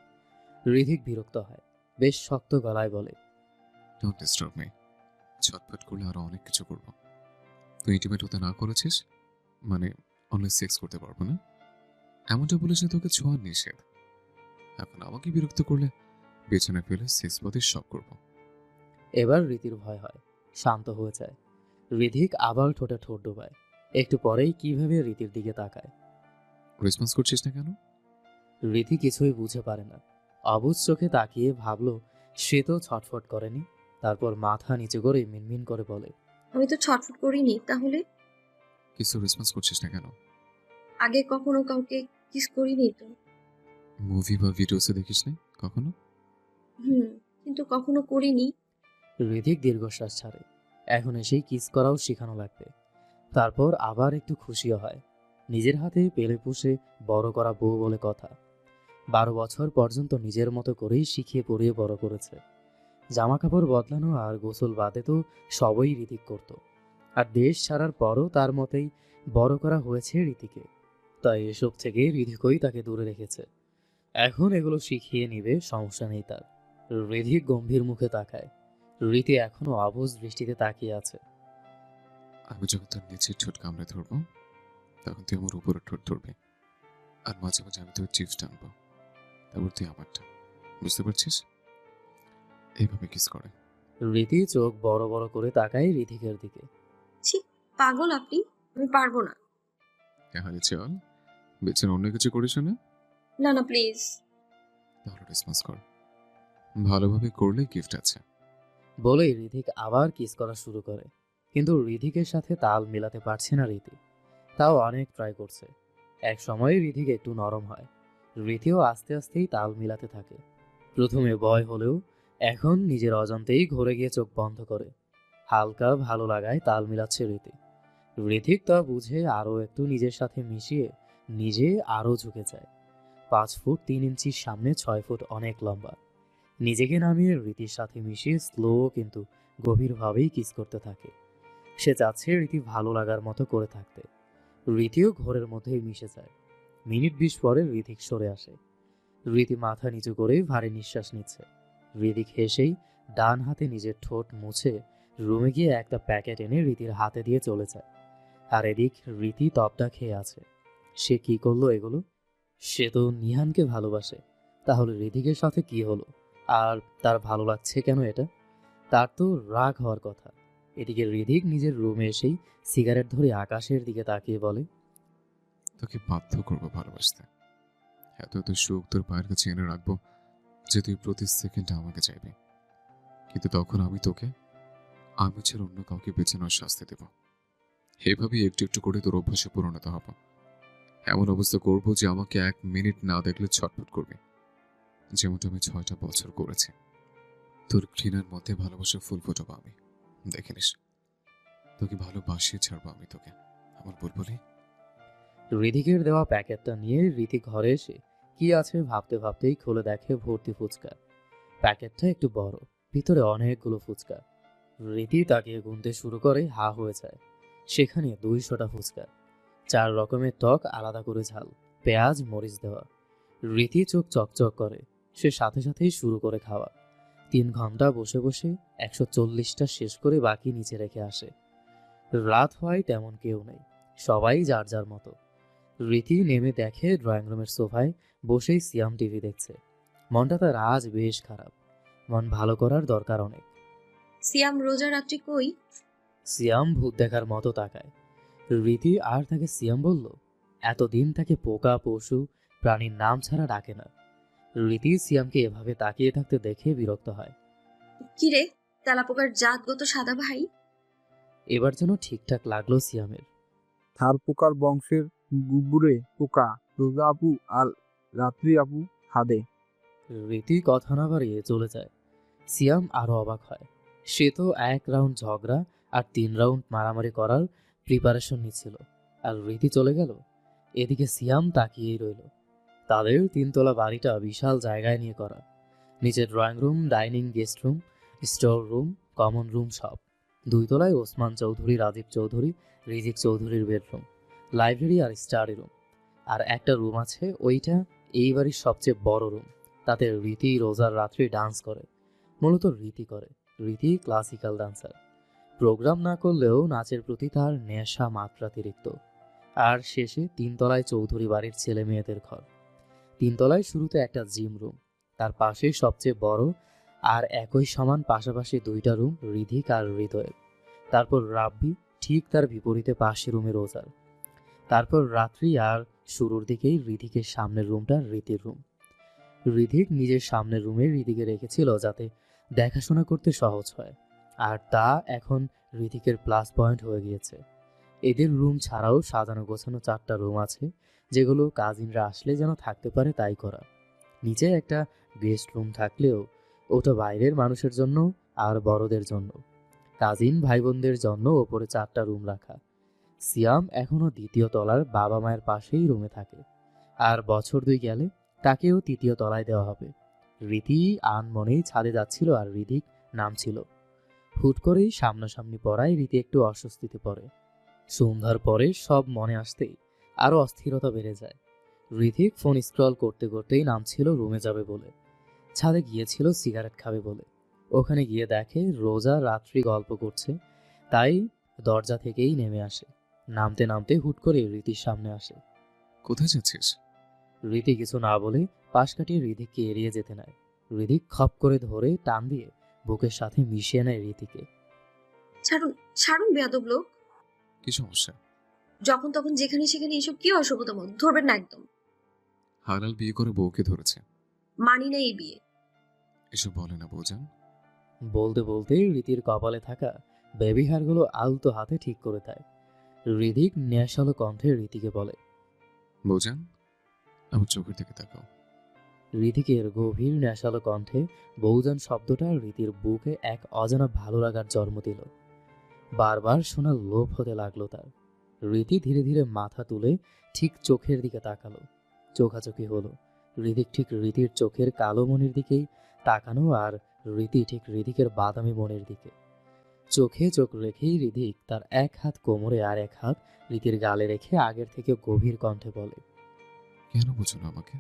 ঋতিক বিরক্ত হয়, বেশ শক্ত গলায় বলে, ডোন্ট ডিস্টার্ব মি। ছটফট করলে আরো অনেক কিছু করবো। তুই ইন্টিমেট হতে না করেছিস মানে অনলি সেক্স করতে পারবো না, এমনটা বলেছে তোকে ছোঁয়ার নিষেধ। এখন আমাকে বিরক্ত করলে পেছনে ফেলে সেক্স পথে সব করবো। এবার রীতির ভয় হয়, শান্ত হয়ে যায়। ঋতিক আবার ঠোঁটে ঠোঁট ডোবায়। একটু পরেই কিভাবে রীতির দিকে তাকায়। রেসপন্স করছিস না কেন? রীতি কিছুই বুঝে পারে না। অবুঝ চোখে তাকিয়ে ভাবলো সে তো ছটফট করেনি। তারপর মাথা নিচু করে মিনমিন করে বলে, আমি তো ছটফট করিনি। তাহলে কিছু রেসপন্স করছিস না কেন? আগে কখনো কাউকে কিস করিনি তো। মুভি বা ভিডিওসে দেখিস না কখনো? কিন্তু কখনো করিনি। ঋতিক দীর্ঘশ্বাস ছাড়ে। এখন এসেই কিস করাও শেখানো লাগবে। তারপর আবার একটু খুশিও হয়। নিজের হাতে পেলে পুষে বড় করা বউ বলে কথা। 12 বছর পর্যন্ত নিজের মতো করেই শিখিয়ে পড়িয়ে বড় করেছে। জামা কাপড় বদলানো আর গোসল বাদে তো সবই ঋতিক করত। আর দেশ ছাড়ার পরও তার মতেই বড় করা হয়েছে ঋতিকে। তাই এসব থেকে রিধিকই তাকে দূরে রেখেছে। এখন এগুলো শিখিয়ে নিবে, সমস্যা নেই তার। রিধিক গম্ভীর মুখে তাকায়। রীতি এখনো অবুঝ দৃষ্টিতে তাকিয়ে আছে। আমি যখন তোর নিচের ঠোঁট কামড়ে ধরবো তখন তুই আমার উপরে ঠোঁট ধরবি, আর মাঝে মাঝে আমি তোর চিপস টানবো, তারপর তুই আমারটা। বুঝতে পারছিস? এইভাবে কিস করে। রীতি চোখ বড় বড় করে তাকায় রিধিকের দিকে। ছি, পাগল আপনি, আমি পারবো না। তাহলে চল, বেচার অন্য কিছু করিস না। না না প্লিজ। তাহলে ডিসমাস কর, ভালোভাবে করলে গিফট আছে। বলেই রিধিক আবার কিস করা শুরু করে, কিন্তু রিধিকের সাথে তাল মেলাতে পারছে না রীতি। তাও অনেক ট্রাই করছে। এক সময় রিধিক একটু নরম হয়, রীতিও আস্তে আস্তেই তাল মিলাতে থাকে। প্রথমে ভয় হলেও এখন নিজের অজান্তেই ঘরে গিয়ে চোখ বন্ধ করে। হালকা ভালো লাগায় তাল মিলাচ্ছে রীতি। রিধিক তা বুঝে আরও একটু নিজের সাথে মিশিয়ে নিজে আরও ঝুঁকে যায়। 5 ফুট 3 ইঞ্চির সামনে 6 ফুট অনেক লম্বা। নিজেকে নামিয়ে রীতির সাথে মিশিয়ে স্লো কিন্তু গভীরভাবেই কিস করতে থাকে। সে চাচ্ছে রীতি ভালো লাগার মতো করে থাকতে। রীতিও ঘরের মধ্যেই মিশে যায়। মিনিট 20 পরে রিধিক সরে আসে। রীতি মাথা নিচু করে ভারী নিঃশ্বাস নিচ্ছে। রিধিক হেসেই ডান হাতে নিজের ঠোঁট মুছে রুমে গিয়ে একটা প্যাকেট এনে রীতির হাতে দিয়ে চলে যায়। আর এদিক রীতি তপটা খেয়ে আছে। সে কি করলো এগুলো? সে তো নিহানকে ভালোবাসে, তাহলে রিধিকের সাথে কি হলো? আর তার ভালো লাগছে কেন এটা? তার তো রাগ হওয়ার কথা। এদিকে রিধিক নিজের রুমে এসেই সিগারেট ধরে আকাশের দিকে তাকিয়ে বলে, তোকে বাধ্য করবো ভালোবাসতে। এত এত সুখ তোর পায়ের কাছে এনে রাখবো যে তুই প্রতি সেকেন্ডে আমাকে চাইবি, কিন্তু তখন আমি তোকে আমি ছাড়া অন্য কাউকে বেছে নেওয়ার শাস্তি দেব। এভাবেই একটু একটু করে তোর অভ্যাসে পরিণত হবো। এমন অবস্থা করবো যে আমাকে 1 মিনিট না দেখলে ছটফট করবে, যেমনটা আমি 6টা বছর করেছি। তোর ঘৃণার মধ্যে ভালোবাসা ফুল ফোটাবো আমি, দেখে নিস। তোকে ভালোবাসিয়ে ছাড়বো আমি তোকে, আমার বুলবুলি। রিধিকের দেওয়া প্যাকেটটা নিয়ে রীতি ঘরে এসে কি আছে ভাবতে ভাবতেই খুলে দেখে ভর্তি ফুচকা। প্যাকেটটা একটু বড়, ভিতরে অনেকগুলো ফুচকা। রীতি তাকিয়ে গুনতে শুরু করে, হা হয়ে যায়। সেখানে 200টা ফুচকা, 4 রকমের টক, আলাদা করে ঝাল, পেঁয়াজ মরিচ দেওয়া। রীতি চোখ চকচক করে। সে সাথে সাথেই শুরু করে খাওয়া। 3 ঘন্টা বসে বসে 140টা শেষ করে বাকি নিচে রেখে আসে। রাত হয় তেমন কেউ নেই, সবাই যার যার মতো। রীতি নেমে দেখে ড্রয়িং রুমের সোফায় বসেই সিয়াম টিভি দেখছে। মনটা তার আজ বেশ খারাপ। মন ভালো করার দরকার অনেক। সিয়াম রোজা রাত্রি কই? সিয়াম ভূত দেখার মতো তাকায়। রীতি আর তাকে সিয়াম বলল। এতদিন তাকে পোকা পশু প্রাণীর নাম ছাড়া ডাকে না। রীতি সিয়ামকে এভাবে তাকিয়ে থাকতে দেখে বিরক্ত হয়। কিরে, তেলাপোকার জাতগত সাদা ভাই? এবার যেন ঠিকঠাক লাগলো সিয়ামের। থার পোকার বংশের গুবুরে পোকা রোজা আপু আর রাত্রি আপু হাদে। রীতি কথা না বাড়িয়ে চলে যায়। সিয়াম আরো অবাক হয়। সে তো 1 রাউন্ড ঝগড়া আর 3 রাউন্ড মারামারি করার প্রিপারেশন নিচ্ছিল, আর রীতি চলে গেল। এদিকে সিয়াম তাকিয়েই রইল। তাদের 3 তলা বাড়িটা বিশাল জায়গায় নিয়ে করা। নিচে drawing room, dining, guest room, store room, common room সব। 2 তলায় ওসমান চৌধুরী, রাজীব চৌধুরী, রিজিক চৌধুরীর বেডরুম, লাইব্রেরি আর স্টাডি রুম। আর একটা রুম আছে, ওইটা এই বাড়ির সবচেয়ে বড় রুম। তাতে রীতি রোজার রাত্রি ডান্স করে। মূলত রীতি করে। রীতি ক্লাসিক্যাল ডান্সার। প্রোগ্রাম না করলেও নাচের প্রতি তার নেশা মাত্রাতিরিক্ত। আর শেষে 3 তলায় চৌধুরী বাড়ির ছেলে মেয়েদের ঘর। 3 তলায় শুরুতে একটা জিম রুম, তার পাশে সবচেয়ে বড় আর একই সমান পাশাপাশি 2টা রুম রিধিক আর হৃদয়ের। তারপর রাব্বি, ঠিক তার বিপরীতে পাশে রুমে রোজার। তারপর রাত্রি আর শুরুর দিকেই রিধিকের সামনের রুমটা রীতির রুম। রিধিক নিজের সামনের রুমে রিধিকে রেখেছিল যাতে দেখাশোনা করতে সহজ হয়, আর তা এখন রিধিকের প্লাস পয়েন্ট হয়ে গিয়েছে। এদের রুম ছাড়াও সাজানো গোছানো 4টা রুম আছে, যেগুলো কাজিনরা আসলে যেন থাকতে পারে তাই করা। নিচে একটা গেস্ট রুম থাকলেও ওটা বাইরের মানুষের জন্য আর বড়দের জন্য। কাজিন ভাই বোনদের জন্য ওপরে 4টা রুম রাখা। সিয়াম এখনো 2য় তলার বাবা মায়ের পাশেই রুমে থাকে, আর বছর 2 গেলে তাকেও 3য় তলায় দেওয়া হবে। রীতি আনমনেই ছাদে যাচ্ছিল আর রিধিক নামছিল। হুট করেই সামনাসামনি পড়ায় রীতি একটু অস্বস্তিতে পড়ে। সন্ধ্যার পরে সব মনে আসতেই আরও অস্থিরতা বেড়ে যায়। ঋথিক ফোন স্ক্রল করতে করতেই নামছিল রুমে যাবে বলে। ছাদে গিয়েছিল সিগারেট খাবে বলে। ওখানে গিয়ে দেখে রোজা রাত্রি গল্প করছে, তাই দরজা থেকেই নেমে আসে। নামতে নামতে হুট করে রীতির সামনে আসে। কোথায় যাচ্ছিস? রীতি কিছু না বলে পাশ কাটিয়ে ঋতিককে এড়িয়ে যেতে নেয়। ঋতিক খপ করে ধরে টান দিয়ে বুকের সাথে মিশিয়ে নেয় রীতিকে। ছাড়ুন ছাড়ুন বেয়াদব লোক। কি সমস্যা? যখন তখন যেখানে সেখানে এসব কি অসভ্যতাম, ধরবেন না একদম। হালাল বিয়ে করে বউকে ধরেছে। মানি না এই বিয়ে। এসব বলে না বউজান। বলতে বলতে রীতির কপালে থাকা বেবি হেয়ারগুলো আলতো হাতে ঠিক করে দেয়। ঋতিক নেশালো কণ্ঠে রীতিকে বলে, বউজান আমার চোখের দিকে তাকাও। ঋতিকের গভীর নেশালো কণ্ঠে বউজান শব্দটা রীতির বুকে এক অজানা ভালো লাগার জন্ম দিল। বারবার শোনার লোভ হতে লাগলো তার। রীতি ধীরে ধীরে মাথা তুলে ঠিক চোখের দিকে তাকালো। চোখাচোখি হলো। ঋতিক ঠিক রীতির চোখের কালো মনির দিকেই তাকানো, আর রীতি ঠিক ঋতিকের বাদামি মনের দিকে। চোখে চোখ রেখেই ঋতিক তার এক হাত কোমরে আর এক হাত রীতির গালে রেখে আগের থেকে গভীর কণ্ঠে বলে, কেন বুঝো না আমাকে?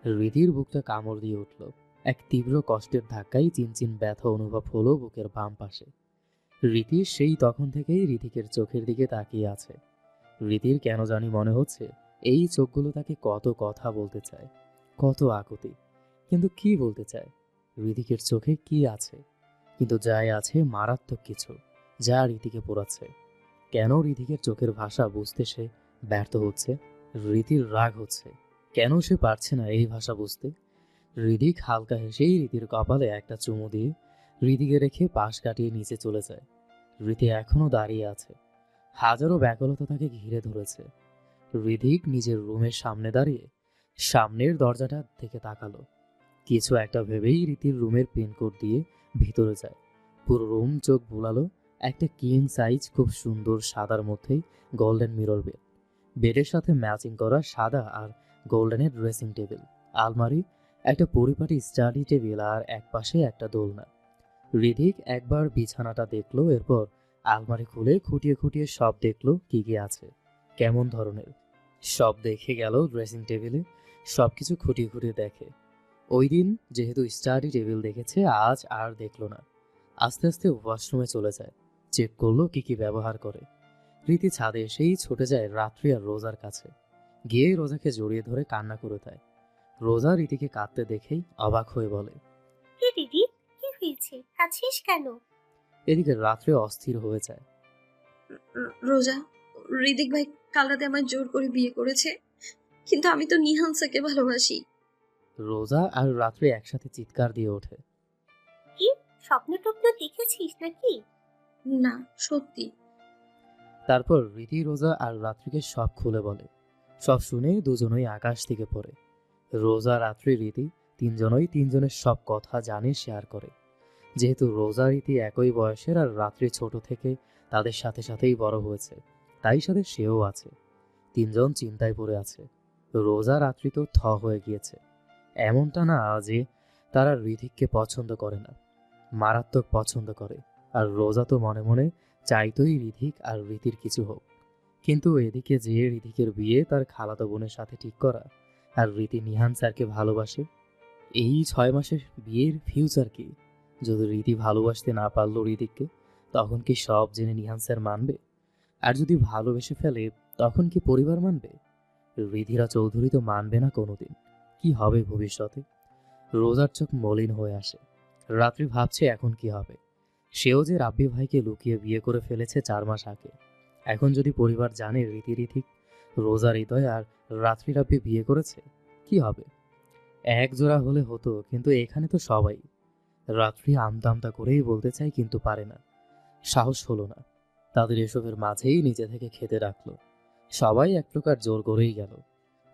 রীতির বুকটা কামড় দিয়ে উঠল। এক তীব্র কষ্টের ধাক্কায় চিনচিন ব্যথা অনুভব হলো বুকের বাম পাশে। রীতি সেই তখন থেকেই ঋতিকের চোখের দিকে তাকিয়ে আছে। রীতির কেন জানি মনে হচ্ছে এই চোখগুলো তাকে কত কথা বলতে চায়, কত আকুতি। কিন্তু কি বলতে চায়? ঋতিকের চোখে কি আছে? কিন্তু যাই আছে মারাত্মক কিছু, যা রীতিকে পোড়াচ্ছে। কেন ঋতিকের চোখের ভাষা বুঝতে সে ব্যর্থ হচ্ছে? রীতির রাগ হচ্ছে, কেন সে পারছে না এই ভাষা বুঝতে? ঋতিক হালকা হেসেই রীতির কপালে একটা চুমু দিয়ে রীতিকে রেখে পাশ কাটিয়ে নিচে চলে যায়। রীতি এখনো দাঁড়িয়ে আছে। হাজারো ব্যাকুলতা তাকে ঘিরে ধরেছে। ঋতিক নিজের রুমের সামনে দাঁড়িয়ে সামনের দরজাটা থেকে তাকালো। কিছু একটা ভেবেই রীতির রুমের পিনকোড দিয়ে ভিতরে যায়। পুরো রুম চোখ বুলালো। একটা কিং সাইজ খুব সুন্দর সাদার মধ্যেই গোল্ডেন মিরর বেড, বেডের সাথে ম্যাচিং করা সাদা আর গোল্ডেনের ড্রেসিং টেবিল, আলমারি, একটা পরিপাটি স্টাডি টেবিল আর একপাশে একটা দোলনা। ঋতিক একবার বিছানাটা দেখলো, এরপর আলমারি খুলে খুঁটিয়ে খুঁটিয়ে সব দেখলো কি কি আছে, কেমন ধরনের। সব দেখে গেল ড্রেসিং টেবিলে, সবকিছু খুঁটিয়ে খুঁটিয়ে দেখে। ওই দিন যেহেতু স্টাডি টেবিল দেখেছে, আজ আর দেখলো না। আস্তে আস্তে ওয়াশরুমে চলে যায়, চেক করলো কি কি ব্যবহার করে। রীতি ছাদে এসেই ছুটে যায় রাত্রি আর রোজার কাছে। গিয়ে রোজাকে জড়িয়ে ধরে কান্না করে দেয়। রোজা রীতিকে কাঁদতে দেখেই অবাক হয়ে বলে, কি দিদি, কি হয়েছে, কাছিস কেন? এদিকে রাত্রে অস্থির হয়ে যায়। রোজা, ঋতিক ভাই কাল রাতে আমায় জোর করে বিয়ে করেছে, কিন্তু আমি তো নিহান স্যারকে ভালোবাসি। রোজা আর রাত্রি একসাথে চিৎকার দিয়ে ওঠে। কি স্বপ্ন টপ্ন দেখেছিস নাকি? না, সত্যি। তারপর রীতি রোজা আর রাত্রিকে সব খুলে বলে। সব শুনে দুজনই আকাশ থেকে পড়ে। রোজা, রাত্রি, রীতি তিনজনই তিনজনের সব কথা জানে, শেয়ার করে। যেহেতু রোজা রীতি একই বয়সের আর রাত্রি ছোট থেকে তাদের সাথে সাথেই বড় হয়েছে, তাই সাথে সেও আছে। তিনজন চিন্তায় পড়ে আছে। রোজা রাত্রি তো হয়ে গিয়েছে। এমনটা না যে তারা ঋতিককে পছন্দ করে না, মারাত্মক পছন্দ করে। আর রোজা তো মনে মনে চাইতোই ঋতিক আর রীতির কিছু হোক। কিন্তু এদিকে যে ঋতিকের বিয়ে তার খালাতো বোনের সাথে ঠিক করা, আর রীতি নিহান স্যারকে ভালোবাসে। এই 6 মাসের বিয়ের ফিউচার কি? যদি রীতি ভালোবাসতে না পারলো ঋতিককে, তখন কি সব জেনে নিহান স্যার মানবে? আর যদি ভালোবেসে ফেলে, তখন কি পরিবার মানবে? রিধিরা চৌধুরী তো মানবে না কোনোদিন। কি হবে ভবিষ্যতে? রোজার চোখ মলিন হয়ে আসে। রাত্রি ভাবছে এখন কি হবে। সেও যে রাব্বি ভাইকে লুকিয়ে বিয়ে করে ফেলেছে 4 মাস আগে। এখন যদি পরিবার জানে রীতি ঋতিক, রোজা, হৃদয় আর রাত্রি রাব্বি বিয়ে করেছে, কি হবে? এক জোড়া হলে হতো, কিন্তু এখানে তো সবাই। রাত্রি আমতা আমতা করেই বলতে চায়, কিন্তু পারে না, সাহস হলো না। তাদের এসবের মাঝেই নিজে থেকে খেতে রাখলো। সবাই এক প্রকার জোর করেই গেল।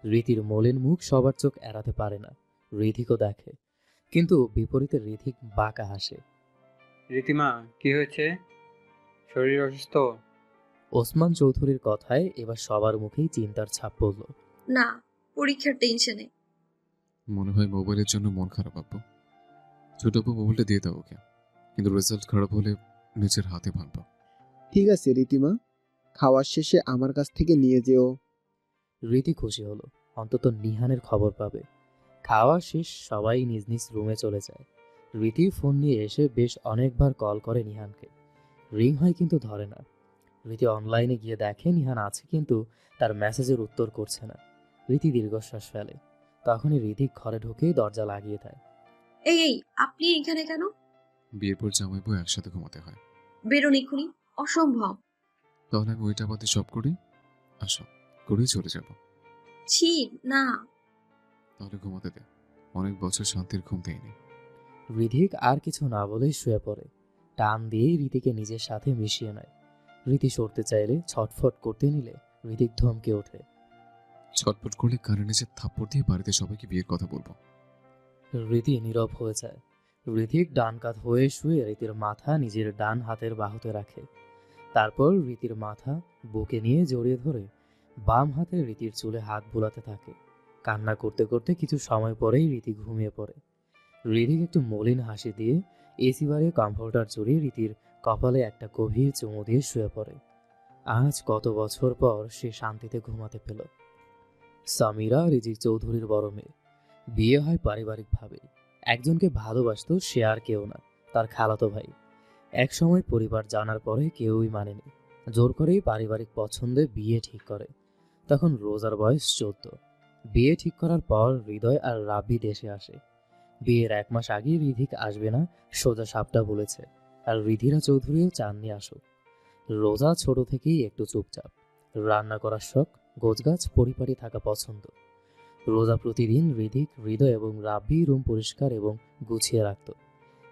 রীতির মলিন মুখ সবার চোখ এড়াতে পারে না। ঋতিকও দেখে, কিন্তু বিপরীতে ঋতিক বাঁকা হাসে। রীতিমা, কি হয়েছে? শরীর অসুস্থ? ওসমান চৌধুরীর কথায় এবার সবার মুখেই চিন্তার ছাপ পড়ল। না, পরীক্ষার টেনশনে। মনে হয় মোবাইলের জন্য মন খারাপ আব্বু। ছোট আব্বু মোবাইলটা দিয়ে দাও ওকে, কিন্তু রেজাল্ট খারাপ হলে নিজের হাতে ভাঙবো। ঠিক আছে রীতিমা, খাওয়ার শেষে আমার কাছ থেকে নিয়ে যেও। রীতি খুশি হলো, অন্তত নিহানের খবর পাবে। খাওয়া শেষ, সবাই নিজ নিজ রুমে চলে যায়। রীতি ফোন নিয়ে এসে বেশ অনেকবার কল করে নিহানকে। রিং হয় কিন্তু ধরে না। রীতি অনলাইনে গিয়ে দেখে নিহান আছে, কিন্তু তার মেসেজের উত্তর করছে না। রীতি দীর্ঘশ্বাস ফেলে। তখনই ঋতিক ঘরে ঢুকে দরজা লাগিয়ে দেয়। এই এই, আপনি এখানে কেন? বিয়ের পর জামাই বউ একসাথে ঘুমাতে হয়। বেরোন এক্ষুনি, অসম্ভব। তাহলে আমি ওইটা বাদে সব করি। আসো, করেই চলে যাব। ছি না। তাহলে ঘুমাতে দে, অনেক বছর শান্তির ঘুম দেয়নি। ঋতিক আর কিছু না বলেই শুয়ে পড়ে। টান দিয়েই রীতিকে নিজের সাথে মিশিয়ে নেয়। রীতি সরতে চাইলে, ছটফট করতে নিলে ঋতিক ধমকে ওঠে। ছটফট করলে কানে নিজের থাপ্পড় দিয়ে বাড়িতে সবাইকে বিয়ের কথা বলবো। রীতি নীরব হয়ে যায়। ঋতিক ডান কাত হয়ে শুয়ে রীতির মাথা নিজের ডান হাতের বাহুতে রাখে। তারপর রীতির মাথা বুকে নিয়ে জড়িয়ে ধরে বাম হাতে রীতির চুলে হাত বুলাতে থাকে। কান্না করতে করতে কিছু সময় পরেই রীতি ঘুমিয়ে পড়ে। ঋতিক একটু মলিন হাসি দিয়ে এসি বারে কমফোর্টার জড়িয়ে রীতির কপালে একটা গভীর চুমু দিয়ে শুয়ে পড়ে। আজ কত বছর পর সে শান্তিতে ঘুমাতে পেল। সামিরা রিজিক চৌধুরীর বড় মেয়ে। বিয়ে হয় পারিবারিকভাবে। একজনকে ভালোবাসতো সে আর কেউ না, তার খালাতো ভাই। এক সময় পরিবার জানার পরে কেউই মানেনি। জোর করেই পারিবারিক পছন্দে বিয়ে ঠিক করে। তখন রোজার বয়স 14। বিয়ে ঠিক করার পর হৃদয় আর রাব্বি দেশে আসে। বিয়ের 1 মাস আগে রিধিক আসবে না সোজা সাপটা বলেছে, আর রিধিরা চৌধুরীও চাননি আসুক। রোজা ছোট থেকেই একটু চুপচাপ, রান্না করার শখ, গোছগাছ পরিপাটি থাকা পছন্দ। রোজা প্রতিদিন রিধিক, হৃদয় এবং রাব্বি রুম পরিষ্কার এবং গুছিয়ে রাখত।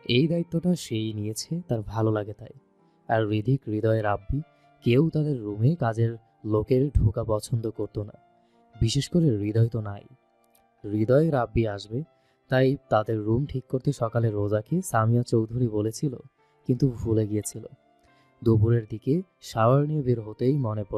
এই দায়িত্বটা সেই নিয়েছে, তার ভালো লাগে তাই। আর রিধিক, হৃদয়, রাব্বি কেউ তাদের রুমে কাজের লোকের ঢোকা পছন্দ করতো না। বিশেষ করে হৃদয় তো নাই। হৃদয় রাব্বি আসবে তাই তাদের রুম ঠিক করতে সকালে রোজাকে সামিয়া চৌধুরী বলেছিল, কিন্তু ভুলে গিয়েছিল। দুপুরের দিকে শাওয়ার নিয়ে বের হতেই মনে পড়ে